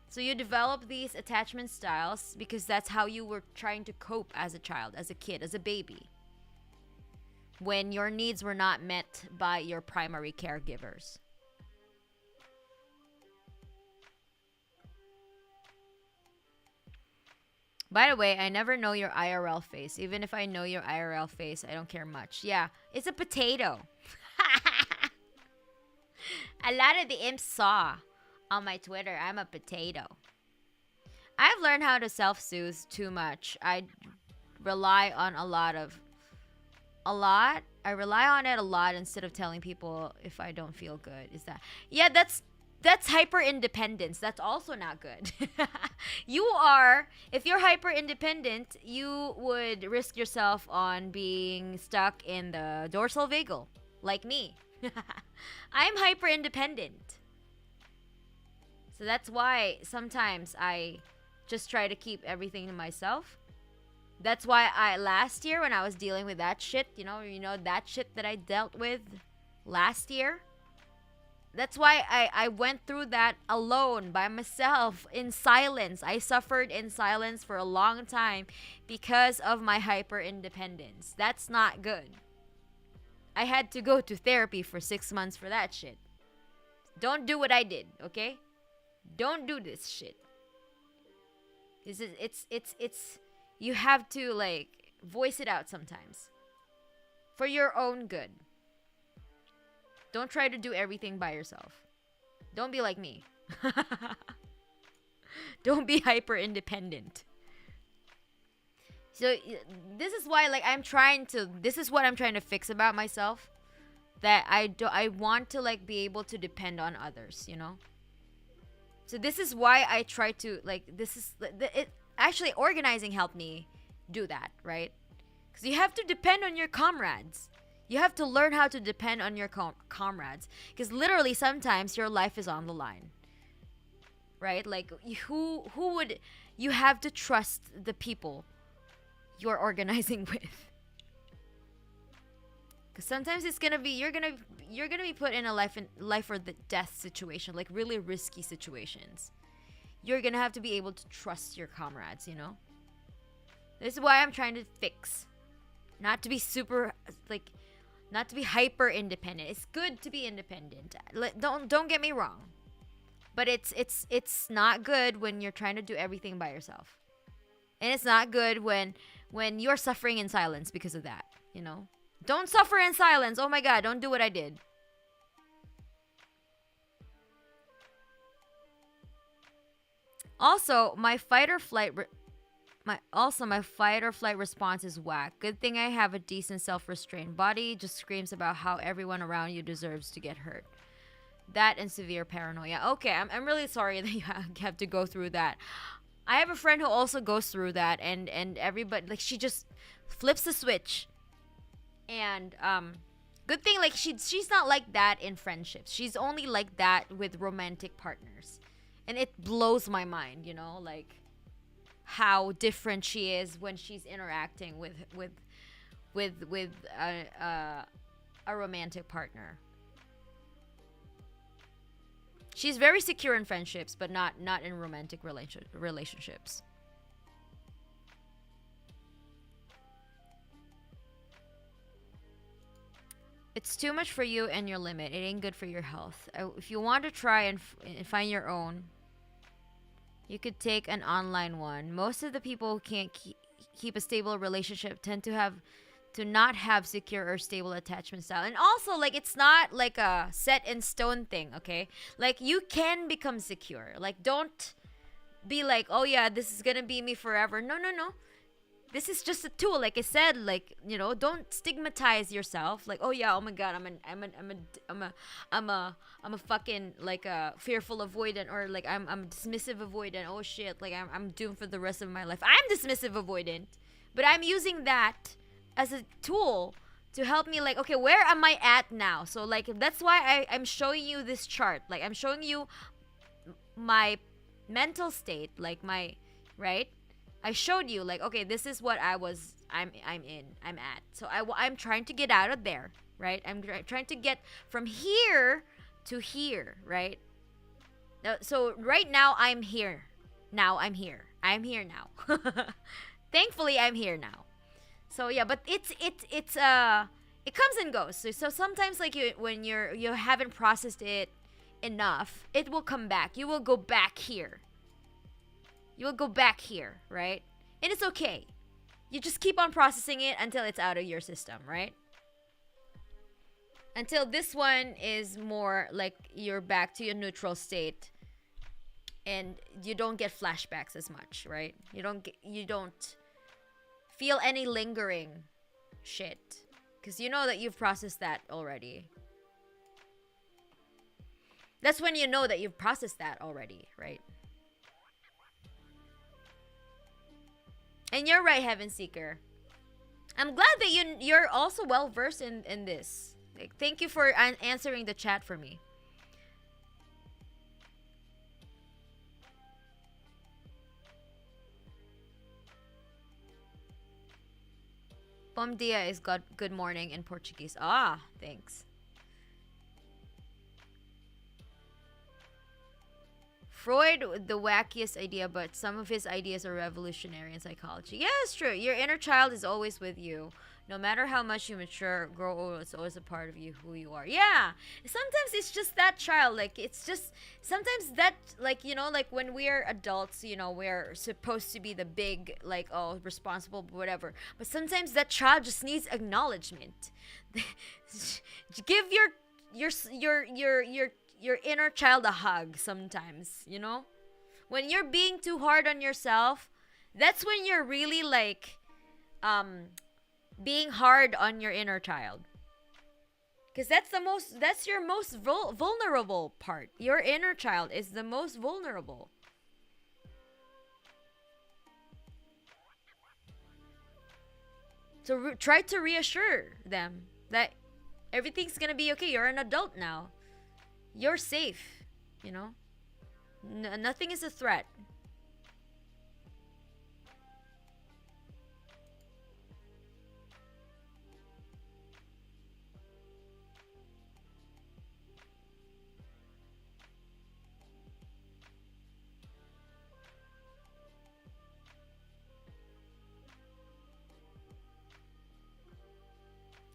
So you develop these attachment styles because that's how you were trying to cope as a child, as a kid, as a baby. When your needs were not met by your primary caregivers. By the way, I never know your IRL face. Even if I know your IRL face, I don't care much. Yeah, it's a potato. A lot of the imps saw on my Twitter, I'm a potato. I've learned how to self-soothe too much. I rely on a lot of a lot. I rely on it a lot instead of telling people if I don't feel good. Is that? Yeah, that's hyper independence. That's also not good. If you're hyper independent, you would risk yourself on being stuck in the dorsal vagal, like me. I'm hyper independent. So that's why sometimes I just try to keep everything to myself. That's why last year when I was dealing with that shit, you know that shit that I dealt with last year. That's why I went through that alone by myself in silence. I suffered in silence for a long time because of my hyper independence. That's not good. I had to go to therapy for 6 months for that shit. Don't do what I did, okay? Don't do this shit. It's you have to like voice it out sometimes for your own good. Don't try to do everything by yourself. Don't be like me. Don't be hyper independent. So this is why like this is what I'm trying to fix about myself, that I want to like be able to depend on others, you know? So this is why I try to like actually organizing helped me do that, right? Cuz you have to depend on your comrades. You have to learn how to depend on your comrades, because literally sometimes your life is on the line, right? Like who would you have to trust the people you're organizing with, because sometimes it's gonna be you're gonna be put in a life or the death situation, like really risky situations. You're gonna have to be able to trust your comrades, you know. This is why I'm trying to fix, not to be not to be hyper independent. It's good to be independent. Don't get me wrong, but it's not good when you're trying to do everything by yourself, and it's not good when you're suffering in silence because of that. You know, don't suffer in silence. Oh my God, don't do what I did. Also, my fight or flight response is whack. Good thing I have a decent self-restraint. Body just screams about how everyone around you deserves to get hurt. That and severe paranoia. Okay, I'm really sorry that you have to go through that. I have a friend who also goes through that, and everybody, like, she just flips the switch. And good thing, like, she's not like that in friendships. She's only like that with romantic partners. And it blows my mind, you know, like how different she is when she's interacting with a romantic partner. She's very secure in friendships, but not in romantic relationships. It's too much for you and your limit. It ain't good for your health. If you want to try and find your own, you could take an online one. Most of the people who can't keep a stable relationship tend to not have secure or stable attachment style. And also, like, it's not like a set in stone thing, okay? Like, you can become secure. Like, don't be like, oh yeah, this is gonna be me forever. No. This is just a tool. Like I said, like, you know, don't stigmatize yourself. Like, oh yeah, oh my God, I'm a fucking like a fearful avoidant, or like I'm a dismissive avoidant. Oh shit, like I'm doomed for the rest of my life. I'm dismissive avoidant, but I'm using that as a tool to help me, like, okay, where am I at now? So like that's why I'm showing you this chart. Like I'm showing you my mental state, like my, right? I showed you, like, okay, this is what I'm at. So I'm trying to get out of there, right? I'm trying to get from here to here, right? So right now I'm here. I'm here now. Thankfully I'm here now. So yeah, but it comes and goes. So sometimes, like, when you haven't processed it enough, it will come back. You will go back here. You will go back here, right? And it's okay. You just keep on processing it until it's out of your system, right? Until this one is more like you're back to your neutral state and you don't get flashbacks as much, right? You don't feel any lingering shit. Because you know that you've processed that already. That's when you know that you've processed that already, right? And you're right, Heaven Seeker. I'm glad that you're also well versed in this. Like, thank you for answering the chat for me. Bom dia is good morning in Portuguese. Ah, thanks. Freud, the wackiest idea, but some of his ideas are revolutionary in psychology. Yeah, it's true. Your inner child is always with you. No matter how much you mature, grow old, it's always a part of you, who you are. Yeah. Sometimes it's just that child. Like, it's just, sometimes that, like, you know, like when we're adults, you know, we're supposed to be the big, like, oh, responsible, whatever. But sometimes that child just needs acknowledgement. Give your inner child a hug sometimes, you know? When you're being too hard on yourself, that's when you're really like being hard on your inner child. Cuz that's your most vulnerable part. Your inner child is the most vulnerable. So try to reassure them that everything's going to be okay. You're an adult now. You're safe, you know? Nothing is a threat.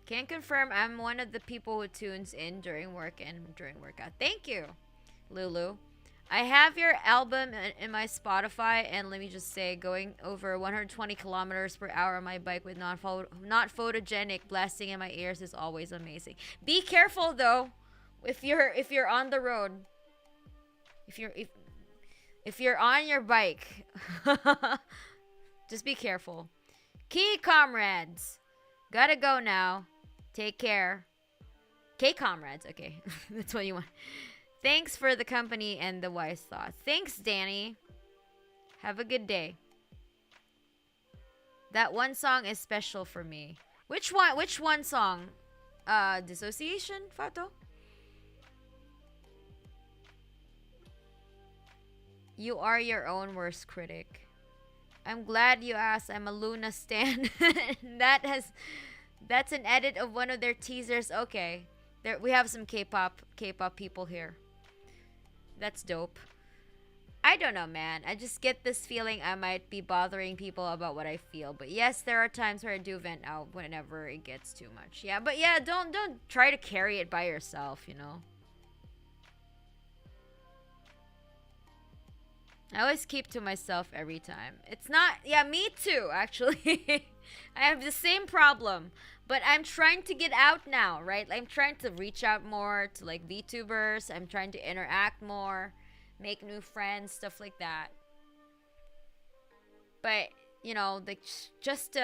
Can confirm I'm one of the people who tunes in during work and during workout. Thank you, Lulu. I have your album in my Spotify, and let me just say, going over 120 kilometers per hour on my bike with not photogenic blasting in my ears is always amazing. Be careful though, if you're on the road, if you're on your bike, just be careful. Key comrades, gotta go now. Take care. K-comrades. Okay. That's what you want. Thanks for the company and the wise thoughts. Thanks, Danny. Have a good day. That one song is special for me. Which one song? Dissociation, Fato? You are your own worst critic. I'm glad you asked. I'm a Luna stan. That's an edit of one of their teasers. Okay. We have some K-pop people here. That's dope. I don't know, man. I just get this feeling I might be bothering people about what I feel. But yes, there are times where I do vent out whenever it gets too much. Yeah, but yeah, don't try to carry it by yourself, you know. I always keep to myself every time. It's not... Yeah, me too, actually. I have the same problem. But I'm trying to get out now, right? I'm trying to reach out more to, like, VTubers. I'm trying to interact more. Make new friends, stuff like that. But, you know, like, it's just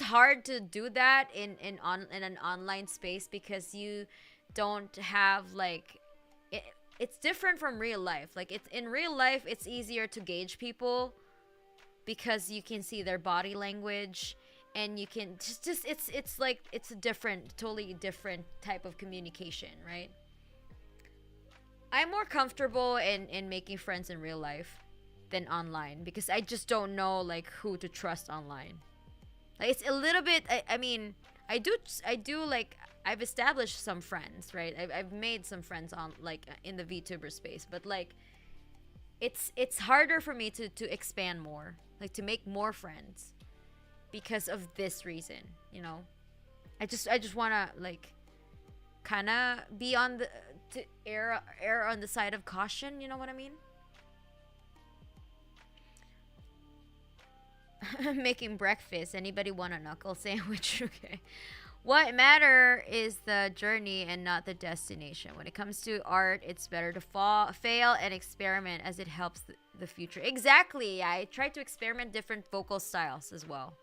hard to do that in an online space because you don't have, like... It's different from real life. Like, it's in real life, it's easier to gauge people because you can see their body language and you can it's like it's a totally different type of communication, right? I'm more comfortable in making friends in real life than online because I just don't know, like, who to trust online. Like, it's a little bit I mean, I do like, I've established some friends, right? I've made some friends on, like, in the VTuber space, but, like, it's harder for me to expand more, like, to make more friends because of this reason, you know. I just want to, like, kind of be on the to err on the side of caution, you know what I mean? Making breakfast. Anybody want a knuckle sandwich? Okay. What matter is the journey and not the destination. When it comes to art, it's better to fail and experiment as it helps the future. Exactly. I try to experiment different vocal styles as well.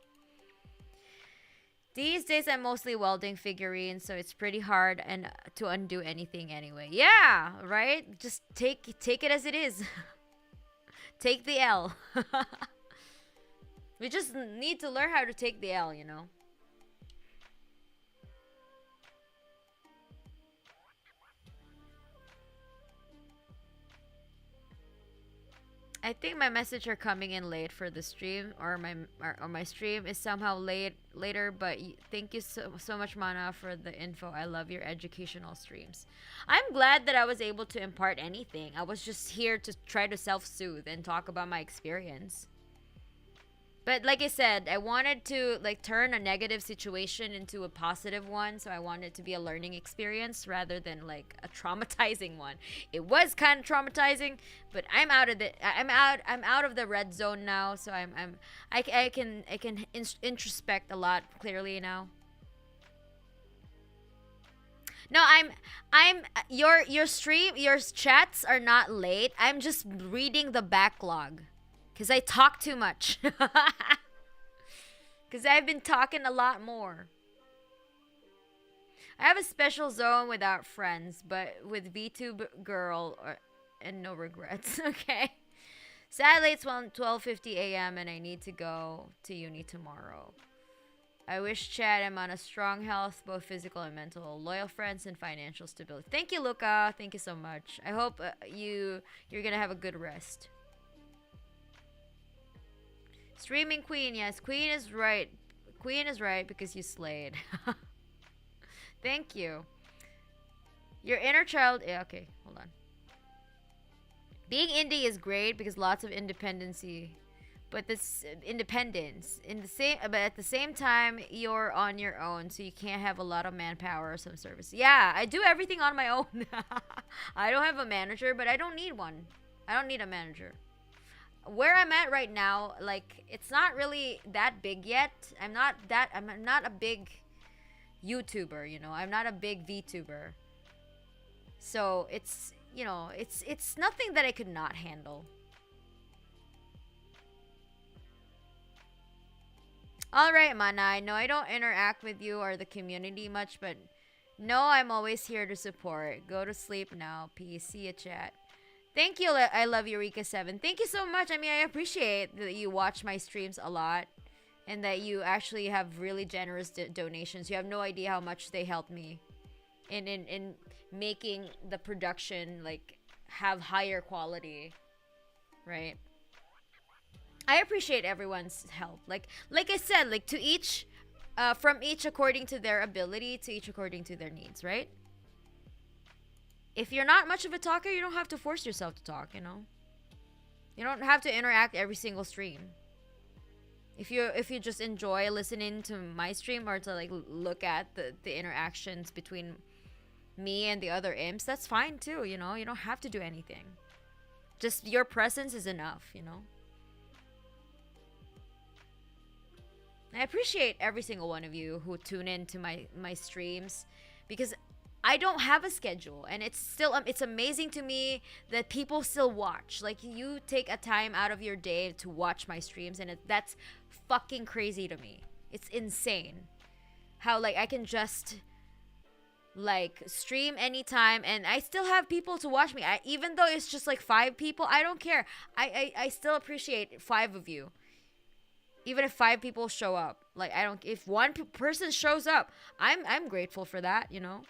These days I'm mostly welding figurines, so it's pretty hard and to undo anything anyway. Yeah, right? Just take it as it is. Take the L. We just need to learn how to take the L, you know? I think my message are coming in late for the stream, or my stream is somehow later. But thank you so much, Mana, for the info. I love your educational streams. I'm glad that I was able to impart anything. I was just here to try to self-soothe and talk about my experience. But like I said, I wanted to like turn a negative situation into a positive one, so I wanted it to be a learning experience rather than like a traumatizing one. It was kind of traumatizing, but I'm out of the I'm out of the red zone now, so I can introspect a lot clearly now. No, I'm your stream, your chats are not late. I'm just reading the backlog. Because I talk too much. Because I've been talking a lot more. I have a special zone without friends, but with VTube girl and no regrets. Okay. Sadly, it's 12:50 a.m. and I need to go to uni tomorrow. I wish Chad I'm on a strong health, both physical and mental, loyal friends, and financial stability. Thank you, Luca. Thank you so much. I hope you're gonna have a good rest. Streaming Queen, yes, Queen is right. Queen is right because you slayed. Thank you. Your inner child. Yeah, okay, hold on. Being indie is great because lots of independency, but this independence but at the same time you're on your own, so you can't have a lot of manpower or some service. Yeah, I do everything on my own. I don't have a manager, but I don't need one. I don't need a manager. Where I'm at right now, like, it's not really that big yet. I'm not a big YouTuber, you know. I'm not a big VTuber. So it's, you know, it's nothing that I could not handle. Alright, Mana, I know I don't interact with you or the community much, but no, I'm always here to support. Go to sleep now. Peace. See ya, chat. Thank you, I love Eureka7. Thank you so much. I mean, I appreciate that you watch my streams a lot and that you actually have really generous donations. You have no idea how much they help me in making the production, like, have higher quality, right? I appreciate everyone's help. Like I said, like, to each, from each according to their ability, to each according to their needs, right? If you're not much of a talker, you don't have to force yourself to talk, you know? You don't have to interact every single stream. If you just enjoy listening to my stream or to like look at the interactions between me and the other imps, that's fine too, you know? You don't have to do anything. Just your presence is enough, you know? I appreciate every single one of you who tune in to my streams because I don't have a schedule, and it's still it's amazing to me that people still watch. Like, you take a time out of your day to watch my streams, and that's fucking crazy to me. It's insane how, like, I can just like stream anytime and I still have people to watch me. Even though it's just like 5 people, I don't care. I still appreciate 5 of you. Even if 5 people show up, like, I don't. If one person shows up, I'm grateful for that, you know.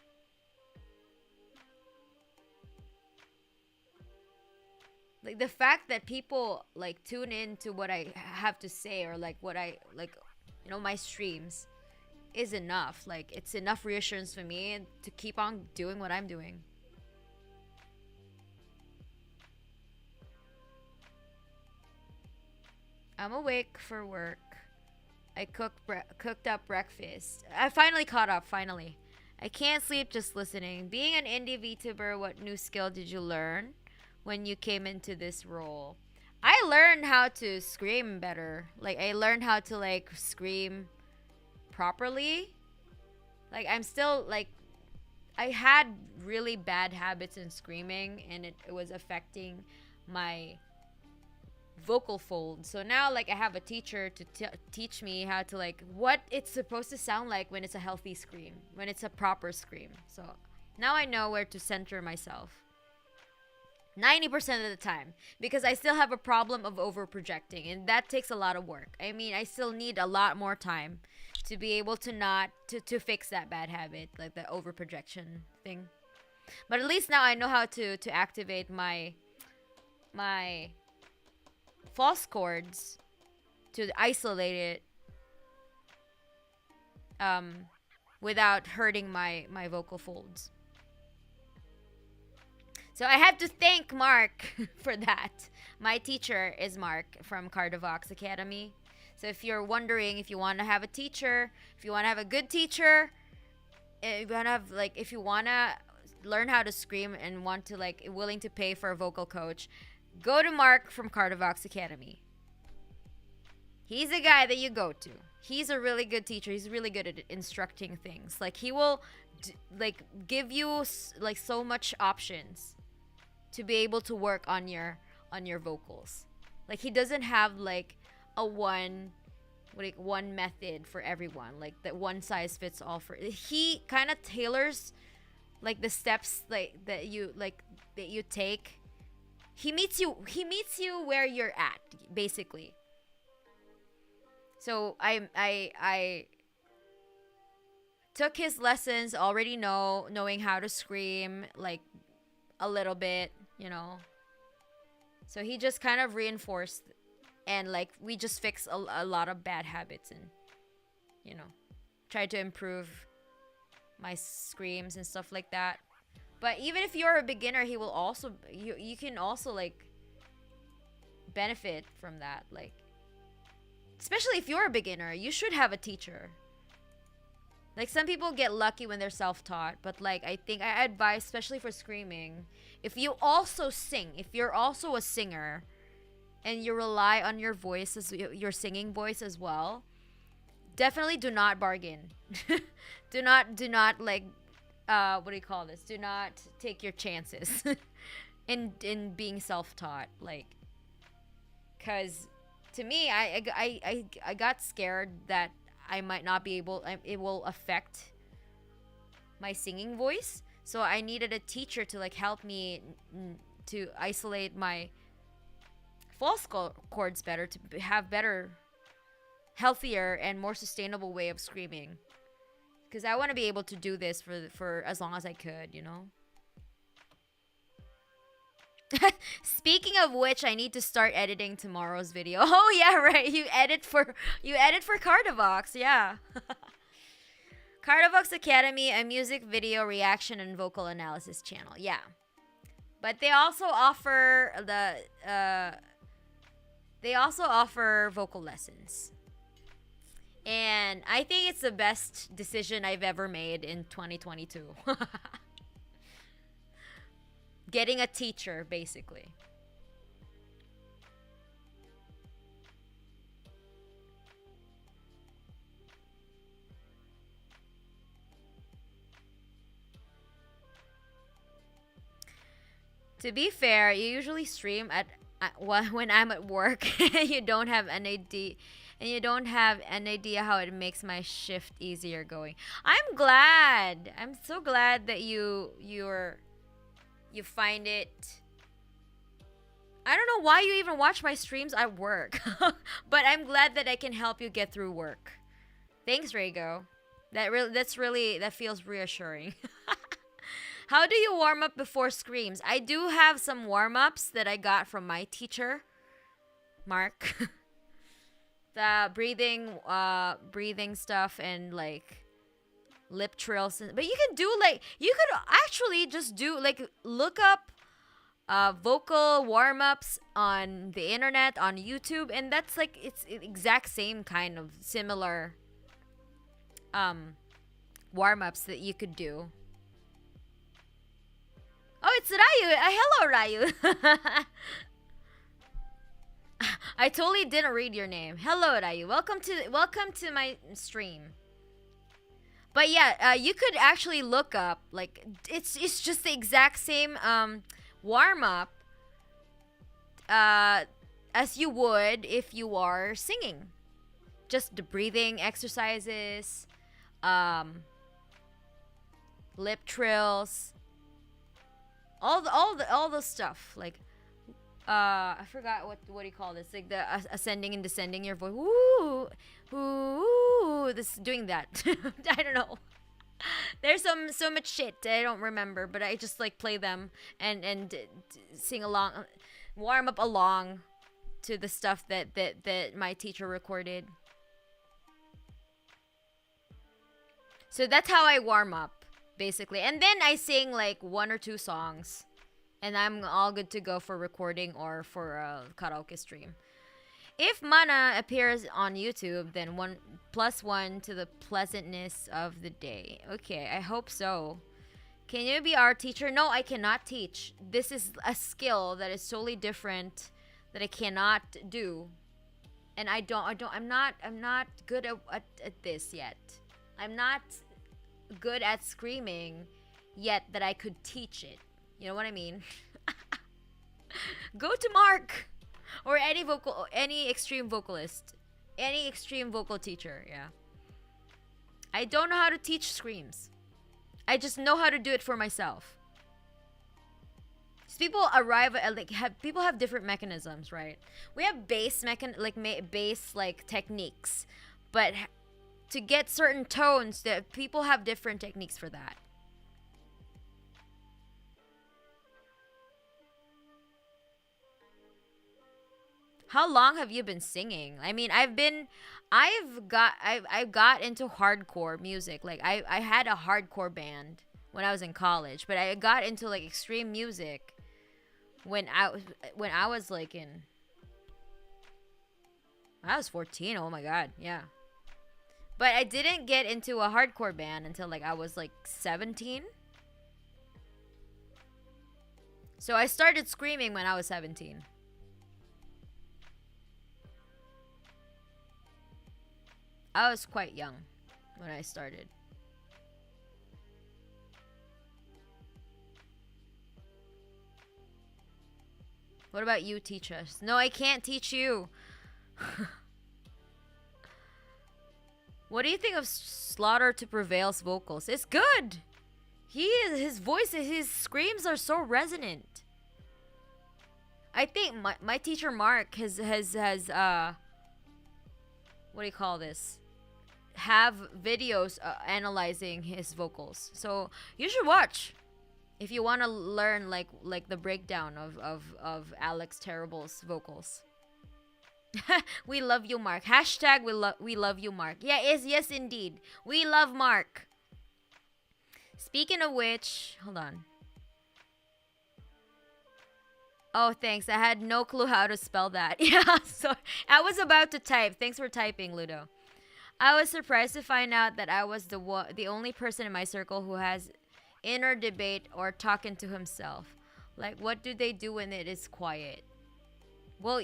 Like, the fact that people like tune in to what I have to say, or like what I like, you know, my streams, is enough. Like, it's enough reassurance for me to keep on doing what I'm doing. I'm awake for work. I cooked up breakfast. I finally caught up, finally. I can't sleep just listening. Being an indie VTuber, what new skill did you learn when you came into this role? I learned how to scream better. Like, I learned how to, like, scream properly. Like, I'm still, like, I had really bad habits in screaming, and it was affecting my vocal folds. So now like I have a teacher to teach me how to like what it's supposed to sound like when it's a healthy scream, when it's a proper scream. So now I know where to center myself 90% of the time, because I still have a problem of over projecting, and that takes a lot of work. I mean, I still need a lot more time to be able to not to fix that bad habit, like the over projection thing. But at least now I know how to activate my false chords to isolate it without hurting my vocal folds. So I have to thank Mark for that. My teacher is Mark from Cardavox Academy. So if you're wondering if you want to have a teacher, if you want to have a good teacher, if you want to learn how to scream and want to like willing to pay for a vocal coach, go to Mark from Cardavox Academy. He's the guy that you go to. He's a really good teacher. He's really good at instructing things. Like he will like give you like so much options to be able to work on your vocals. Like he doesn't have like a one method for everyone, like that one size fits all. For he kind of tailors like the steps like that you take. He meets you where you're at, basically. So I took his lessons already knowing how to scream like a little bit, you know. So he just kind of reinforced, and like we just fixed a lot of bad habits, and you know, tried to improve my screams and stuff like that. But even if you're a beginner, he will also you can also like benefit from that. Like especially if you're a beginner, you should have a teacher. Like some people get lucky when they're self-taught, but like I think I advise, especially for screaming, if you also sing, if you're also a singer and you rely on your voice as your singing voice as well, definitely do not bargain. do not like what do you call this? Do not take your chances in being self-taught, like, cuz to me I got scared that I might not be able, it will affect my singing voice. So I needed a teacher to like help me to isolate my false chords better, to have better, healthier, and more sustainable way of screaming. Because I want to be able to do this for as long as I could, you know? Speaking of which, I need to start editing tomorrow's video. Oh yeah, right. You edit for Cardavox, yeah. Cardavox Academy, a music video reaction and vocal analysis channel. Yeah. But they also offer vocal lessons. And I think it's the best decision I've ever made in 2022. Getting a teacher, basically. To be fair, you usually stream when I'm at work. You don't have an idea, and you don't have an idea how it makes my shift easier going. I'm glad. I'm so glad that you find it. I don't know why you even watch my streams at work. But I'm glad that I can help you get through work. Thanks, Rago. That feels reassuring. How do you warm up before screams? I do have some warm-ups that I got from my teacher, Mark. The breathing stuff and like lip trills, but you could actually just do like look up vocal warm-ups on the internet, on YouTube, and that's like it's exact same kind of similar warm-ups that you could do. Oh, it's Rayu. Hello, Rayu. I totally didn't read your name. Hello, Rayu. Welcome to my stream. But yeah, you could actually look up, like, it's just the exact same warm up as you would if you are singing. Just the breathing exercises, lip trills, all the stuff. Like, I forgot what do you call this? Like the ascending and descending your voice. Woo, woo, this doing that. I don't know. There's so much shit I don't remember, but I just like play them and sing along, warm up along to the stuff that my teacher recorded. So that's how I warm up, basically. And then I sing like 1 or 2 songs, and I'm all good to go for recording or for a karaoke stream. If Mana appears on YouTube, then 1+1 to the pleasantness of the day. Okay, I hope so. Can you be our teacher? No, I cannot teach. This is a skill that is totally different that I cannot do. And I'm not good at this yet. I'm not good at screaming yet that I could teach it. You know what I mean? Go to Mark or any extreme vocalist, any extreme vocal teacher. Yeah. I don't know how to teach screams. I just know how to do it for myself. People arrive at people have different mechanisms, right? We have bass techniques, but to get certain tones, that people have different techniques for that. How long have you been singing? I mean, I've got into hardcore music. Like I had a hardcore band when I was in college, but I got into like extreme music when I was like I was 14. Oh my god, yeah. But I didn't get into a hardcore band until like I was like 17. So I started screaming when I was 17. I was quite young when I started. What about you? Teach us. No, I can't teach you. What do you think of Slaughter to Prevail's vocals? It's good. His voice, his screams are so resonant. I think my teacher Mark has what do you call this? Have videos analyzing his vocals. So you should watch if you want to learn like the breakdown of Alex Terrible's vocals. We love you, Mark. Hashtag we love you, Mark. Yeah, yes indeed. We love Mark. Speaking of which, hold on. Oh, thanks. I had no clue how to spell that. Yeah, so I was about to type. Thanks for typing, Ludo. I was surprised to find out that I was the only person in my circle who has inner debate or talking to himself. Like, what do they do when it is quiet? Well,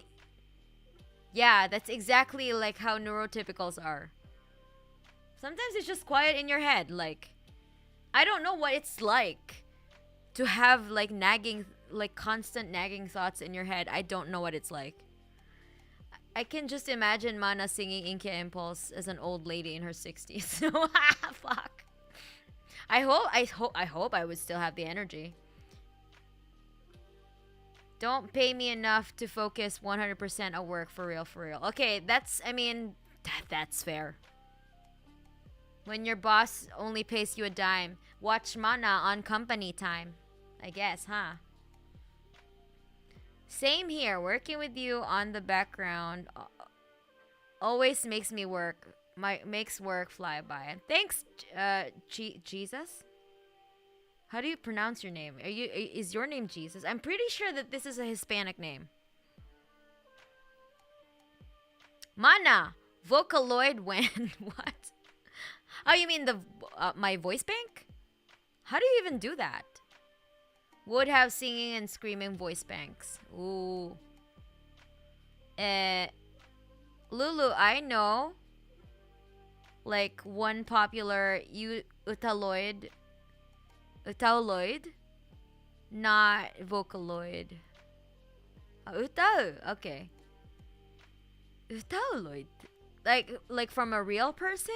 yeah, that's exactly like how neurotypicals are. Sometimes it's just quiet in your head. Like, I don't know what it's like to have like nagging, like constant nagging thoughts in your head. I don't know what it's like. I can just imagine Mana singing Inkia Impulse as an old lady in her 60s. Fuck. I hope I would still have the energy. Don't pay me enough to focus 100% at work, for real. Okay, that's fair. When your boss only pays you a dime, watch Mana on company time. I guess, huh? Same here. Working with you on the background always makes work fly by. Thanks, Jesus. How do you pronounce your name? Is your name Jesus? I'm pretty sure that this is a Hispanic name. Mana, Vocaloid when what? Oh, you mean the my voice bank? How do you even do that? Would have singing and screaming voice banks. Ooh. Lulu, I know like one popular Outhaloid, not Vocaloid. Outhale, okay. Utauloid. Like from a real person?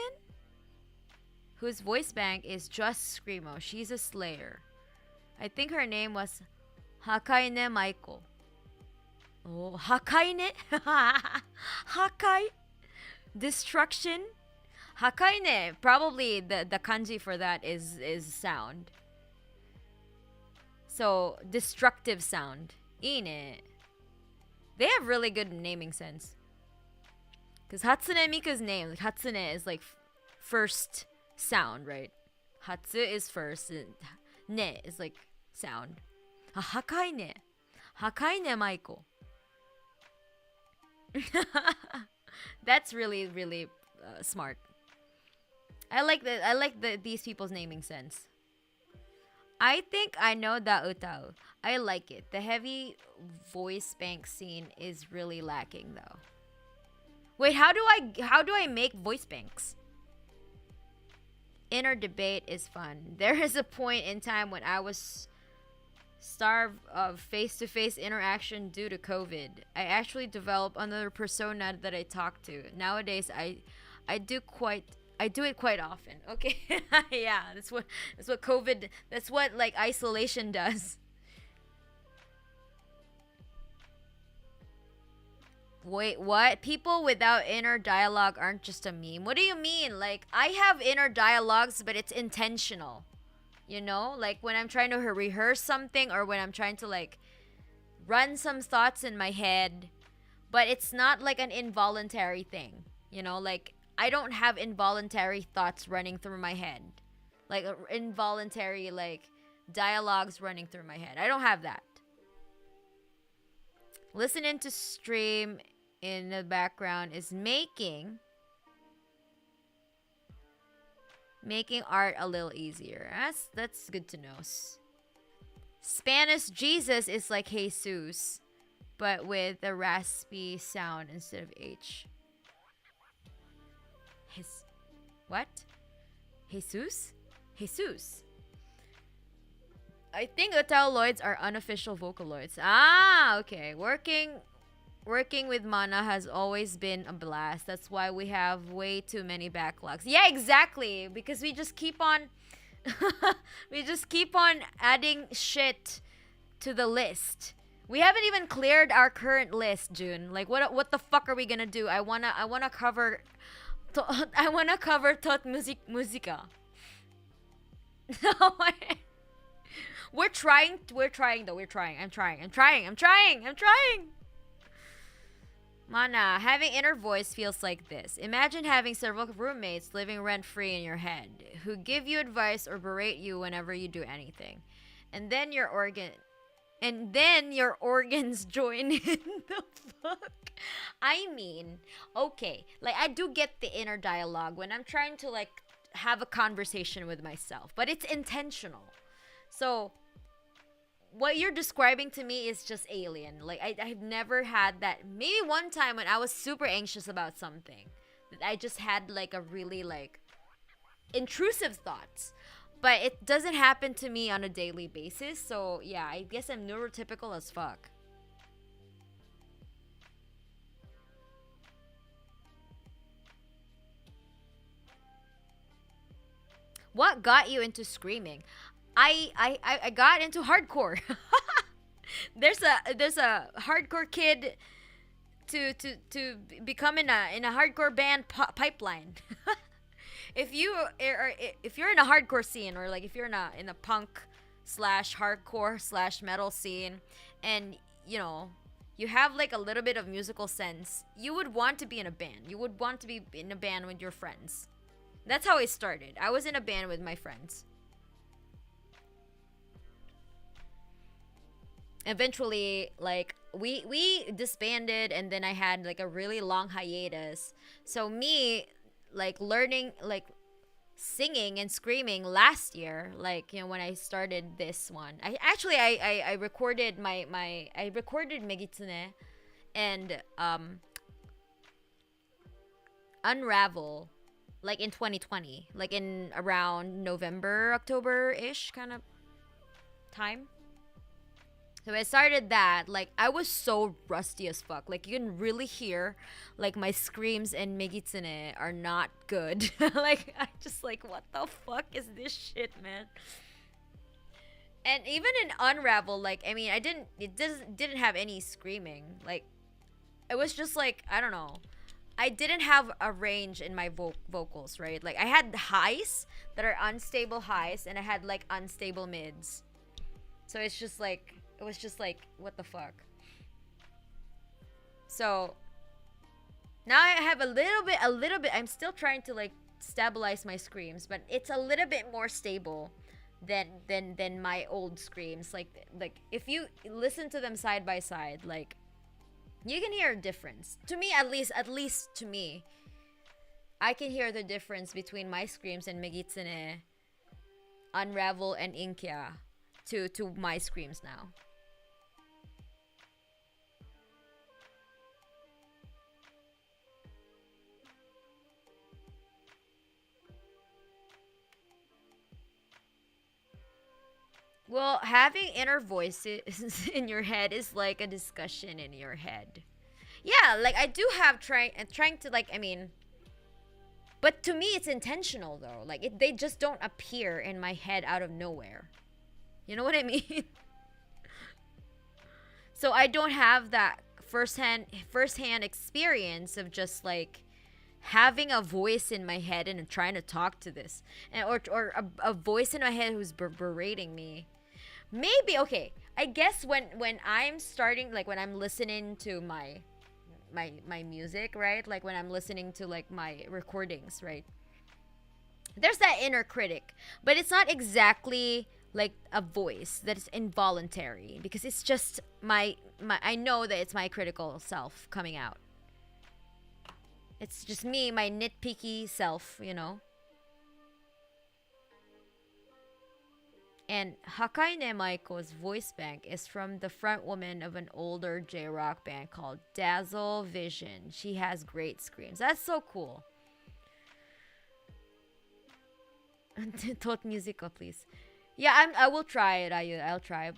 Whose voice bank is just Screamo. She's a slayer. I think her name was Hakaine Maiko. Oh, Hakaine? Hakai? Destruction? Hakaine. Probably the kanji for that is sound. So, destructive sound. Ine. They have really good naming sense. Because Hatsune Miku's name, like Hatsune is like first sound, right? Hatsu is first, and ne is like sound. Hakaine. Hakaine Maiko. That's really, really smart. I like these people's naming sense. I think I know that utao. I like it. The heavy voice bank scene is really lacking though. Wait, how do I make voice banks? Inner debate is fun. There is a point in time when I was starved of face-to-face interaction due to COVID. I actually developed another persona that I talk to. Nowadays, I do it quite often. Okay, yeah, that's what COVID. That's what like isolation does. Wait, what? People without inner dialogue aren't just a meme. What do you mean? Like, I have inner dialogues, but it's intentional. You know? Like, when I'm trying to rehearse something or when I'm trying to, like, run some thoughts in my head. But it's not, like, an involuntary thing. You know? Like, I don't have involuntary thoughts running through my head. Like, involuntary, like, dialogues running through my head. I don't have that. Listening to stream in the background is making art a little easier. That's good to know. Spanish Jesus is like Jesus, but with a raspy sound instead of H. What? Jesus? Jesus. I think Utauloids are unofficial Vocaloids. Ah, okay. Working with Mana has always been a blast. That's why we have way too many backlogs. Yeah, exactly. Because we just keep on adding shit to the list. We haven't even cleared our current list, June. Like what the fuck are we gonna do? I wanna cover Tot Musica. No. We're trying. I'm trying. Mana, having inner voice feels like this. Imagine having several roommates living rent-free in your head who give you advice or berate you whenever you do anything. And then your organs join in. The fuck? I mean, okay, like I do get the inner dialogue when I'm trying to like have a conversation with myself, but it's intentional. So what you're describing to me is just alien. Like I've never had that. Maybe one time when I was super anxious about something, that I just had like a really like intrusive thoughts. But it doesn't happen to me on a daily basis. So yeah, I guess I'm neurotypical as fuck. What got you into screaming? I got into hardcore. there's a hardcore kid to become in a hardcore band pipeline. if you're in a hardcore scene, or like if you're in a punk / hardcore / metal scene, and you know you have like a little bit of musical sense, you would want to be in a band. You would want to be in a band with your friends. That's how it started. I was in a band with my friends. Eventually, like we disbanded, and then I had like a really long hiatus. So me like learning like singing and screaming last year, like, you know, when I started this one, I recorded I recorded Megitsune and Unravel like in 2020, like in around November, October-ish kind of time. So I started that. Like, I was so rusty as fuck. Like, you can really hear, like, my screams and Megitsune are not good. Like, I just like, what the fuck is this shit, man? And even in Unravel, like, I mean, didn't have any screaming. Like, it was just like, I don't know. I didn't have a range in my vocals, right? Like, I had highs that are unstable highs, and I had, like, unstable mids. So it's just like, it was just like, what the fuck? So now I have a little bit, I'm still trying to, like, stabilize my screams, but it's a little bit more stable than my old screams. Like if you listen to them side by side, like, you can hear a difference. To me, at least to me, I can hear the difference between my screams and Megitsune, Unravel, and Inkya to my screams now. Well, having inner voices in your head is like a discussion in your head. Yeah, like, I do have trying to, like, I mean, but to me it's intentional though. Like, they just don't appear in my head out of nowhere. You know what I mean? So I don't have that firsthand experience of just, like, having a voice in my head and trying to talk to this, and or a voice in my head who's berating me. Maybe, okay, I guess when I'm starting, like, when I'm listening to my music, right? Like, when I'm listening to, like, my recordings, right? There's that inner critic, but it's not exactly like a voice that is involuntary, because it's just my I know that it's my critical self coming out. It's just me, my nitpicky self, you know? And Hakaine Maiko's voice bank is from the front woman of an older J-rock band called Dazzle Vision. She has great screams. That's so cool. Tot musical, please. Yeah, I will try it. I'll try it,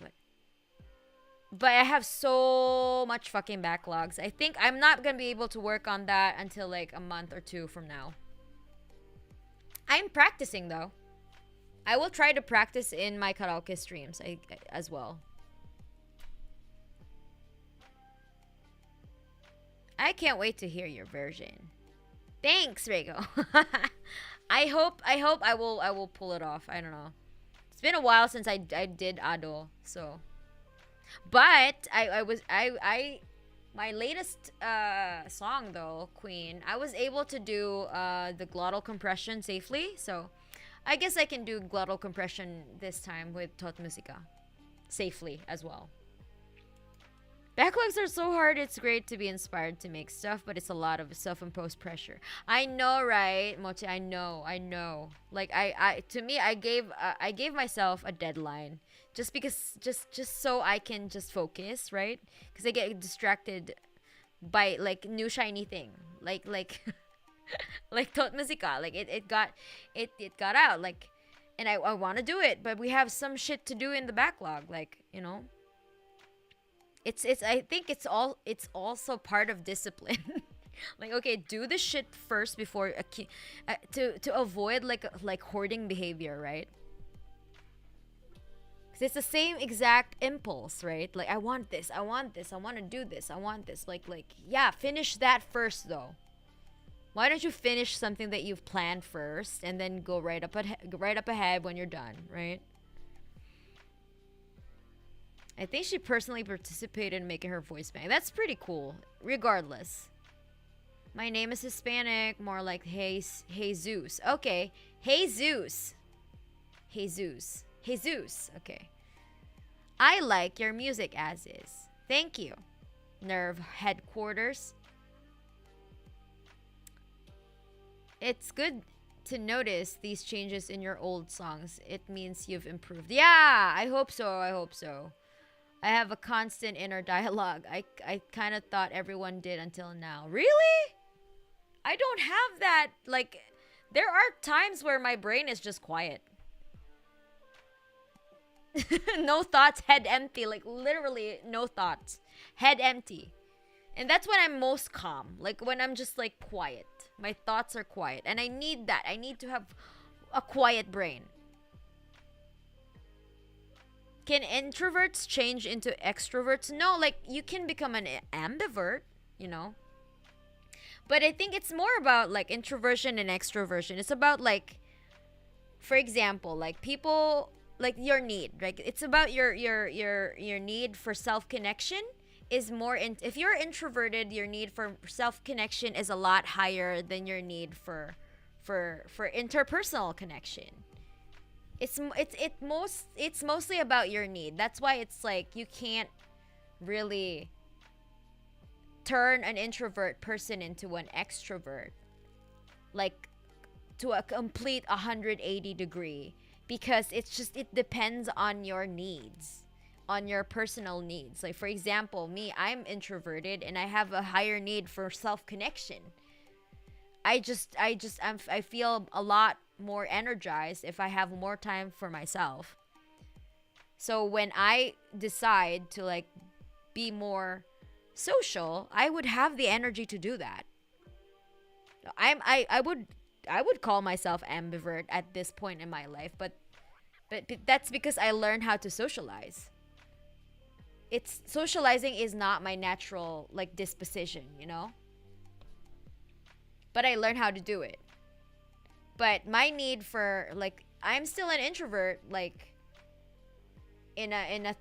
but I have so much fucking backlogs. I think I'm not gonna be able to work on that until, like, a month or two from now. I'm practicing though. I will try to practice in my karaoke streams as well. I can't wait to hear your version. Thanks, Rego. I hope I will pull it off. I don't know. It's been a while since I did Ado, so. But I my latest song though, Queen, I was able to do the glottal compression safely, so I guess I can do glottal compression this time with Tot Musica safely as well. Backlogs are so hard. It's great to be inspired to make stuff, but it's a lot of self-imposed pressure. I know, right, Mochi? I know. Like, I to me, I gave myself a deadline just because, just so I can just focus, right? Because I get distracted by, like, new shiny thing, like like Tot Musica. Like, it got out, like, and I want to do it, but we have some shit to do in the backlog, like, you know. It's I think it's also part of discipline. Like, okay, do the shit first before to avoid like hoarding behavior, right? Because it's the same exact impulse, right? Like, I want this, I want to do this, I want this. Like, yeah, finish that first though. Why don't you finish something that you've planned first and then go right up ahead when you're done, right? I think she personally participated in making her voice bank. That's pretty cool, regardless. My name is Hispanic, more like Jesus. Okay, Jesus. Okay. I like your music as is. Thank you. Nerve headquarters. It's good to notice these changes in your old songs. It means you've improved. Yeah, I hope so. I have a constant inner dialogue. I kind of thought everyone did until now. Really? I don't have that. Like, there are times where my brain is just quiet. No thoughts, head empty. Like literally no thoughts, head empty. And that's when I'm most calm. Like when I'm just like quiet. My thoughts are quiet. And I need that. I need to have a quiet brain. Can introverts change into extroverts? No, like you can become an ambivert, you know. But I think it's more about like introversion and extroversion. It's about like, for example, like people, like your need, right? It's about your need for self connection is more in, if you're introverted, your need for self connection is a lot higher than your need for interpersonal connection. It's mostly about your need. That's why it's like you can't really turn an introvert person into an extrovert, like to a complete 180 degree, because it's just, it depends on your needs, on your personal needs. Like for example, me, I'm introverted and I have a higher need for self connection. I feel a lot more energized if I have more time for myself. So when I decide to like be more social, I would have the energy to do that. I would call myself ambivert at this point in my life, but that's because I learned how to socialize. It's socializing is not my natural like disposition, you know? But I learned how to do it. But my need for like, I'm still an introvert, like in a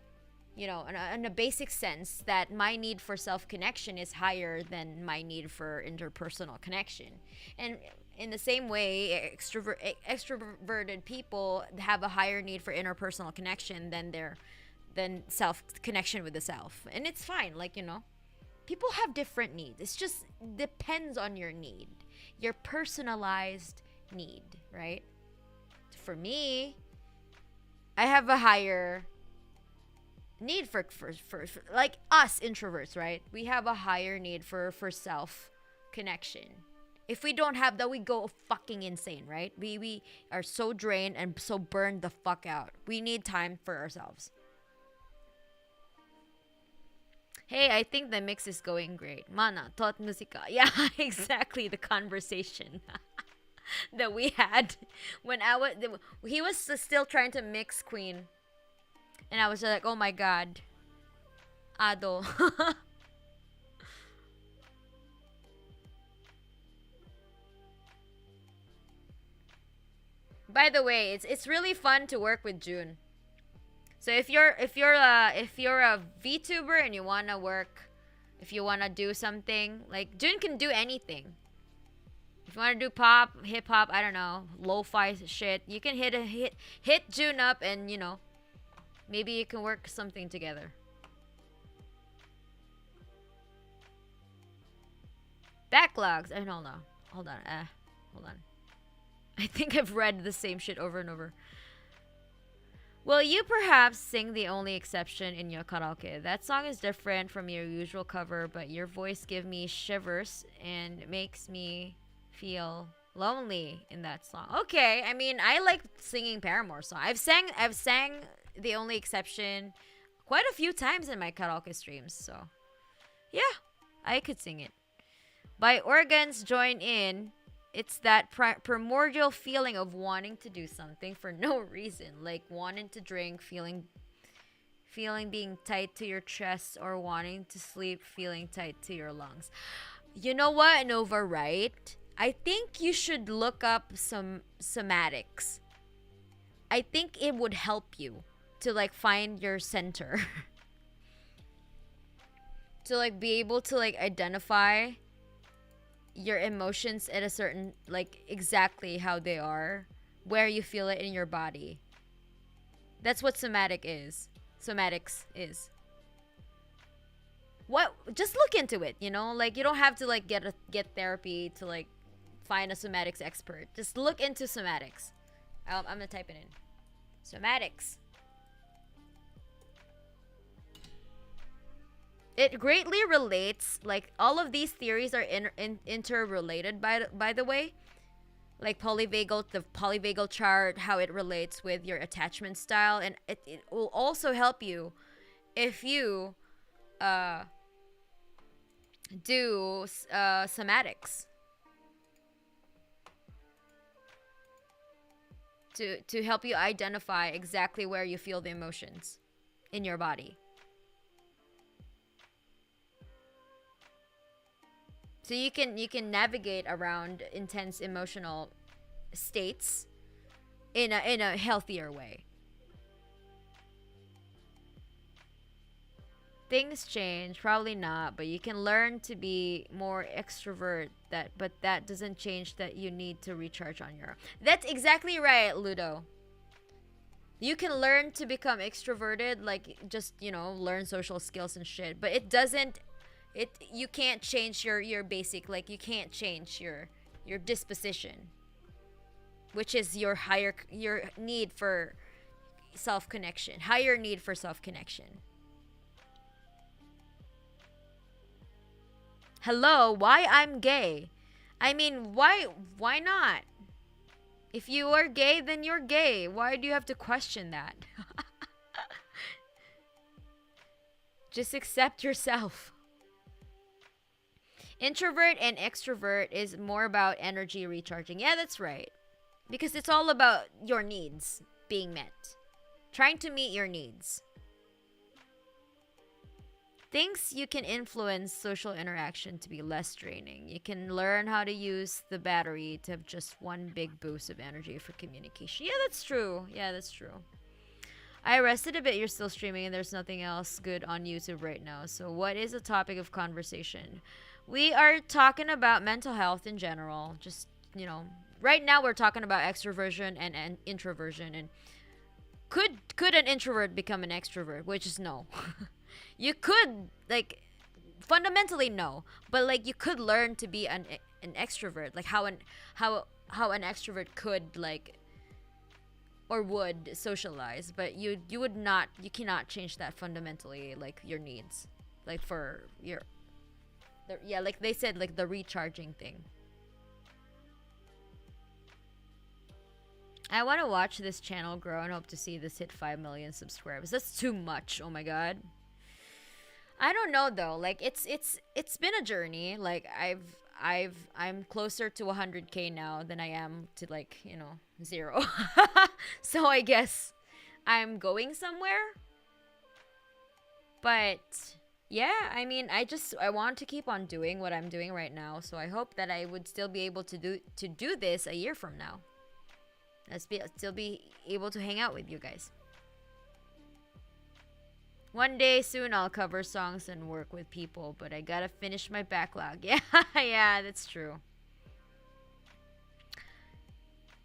you know, in a basic sense, that my need for self-connection is higher than my need for interpersonal connection. And in the same way, extroverted people have a higher need for interpersonal connection than self-connection with the self. And it's fine, like, you know, people have different needs. It's just depends on your need, your personalized need, right? For me, I have a higher need for like us introverts, right? We have a higher need for self connection. If we don't have that, we go fucking insane, right? We are so drained and so burned the fuck out. We need time for ourselves. Hey, I think the mix is going great. Mana, tot musika. Yeah, exactly the conversation that we had when he was still trying to mix Queen. And I was like, oh my god. Ado. By the way, it's really fun to work with June. So if you're a VTuber and you wanna work, if you wanna do something, like June can do anything. If you wanna do pop, hip hop, I don't know, lo-fi shit, you can hit June up, and you know, maybe you can work something together. Backlogs. Hold on. I think I've read the same shit over and over. Will you perhaps sing The Only Exception in your karaoke? That song is different from your usual cover, but your voice gives me shivers and makes me feel lonely in that song. Okay, I mean, I like singing Paramore song. I've sang The Only Exception quite a few times in my karaoke streams, so yeah, I could sing it. By organs join in, it's that primordial feeling of wanting to do something for no reason, like wanting to drink, feeling being tight to your chest, or wanting to sleep, feeling tight to your lungs. You know what, Nova, right? I think you should look up some somatics. I think it would help you to like find your center. To like be able to like identify your emotions at a certain, like exactly how they are, where you feel it in your body. That's what somatics is. What, just look into it, you know? Like you don't have to like get therapy to like find a somatics expert. Just look into somatics. I'm gonna type it in. Somatics. It greatly relates, like all of these theories are interrelated by the way. like the polyvagal chart, how it relates with your attachment style, and it will also help you if you do somatics to help you identify exactly where you feel the emotions in your body. So you can navigate around intense emotional states in a healthier way. Things change, probably not, but you can learn to be more extrovert. But that doesn't change that you need to recharge on your own. That's exactly right, Ludo. You can learn to become extroverted, like just, learn social skills and shit, but it doesn't you can't change your basic, like you can't change your disposition, which is your need for self-connection, higher need for self-connection. Hello, why I'm gay? I mean, why not? If you are gay, then you're gay. Why do you have to question that? Just accept yourself. Introvert and extrovert is more about energy recharging. Yeah, that's right. Because it's all about your needs being met. Trying to meet your needs. Thinks you can influence social interaction to be less draining. You can learn how to use the battery to have just one big boost of energy for communication. Yeah, that's true. I rested a bit. You're still streaming and there's nothing else good on YouTube right now. So what is the topic of conversation? We are talking about mental health in general. Just, right now we're talking about extroversion and introversion. And could an introvert become an extrovert? Which is no. You could, fundamentally no, but you could learn to be an extrovert, like how an extrovert could or would socialize, but you cannot change that fundamentally, your needs, for your like they said, the recharging thing. I want to watch this channel grow and hope to see this hit 5 million subscribers. That's too much. Oh my god. I don't know though. It's been a journey. I'm closer to 100K now than I am to 0. So I guess I'm going somewhere. But yeah, I mean, I want to keep on doing what I'm doing right now. So I hope that I would still be able to do this a year from now. Still be able to hang out with you guys. One day soon I'll cover songs and work with people, but I gotta finish my backlog. Yeah, that's true.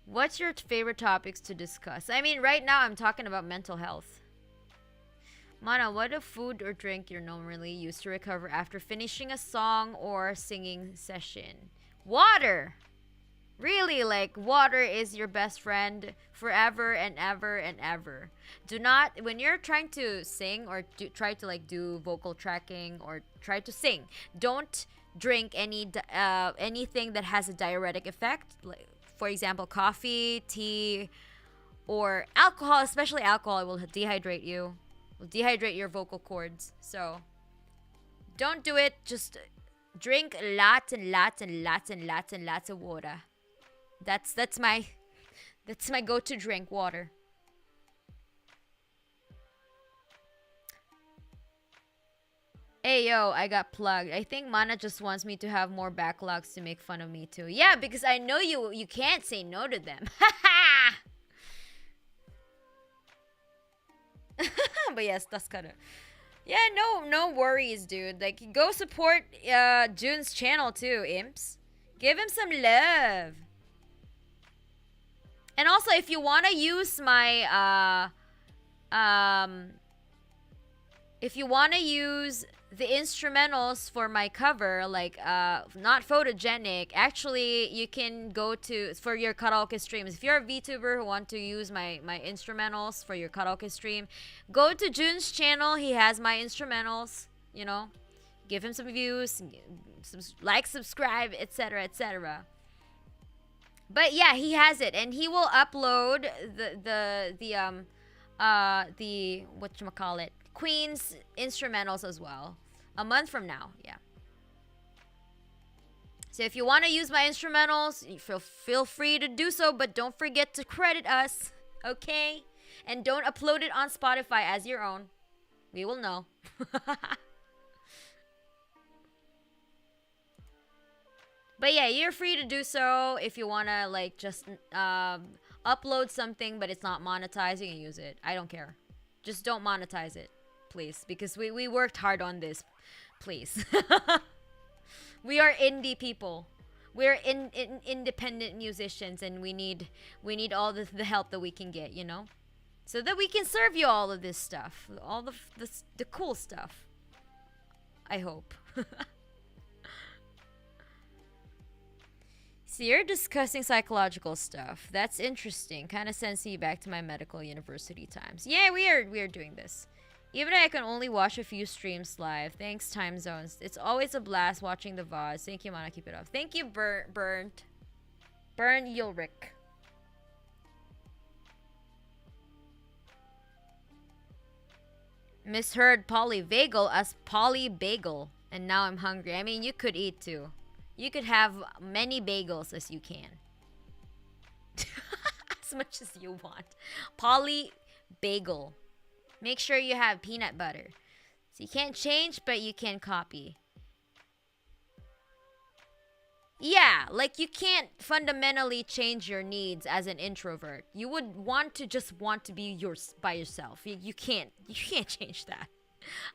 What's your favorite topics to discuss? I mean, right now I'm talking about mental health. Mana, what a food or drink you normally use to recover after finishing a song or singing session? Water! Really, water is your best friend forever and ever and ever. Do not, when you're trying to sing or try to do vocal tracking or try to sing, don't drink anything that has a diuretic effect. For example, coffee, tea, or alcohol. Especially alcohol will dehydrate you. Will dehydrate your vocal cords. So don't do it. Just drink lots and lots and lots and lots and lots of water. That's my go-to drink, water. Hey yo, I got plugged. I think Mana just wants me to have more backlogs to make fun of me too. Yeah, because I know you can't say no to them. But yes, that's kind of. Yeah, no worries, dude. Go support June's channel too, imps. Give him some love. And also, if you want to use my, if you want to use the instrumentals for my cover, not photogenic, actually, you can go for your karaoke streams. If you're a VTuber who want to use my instrumentals for your karaoke stream, go to June's channel. He has my instrumentals, give him some views, subscribe, etc., etc. But yeah, he has it, and he will upload the whatchamacallit, Queen's instrumentals as well. A month from now, yeah. So if you want to use my instrumentals, feel free to do so, but don't forget to credit us, okay? And don't upload it on Spotify as your own. We will know. But yeah, you're free to do so if you want to, like, just upload something, but it's not monetizing and use it. I don't care. Just don't monetize it, please, because we worked hard on this. Please. We are indie people. We're independent musicians, and we need all the help that we can get, you know? So that we can serve you all of this stuff. All the cool stuff. I hope. So you're discussing psychological stuff. That's interesting. Kind of sends me back to my medical university times. Yeah, we are doing this. Even though I can only watch a few streams live. Thanks, time zones. It's always a blast watching the VODs. Thank you, Mana. Keep it up. Thank you, Burn Ulrich. Misheard polyvagal as polybagel. And now I'm hungry. I mean, you could eat too. You could have many bagels as you can. As much as you want. Polybagel. Make sure you have peanut butter. So you can't change, but you can copy. Yeah, like you can't fundamentally change your needs as an introvert. You would want to be by yourself. You can't change that.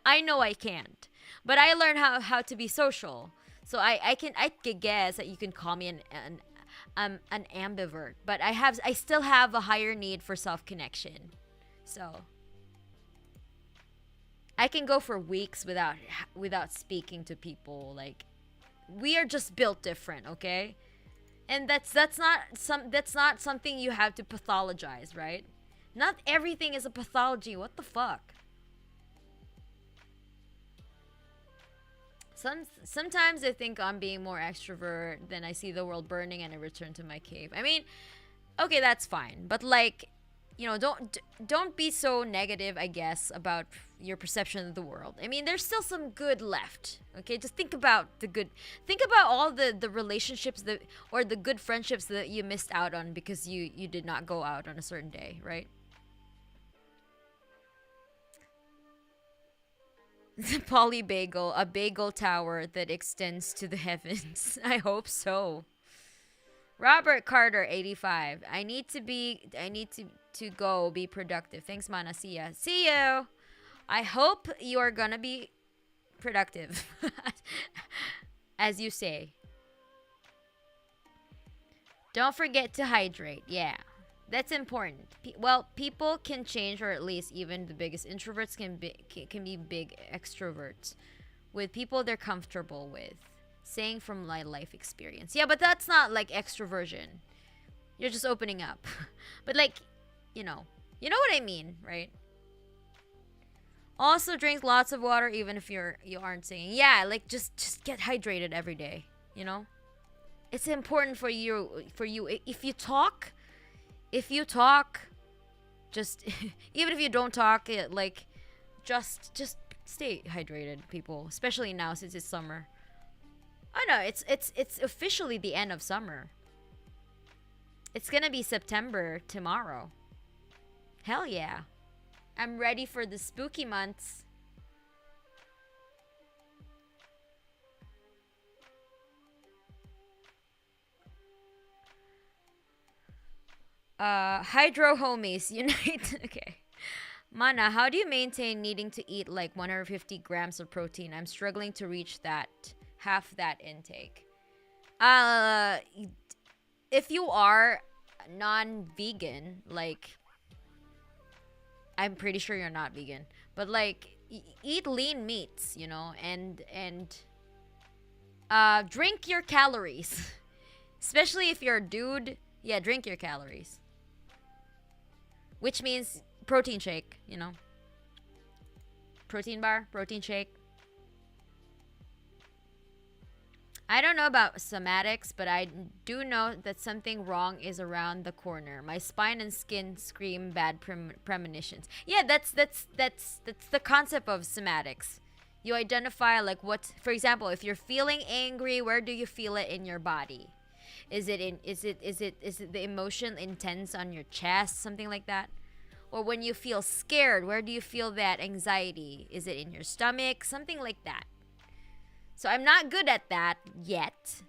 I know I can't. But I learned how to be social. So I could guess that you can call me an ambivert, but I still have a higher need for self-connection. So I can go for weeks without speaking to people. Like, we are just built different, okay? And that's not something you have to pathologize, right? Not everything is a pathology. What the fuck? Sometimes I think I'm being more extrovert, then I see the world burning and I return to my cave. I mean, okay, that's fine, but like, you know, don't be so negative, I guess, about your perception of the world. I mean, there's still some good left. Okay, just think about the good. Think about all the relationships or the good friendships that you missed out on because you did not go out on a certain day, right? The polybagel, a bagel tower that extends to the heavens. I hope so. Robert Carter, 85. I need to go be productive. Thanks, Mana. See ya. See you. I hope you are gonna be productive. As you say. Don't forget to hydrate. Yeah. That's important. Well, people can change, or at least even the biggest introverts can be big extroverts with people they're comfortable with. Saying from my life experience. Yeah, but that's not like extroversion. You're just opening up. But like, you know what I mean, right? Also drink lots of water even if you aren't singing. Yeah, like just get hydrated every day, you know? It's important for you if you talk, just even if you don't talk, like just stay hydrated, people, especially now since it's summer. Oh no, it's officially the end of summer. It's gonna be September tomorrow. Hell yeah. I'm ready for the spooky months. Hydro homies, unite. Okay. Mana, how do you maintain needing to eat like 150 grams of protein? I'm struggling to reach half that intake. If you are non-vegan, like, I'm pretty sure you're not vegan, but like, eat lean meats, you know, and drink your calories. Especially if you're a dude, yeah, drink your calories. Which means protein shake, you know. Protein bar, protein shake. I don't know about somatics, but I do know that something wrong is around the corner. My spine and skin scream bad premonitions. Yeah, that's the concept of somatics. You identify like what, for example, if you're feeling angry, where do you feel it in your body? Is it the emotion intense on your chest, something like that? Or when you feel scared, where do you feel that anxiety? Is it in your stomach? Something like that. So I'm not good at that yet,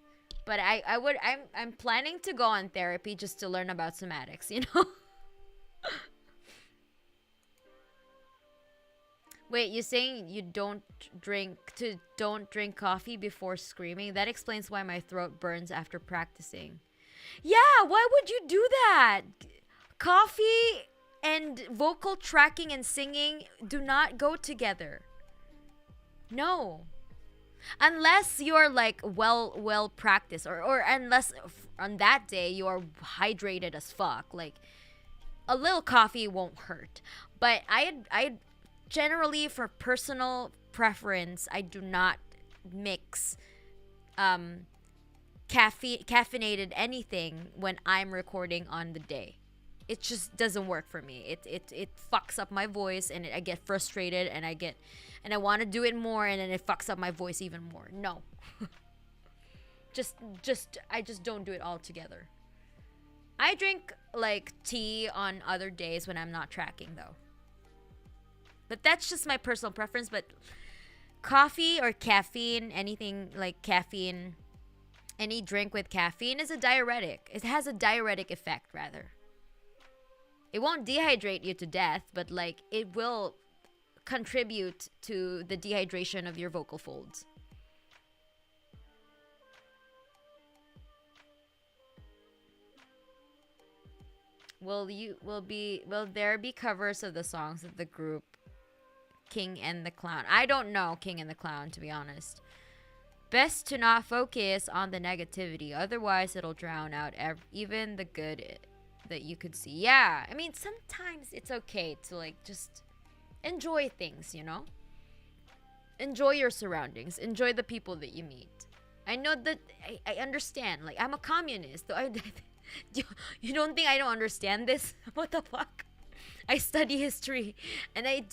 but I'm planning to go on therapy just to learn about somatics, you know? Wait, you're saying you don't drink coffee before screaming? That explains why my throat burns after practicing. Yeah, why would you do that? Coffee and vocal tracking and singing do not go together. No. Unless you're like well practiced, or unless on that day you're hydrated as fuck, like a little coffee won't hurt. But I generally, for personal preference, I do not mix caffeinated anything when I'm recording on the day. It just doesn't work for me. It fucks up my voice, and I get frustrated, and I want to do it more, and then it fucks up my voice even more. No. I just don't do it all together. I drink like tea on other days when I'm not tracking though. But that's just my personal preference. But coffee or caffeine, anything like caffeine, any drink with caffeine is a diuretic. It has a diuretic effect rather. It won't dehydrate you to death, but like it will contribute to the dehydration of your vocal folds. Will there be covers of the songs of the group King and the Clown? I don't know King and the Clown, to be honest. Best to not focus on the negativity, otherwise it'll drown out even the good that you could see. Yeah, I mean, sometimes it's okay to like just enjoy things, you know? Enjoy your surroundings. Enjoy the people that you meet. I know that I understand. Like, I'm a communist. You don't think I don't understand this? What the fuck? I study history, and I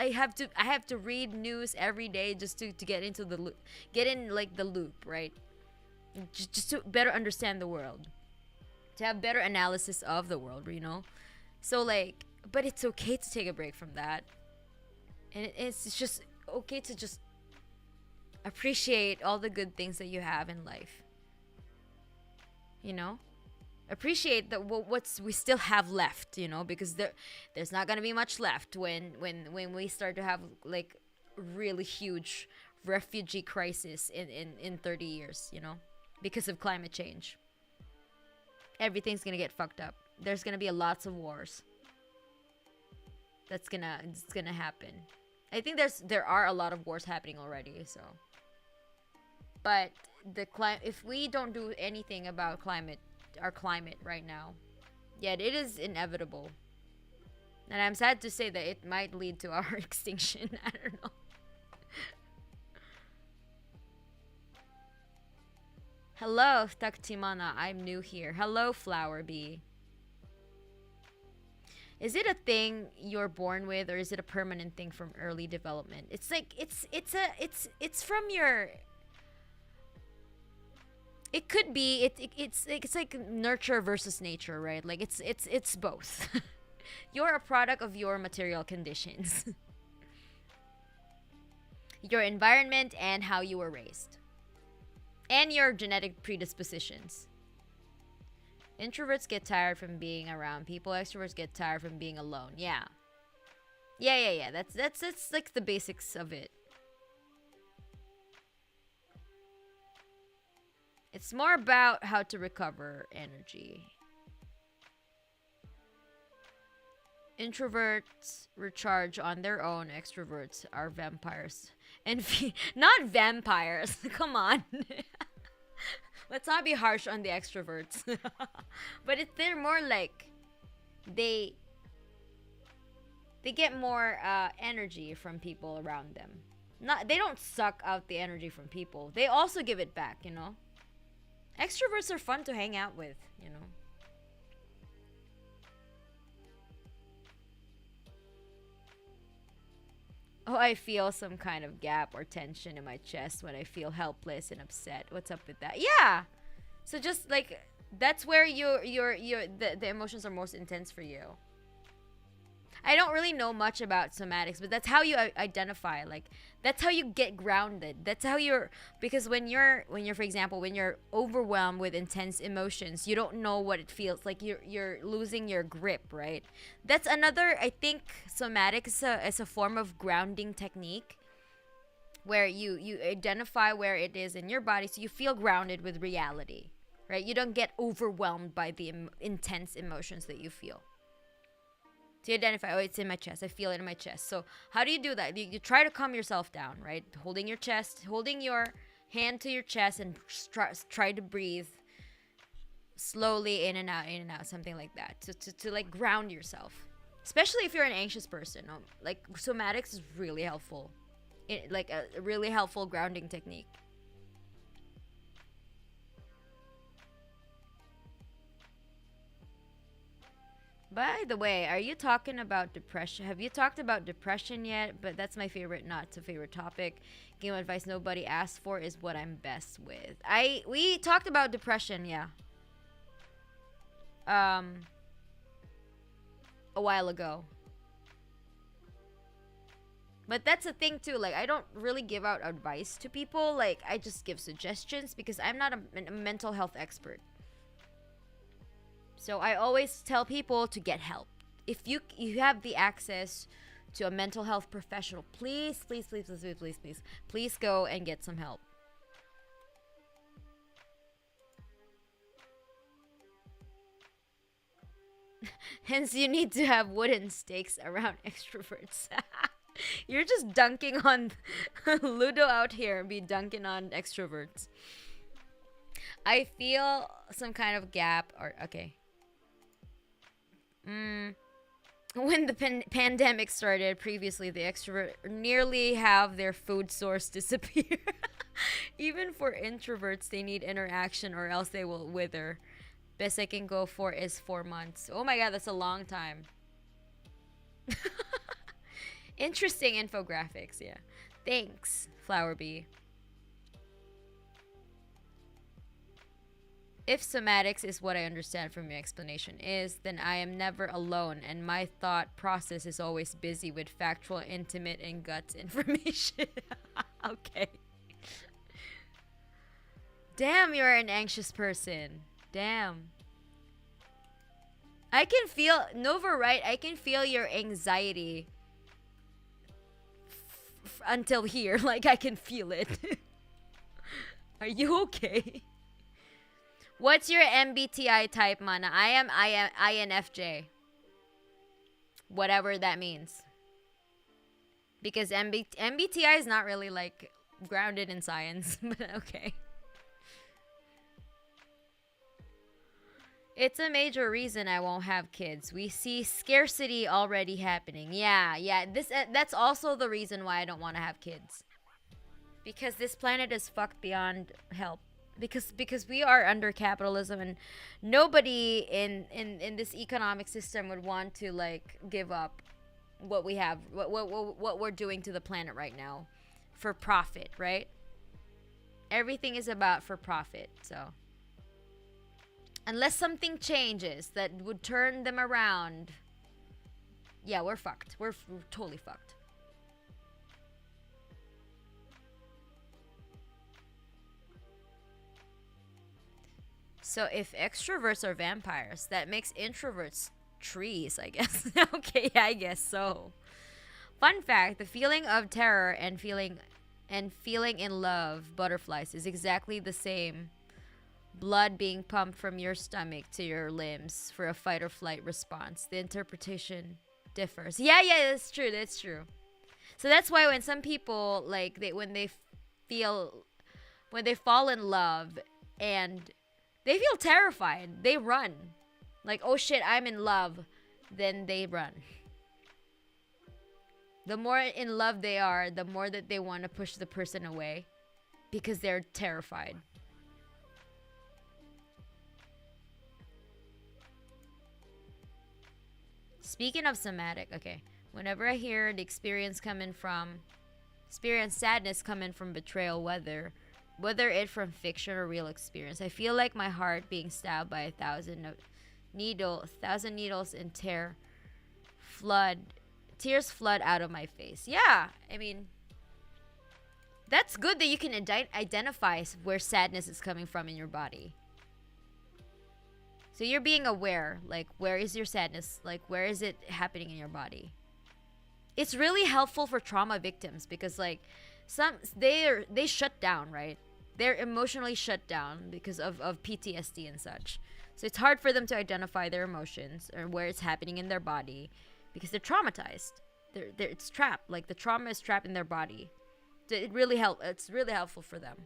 have to read news every day just to get into the loop, get in like the loop, right? Just to better understand the world, to have better analysis of the world, you know? So like, but it's okay to take a break from that. And it's just okay to just appreciate all the good things that you have in life. You know? Appreciate that what's we still have left, you know, because there's not gonna be much left when we start to have like really huge refugee crisis in 30 years, you know, because of climate change. Everything's gonna get fucked up. There's gonna be lots of wars. It's gonna happen. I think there are a lot of wars happening already, so. But if we don't do anything about our climate right now, yet it is inevitable. And I'm sad to say that it might lead to our extinction. I don't know. Hello, Taktimana. I'm new here. Hello, Flower Bee. Is it a thing you're born with, or is it a permanent thing from early development? It's like it's from your. It could be it's like nurture versus nature, right? Like it's both. You're a product of your material conditions, your environment, and how you were raised, and your genetic predispositions. Introverts get tired from being around people. Extroverts get tired from being alone. Yeah. That's like the basics of it. It's more about how to recover energy. Introverts recharge on their own. Extroverts are vampires. And not vampires. Come on. Let's not be harsh on the extroverts. But they're more like they get more energy from people around them. Not, they don't suck out the energy from people. They also give it back, you know? Extroverts are fun to hang out with, you know? Oh, I feel some kind of gap or tension in my chest when I feel helpless and upset. What's up with that? Yeah. So just like that's where the emotions are most intense for you. I don't really know much about somatics, but that's how you identify. Like that's how you get grounded. That's how you're, because when you're for example, when you're overwhelmed with intense emotions, you don't know what it feels like. You're losing your grip, right? That's another, I think somatics is a form of grounding technique where you identify where it is in your body so you feel grounded with reality, right? You don't get overwhelmed by the intense emotions that you feel. To identify, oh, it's in my chest. I feel it in my chest. So how do you do that? You try to calm yourself down, right? Holding your chest, holding your hand to your chest, and try to breathe slowly in and out, something like that. To like ground yourself, especially if you're an anxious person. Like somatics is really helpful, like a really helpful grounding technique. By the way, are you talking about depression? Have you talked about depression yet? But that's my favorite, not so favorite topic. Game advice nobody asked for is what I'm best with. We talked about depression, yeah. A while ago. But that's the thing too. Like I don't really give out advice to people. Like I just give suggestions because I'm not a mental health expert. So I always tell people to get help. If you have the access to a mental health professional, please go and get some help. Hence, you need to have wooden stakes around extroverts. You're just dunking on Ludo out here and be dunking on extroverts. I feel some kind of gap or okay. When the pandemic started, previously the extrovert nearly have their food source disappear. Even for introverts, they need interaction or else they will wither. Best I can go for is 4 months. Oh my god, that's a long time. Interesting infographics, yeah. Thanks, Flower Bee. If somatics is what I understand from your explanation is, then I am never alone and my thought process is always busy with factual, intimate, and guts information. Okay. Damn, you're an anxious person. Damn. I can feel, Nova, right? I can feel your anxiety until here. Like, I can feel it. Are you okay? What's your MBTI type, Mana? I am INFJ. Whatever that means. Because MBTI is not really like grounded in science, but okay. It's a major reason I won't have kids. We see scarcity already happening. Yeah. That's also the reason why I don't want to have kids. Because this planet is fucked beyond help. Because we are under capitalism and nobody in this economic system would want to like give up what we have, what we're doing to the planet right now for profit, right? Everything is about for profit. So unless something changes that would turn them around, yeah, we're fucked. We're totally fucked. So if extroverts are vampires, that makes introverts trees, I guess. Okay, I guess so. Fun fact, the feeling of terror and feeling in love, butterflies, is exactly the same. Blood being pumped from your stomach to your limbs for a fight or flight response. The interpretation differs. Yeah, that's true. So that's why when some people like when they fall in love and they feel terrified, they run. Like, oh shit, I'm in love. Then they run. The more in love they are, the more that they want to push the person away because they're terrified. Speaking of somatic, okay. Whenever I hear the experience sadness coming from betrayal, whether it from fiction or real experience, I feel like my heart being stabbed by 1,000 needles and tears flood out of my face. Yeah, I mean, that's good that you can identify where sadness is coming from in your body. So you're being aware, like, where is your sadness? Like, where is it happening in your body? It's really helpful for trauma victims because, like, they shut down, right? They're emotionally shut down because of PTSD and such. So it's hard for them to identify their emotions or where it's happening in their body because they're traumatized. It's trapped. Like, the trauma is trapped in their body. It's really helpful for them.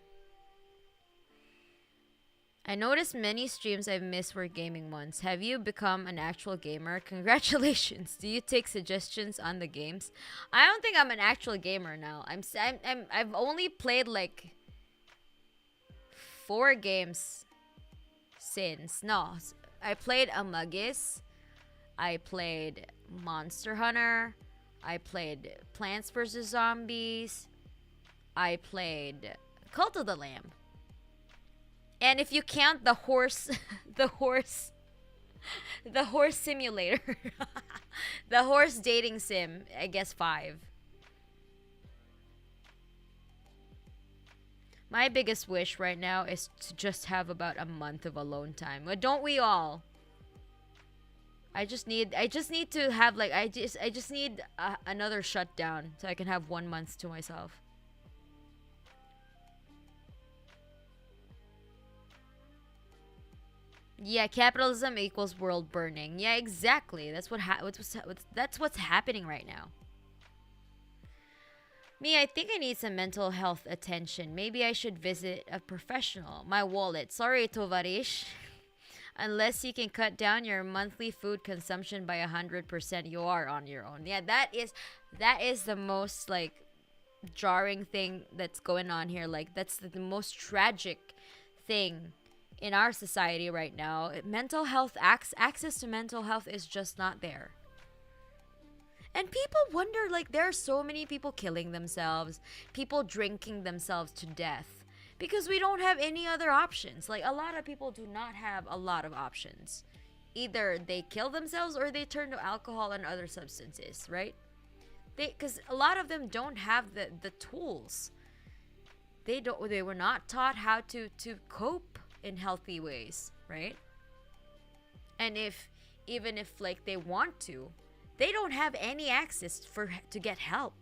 I noticed many streams I've missed were gaming ones. Have you become an actual gamer? Congratulations. Do you take suggestions on the games? I don't think I'm an actual gamer now. I've only played like 4 games since. No, I played Among Us. I played Monster Hunter. I played Plants vs. Zombies. I played Cult of the Lamb. And if you count the horse simulator, the horse dating sim, I guess 5. My biggest wish right now is to just have about a month of alone time. But don't we all? I just need to have like I just need another shutdown so I can have 1 month to myself. Yeah, capitalism equals world burning. Yeah, exactly. That's what's happening right now. Me, I think I need some mental health attention. Maybe I should visit a professional. My wallet. Sorry, Tovarish. Unless you can cut down your monthly food consumption by 100%, you are on your own. Yeah, that is the most like jarring thing that's going on here. Like, that's the most tragic thing in our society right now. Mental health access to mental health is just not there. And people wonder, like, there are so many people killing themselves, people drinking themselves to death because we don't have any other options. Like, a lot of people do not have a lot of options. Either they kill themselves or they turn to alcohol and other substances, right? Because a lot of them don't have the tools. They were not taught how to cope in healthy ways, right? And even if like they want to, they don't have any access to get help.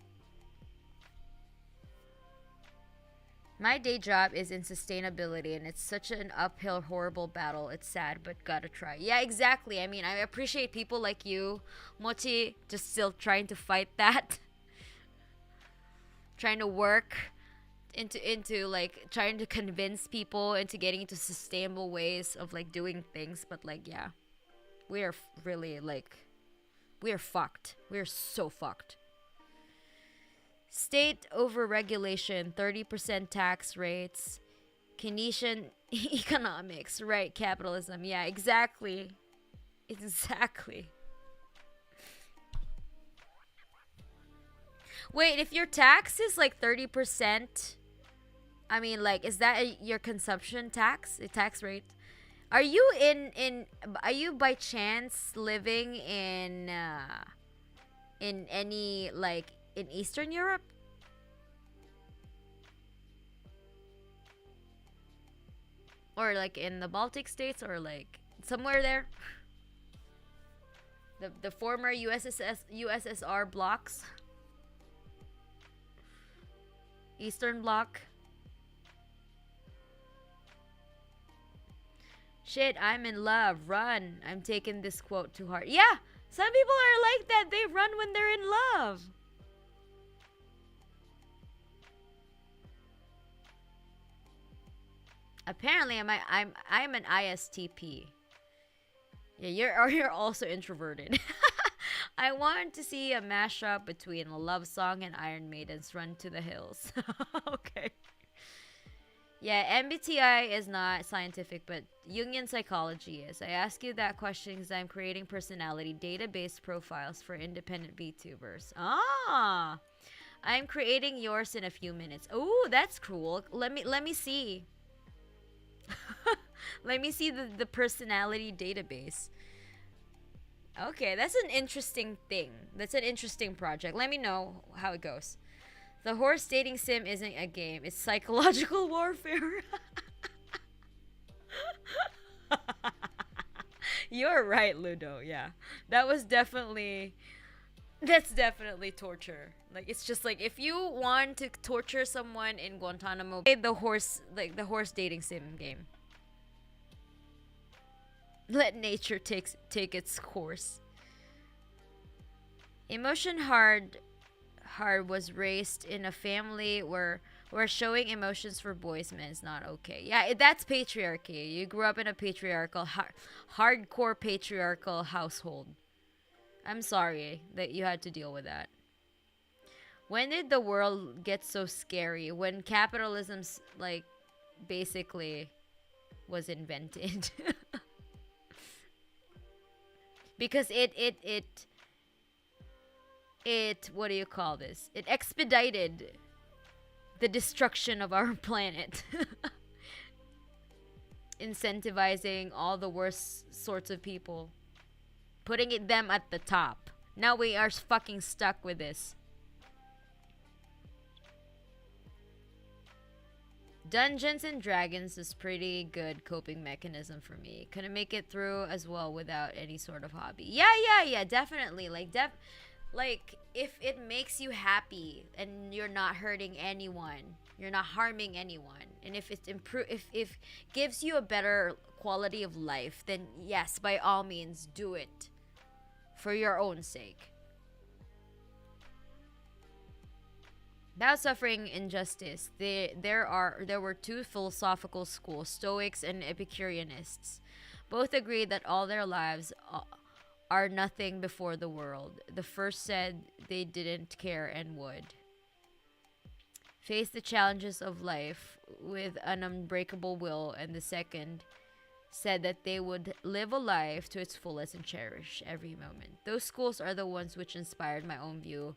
My day job is in sustainability and it's such an uphill horrible battle. It's sad but gotta try. Yeah, exactly. I mean, I appreciate people like you, Mochi, just still trying to fight that. Trying to work into like trying to convince people into getting into sustainable ways of like doing things. But like, yeah, we are really like, we are fucked. We are so fucked. State overregulation, 30% tax rates, Keynesian economics, right? Capitalism. Yeah, exactly. Wait, if your tax is like 30%, I mean, like, is that your consumption tax, a tax rate? Are you are you by chance living in any, like, in Eastern Europe? Or like in the Baltic states, or like somewhere there? The former USSR blocks? Eastern Bloc? Shit, I'm in love. Run. I'm taking this quote too hard. Yeah, some people are like that. They run when they're in love. Apparently, I'm an ISTP. Yeah, you're also introverted. I want to see a mashup between a love song and Iron Maiden's Run to the Hills. Okay. Yeah, MBTI is not scientific, but Jungian psychology is. I ask you that question because I'm creating personality database profiles for independent VTubers. Ah, I'm creating yours in a few minutes. Oh, that's cool. Let me see. Let me see the personality database. Okay, that's an interesting thing. That's an interesting project. Let me know how it goes. The horse dating sim isn't a game. It's psychological warfare. You're right, Ludo. Yeah. That's definitely torture. Like, it's just like, if you want to torture someone in Guantanamo, play the horse dating sim game. Let nature take its course. Emotion hard was raised in a family where showing emotions for boys men is not okay. Yeah, that's patriarchy. You grew up in a patriarchal, hardcore patriarchal household. I'm sorry that you had to deal with that. When did the world get so scary? When capitalism's, like, basically was invented. Because it what do you call this? It expedited the destruction of our planet. Incentivizing all the worst sorts of people. Putting them at the top. Now we are fucking stuck with this. Dungeons and Dragons is pretty good coping mechanism for me. Couldn't make it through as well without any sort of hobby. Yeah, definitely. Like, if it makes you happy and you're not hurting anyone, you're not harming anyone, and if it's if gives you a better quality of life, then yes, by all means, do it for your own sake. Without suffering injustice, there were two philosophical schools, Stoics and Epicureanists. Both agreed that all their lives are nothing before the world. The first said they didn't care and would face the challenges of life with an unbreakable will, and the second said that they would live a life to its fullest and cherish every moment. Those schools are the ones which inspired my own view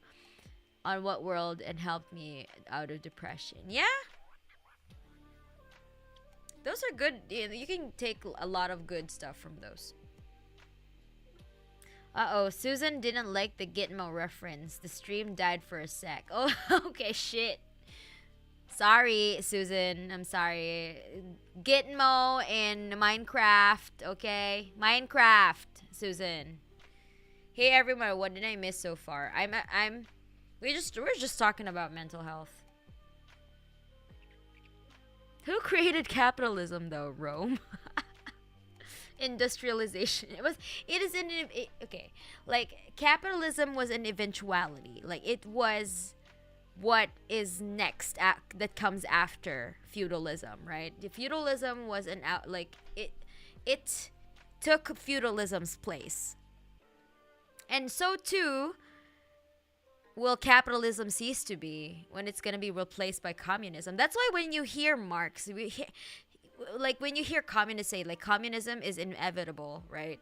on what world and helped me out of depression. Yeah, those are good. You can take a lot of good stuff from those. Uh-oh, Susan didn't like the Gitmo reference. The stream died for a sec. Oh, okay, shit. Sorry, Susan. I'm sorry. Gitmo in Minecraft, okay? Minecraft, Susan. Hey everyone, what did I miss so far? We're just talking about mental health. Who created capitalism though? Rome. Industrialization. Okay. Like, capitalism was an eventuality. Like, it was what is next that comes after feudalism, right? The feudalism was it took feudalism's place. And so too will capitalism cease to be when it's going to be replaced by communism. That's why when you hear Marx, when you hear communists say, like, communism is inevitable, right?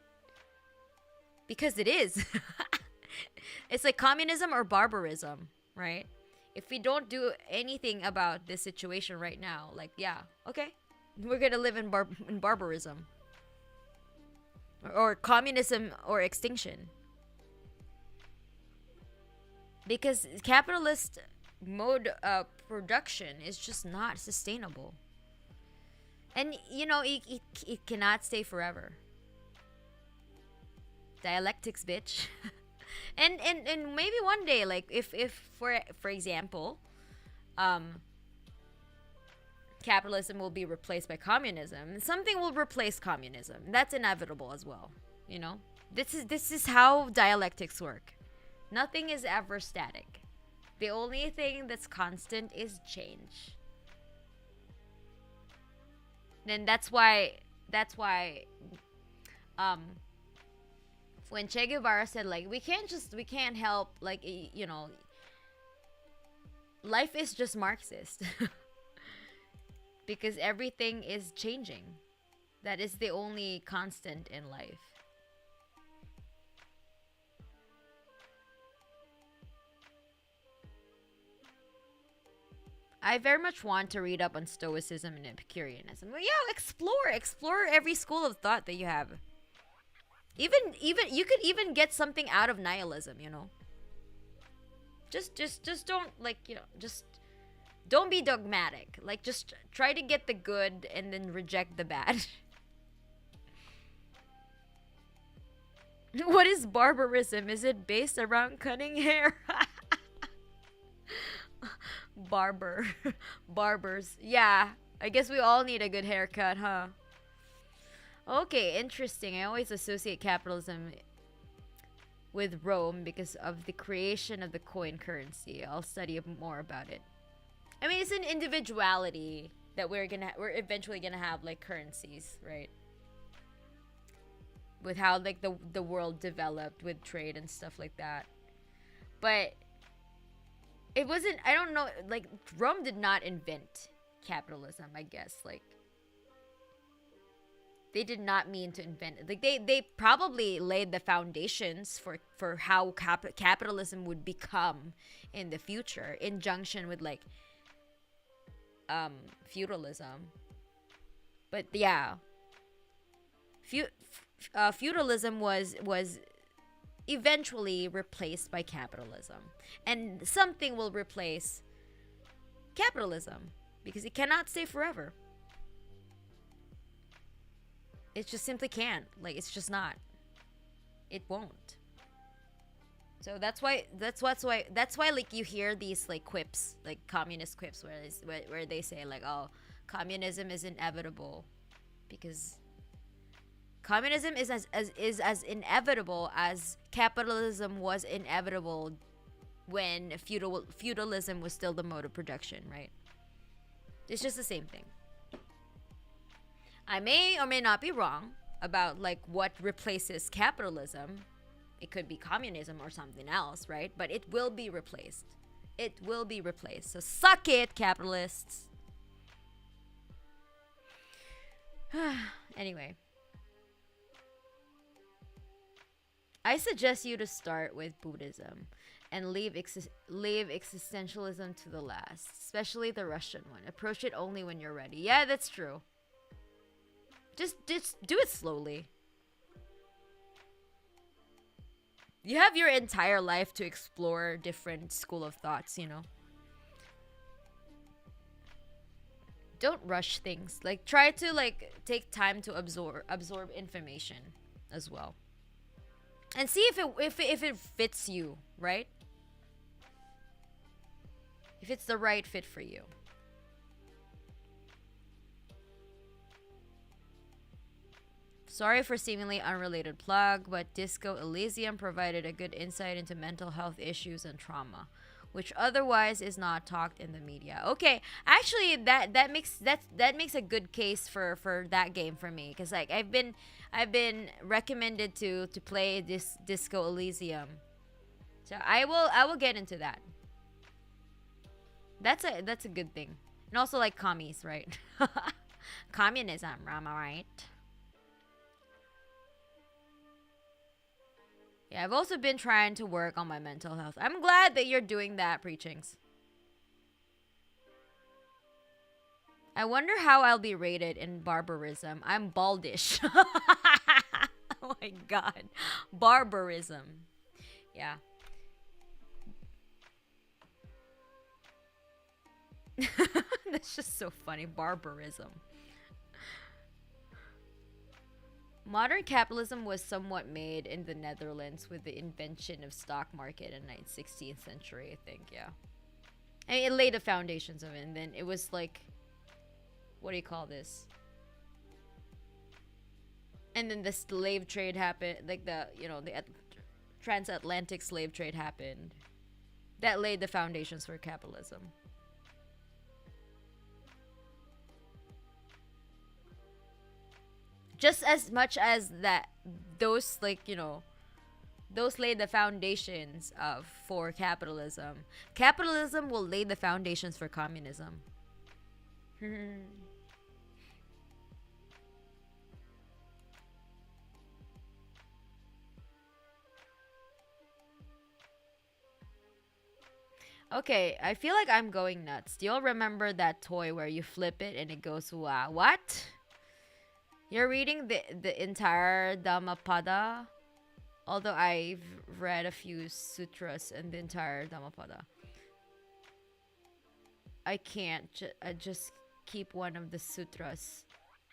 Because it is. It's like communism or barbarism, right? If we don't do anything about this situation right now, like, yeah, okay, we're going to live in barbarism. Or communism or extinction. Because capitalist mode of production is just not sustainable. And, it cannot stay forever. Dialectics, bitch. and maybe one day, like, if for example, capitalism will be replaced by communism, something will replace communism. That's inevitable as well, This is how dialectics work. Nothing is ever static. The only thing that's constant is change. Then that's why When Che Guevara said, like, we can't help, like, you know, life is just Marxist. Because everything is changing. That is the only constant in life. I very much want to read up on Stoicism and Epicureanism. Well, yeah, explore every school of thought that you have. Even you could even get something out of nihilism, you know. Just don't, like, you know, just don't be dogmatic. Like, just try to get the good and then reject the bad. What is barbarism? Is it based around cutting hair? Barbers. Yeah, I guess we all need a good haircut, huh? Okay, interesting. I always associate capitalism with Rome because of the creation of the coin currency. I'll study more about it. I mean, it's an individuality that we're eventually gonna have, like, currencies, right? With how, like, the world developed with trade and stuff like that. But it wasn't, I don't know, like, Rome did not invent capitalism, I guess. Like, they did not mean to invent it. Like, they probably laid the foundations for how capitalism would become in the future, in junction with, like, feudalism. But yeah, feudalism was eventually replaced by capitalism, and something will replace capitalism because it cannot stay forever. It just simply can't. Like, it's just not. It won't. So that's why like, you hear these, like, quips, like communist quips, where they say, like, oh, communism is inevitable because communism is as inevitable as capitalism was inevitable when feudalism was still the mode of production, right? It's just the same thing. I may or may not be wrong about, like, what replaces capitalism. It could be communism or something else, right? But it will be replaced. It will be replaced. So suck it, capitalists. Anyway. I suggest you to start with Buddhism and leave existentialism to the last, especially the Russian one. Approach it only when you're ready. Yeah, that's true. Just do it slowly. You have your entire life to explore different school of thoughts, you know. Don't rush things. Like, try to, like, take time to absorb information as well. And see if it fits you, right? If it's the right fit for you. Sorry for seemingly unrelated plug, but Disco Elysium provided a good insight into mental health issues and trauma, which otherwise is not talked in the media. Okay, actually, that makes a good case for that game for me, because, like, I've been recommended to play this Disco Elysium, so I will get into that. That's a good thing, and also, like, commies, right? Communism, am I right? Yeah, I've also been trying to work on my mental health. I'm glad that you're doing that, Preachings. I wonder how I'll be rated in barbarism. I'm baldish. Oh my god. Barbarism. Yeah. That's just so funny. Barbarism. Modern capitalism was somewhat made in the Netherlands with the invention of stock market in the 16th century, I think, yeah. I mean, it laid the foundations of it, and then it was like, what do you call this? And then the slave trade happened, like the transatlantic slave trade happened. That laid the foundations for capitalism. Just as much as that, those, like, Those lay the foundations for capitalism. Capitalism will lay the foundations for communism. Okay, I feel like I'm going nuts. Do y'all remember that toy where you flip it and it goes, wow, what? You're reading the entire Dhammapada? Although I've read a few sutras in the entire Dhammapada. I can't. I just keep one of the sutras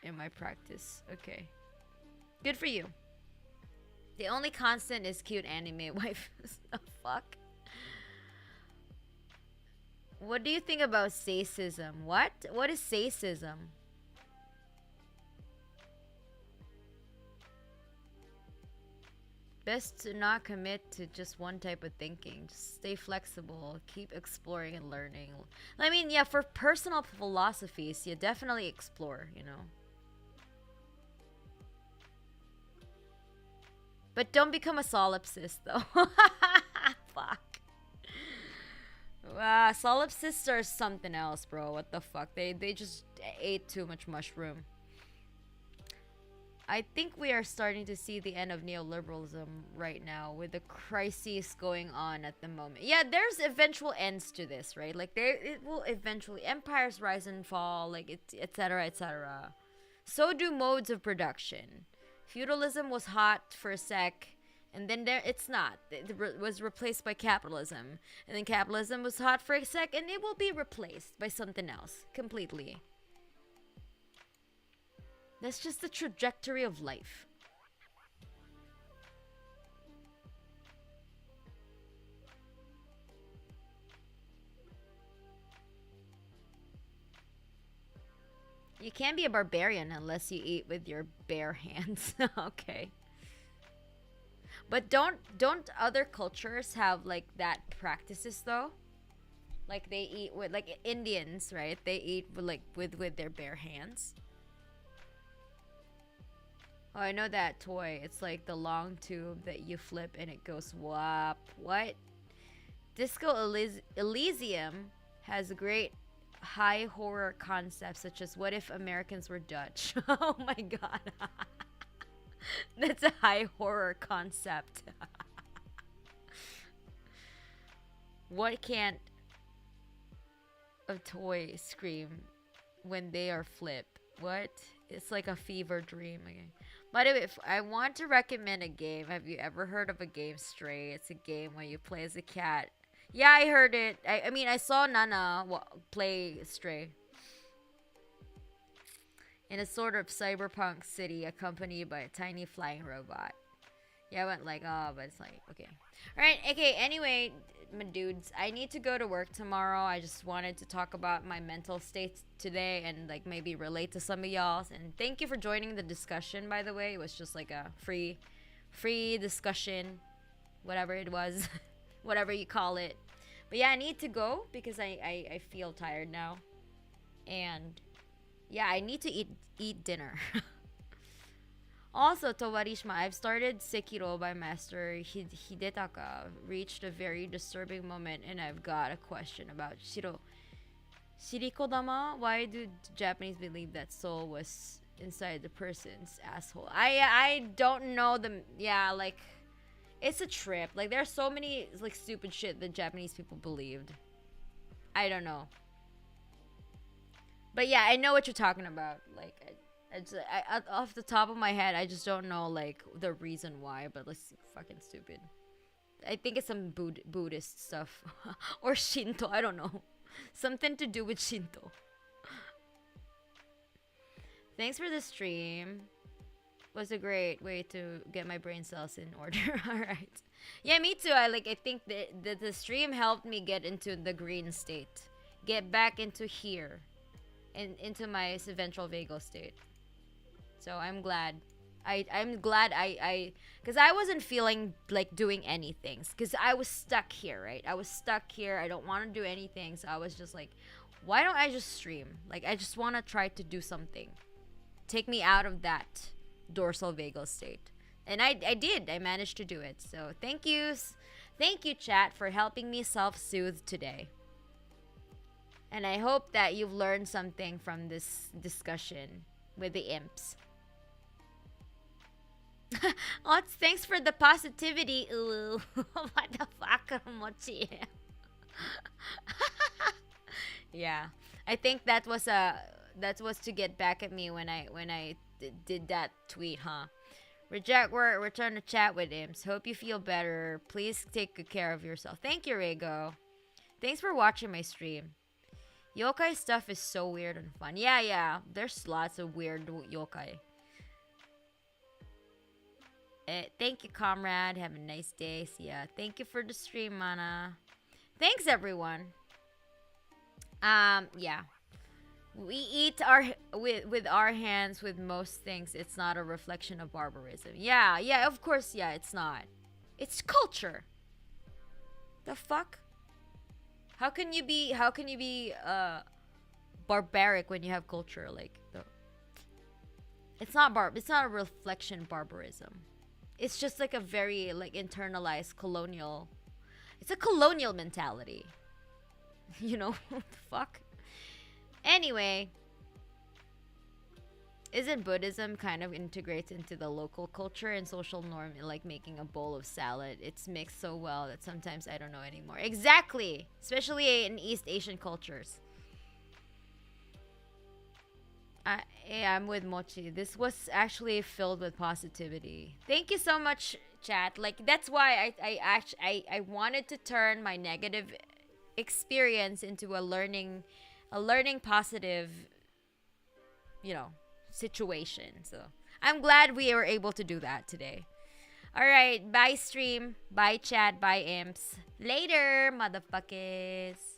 in my practice. Okay. Good for you. The only constant is cute anime waifus. The fuck? What do you think about sacism? What? What is sacism? Best to not commit to just one type of thinking. Just stay flexible. Keep exploring and learning. I mean, yeah, for personal philosophies, you definitely explore, you know. But don't become a solipsist, though. Fuck. Solipsists are something else, bro. What the fuck? They just ate too much mushroom. I think we are starting to see the end of neoliberalism right now with the crises going on at the moment. Yeah, there's eventual ends to this, right? Like it will eventually empires rise and fall, like etc., etc. So do modes of production. Feudalism was hot for a sec, and then it's not. It was replaced by capitalism, and then capitalism was hot for a sec, and it will be replaced by something else completely. That's just the trajectory of life. You can't be a barbarian unless you eat with your bare hands. Okay. But don't other cultures have like that practices though? Like they eat with like Indians, right? They eat with their bare hands. Oh, I know that toy. It's like the long tube that you flip and it goes whop. What? Disco Elysium has great high horror concepts such as what if Americans were Dutch? Oh my god. That's a high horror concept. What can't a toy scream when they are flipped? What? It's like a fever dream. Okay. By the way, if I want to recommend a game. Have you ever heard of a game Stray? It's a game where you play as a cat. Yeah, I heard it. I mean, I saw Nana play Stray. In a sort of cyberpunk city accompanied by a tiny flying robot. Yeah, I went like, oh, but it's like, okay. Alright, okay, anyway, my dudes, I need to go to work tomorrow. I just wanted to talk about my mental state today and like maybe relate to some of y'all's. And thank you for joining the discussion, by the way. It was just like a free discussion, whatever it was, whatever you call it. But yeah, I need to go because I feel tired now. And yeah, I need to eat dinner. Also, Towarishima, I've started Sekiro by Master Hidetaka. Reached a very disturbing moment, and I've got a question about Shirikodama. Why do Japanese believe that soul was inside the person's asshole? I don't know the like it's a trip. Like there's so many like stupid shit that Japanese people believed. I don't know. But yeah, I know what you're talking about. Like, I off the top of my head, I just don't know like the reason why. But it's fucking stupid. I think it's some Buddhist stuff or Shinto. I don't know, something to do with Shinto. Thanks for the stream. Was a great way to get my brain cells in order. All right. Yeah, me too. I think that the stream helped me get into the green state, get back into here. Into my ventral vagal state. So I'm glad. I'm glad I because I wasn't feeling like doing anything because I was stuck here, right? I was stuck here. I don't want to do anything. So I was just like, why don't I just stream? Like I just want to try to do something. Take me out of that dorsal vagal state. And I did. I managed to do it. So thank you. Thank you, chat, for helping me self-soothe today. And I hope that you've learned something from this discussion with the imps. Oh, thanks for the positivity. Ooh, what the fuck, Mochi? Yeah, I think that was to get back at me when I did that tweet, huh? Reject work, return to chat with imps. Hope you feel better. Please take good care of yourself. Thank you, Rego. Thanks for watching my stream. Yokai stuff is so weird and fun. Yeah. There's lots of weird yokai. Thank you, comrade. Have a nice day. See ya. Thank you for the stream, Mana. Thanks, everyone. Yeah. We eat with our hands with most things. It's not a reflection of barbarism. Yeah, of course, yeah, it's not. It's culture. The fuck? How can you be barbaric when you have culture? Like, it's not a reflection of barbarism. It's just like a very like internalized colonial. It's a colonial mentality. You know, what the fuck? Anyway, isn't Buddhism kind of integrates into the local culture and social norm, like making a bowl of salad? It's mixed so well that sometimes I don't know anymore. Exactly, especially in East Asian cultures. I'm with Mochi. This was actually filled with positivity. Thank you so much, chat. Like, that's why I wanted to turn my negative experience into a learning positive, situation. So I'm glad we were able to do that today. All right, bye stream, bye chat, bye imps. Later, motherfuckers.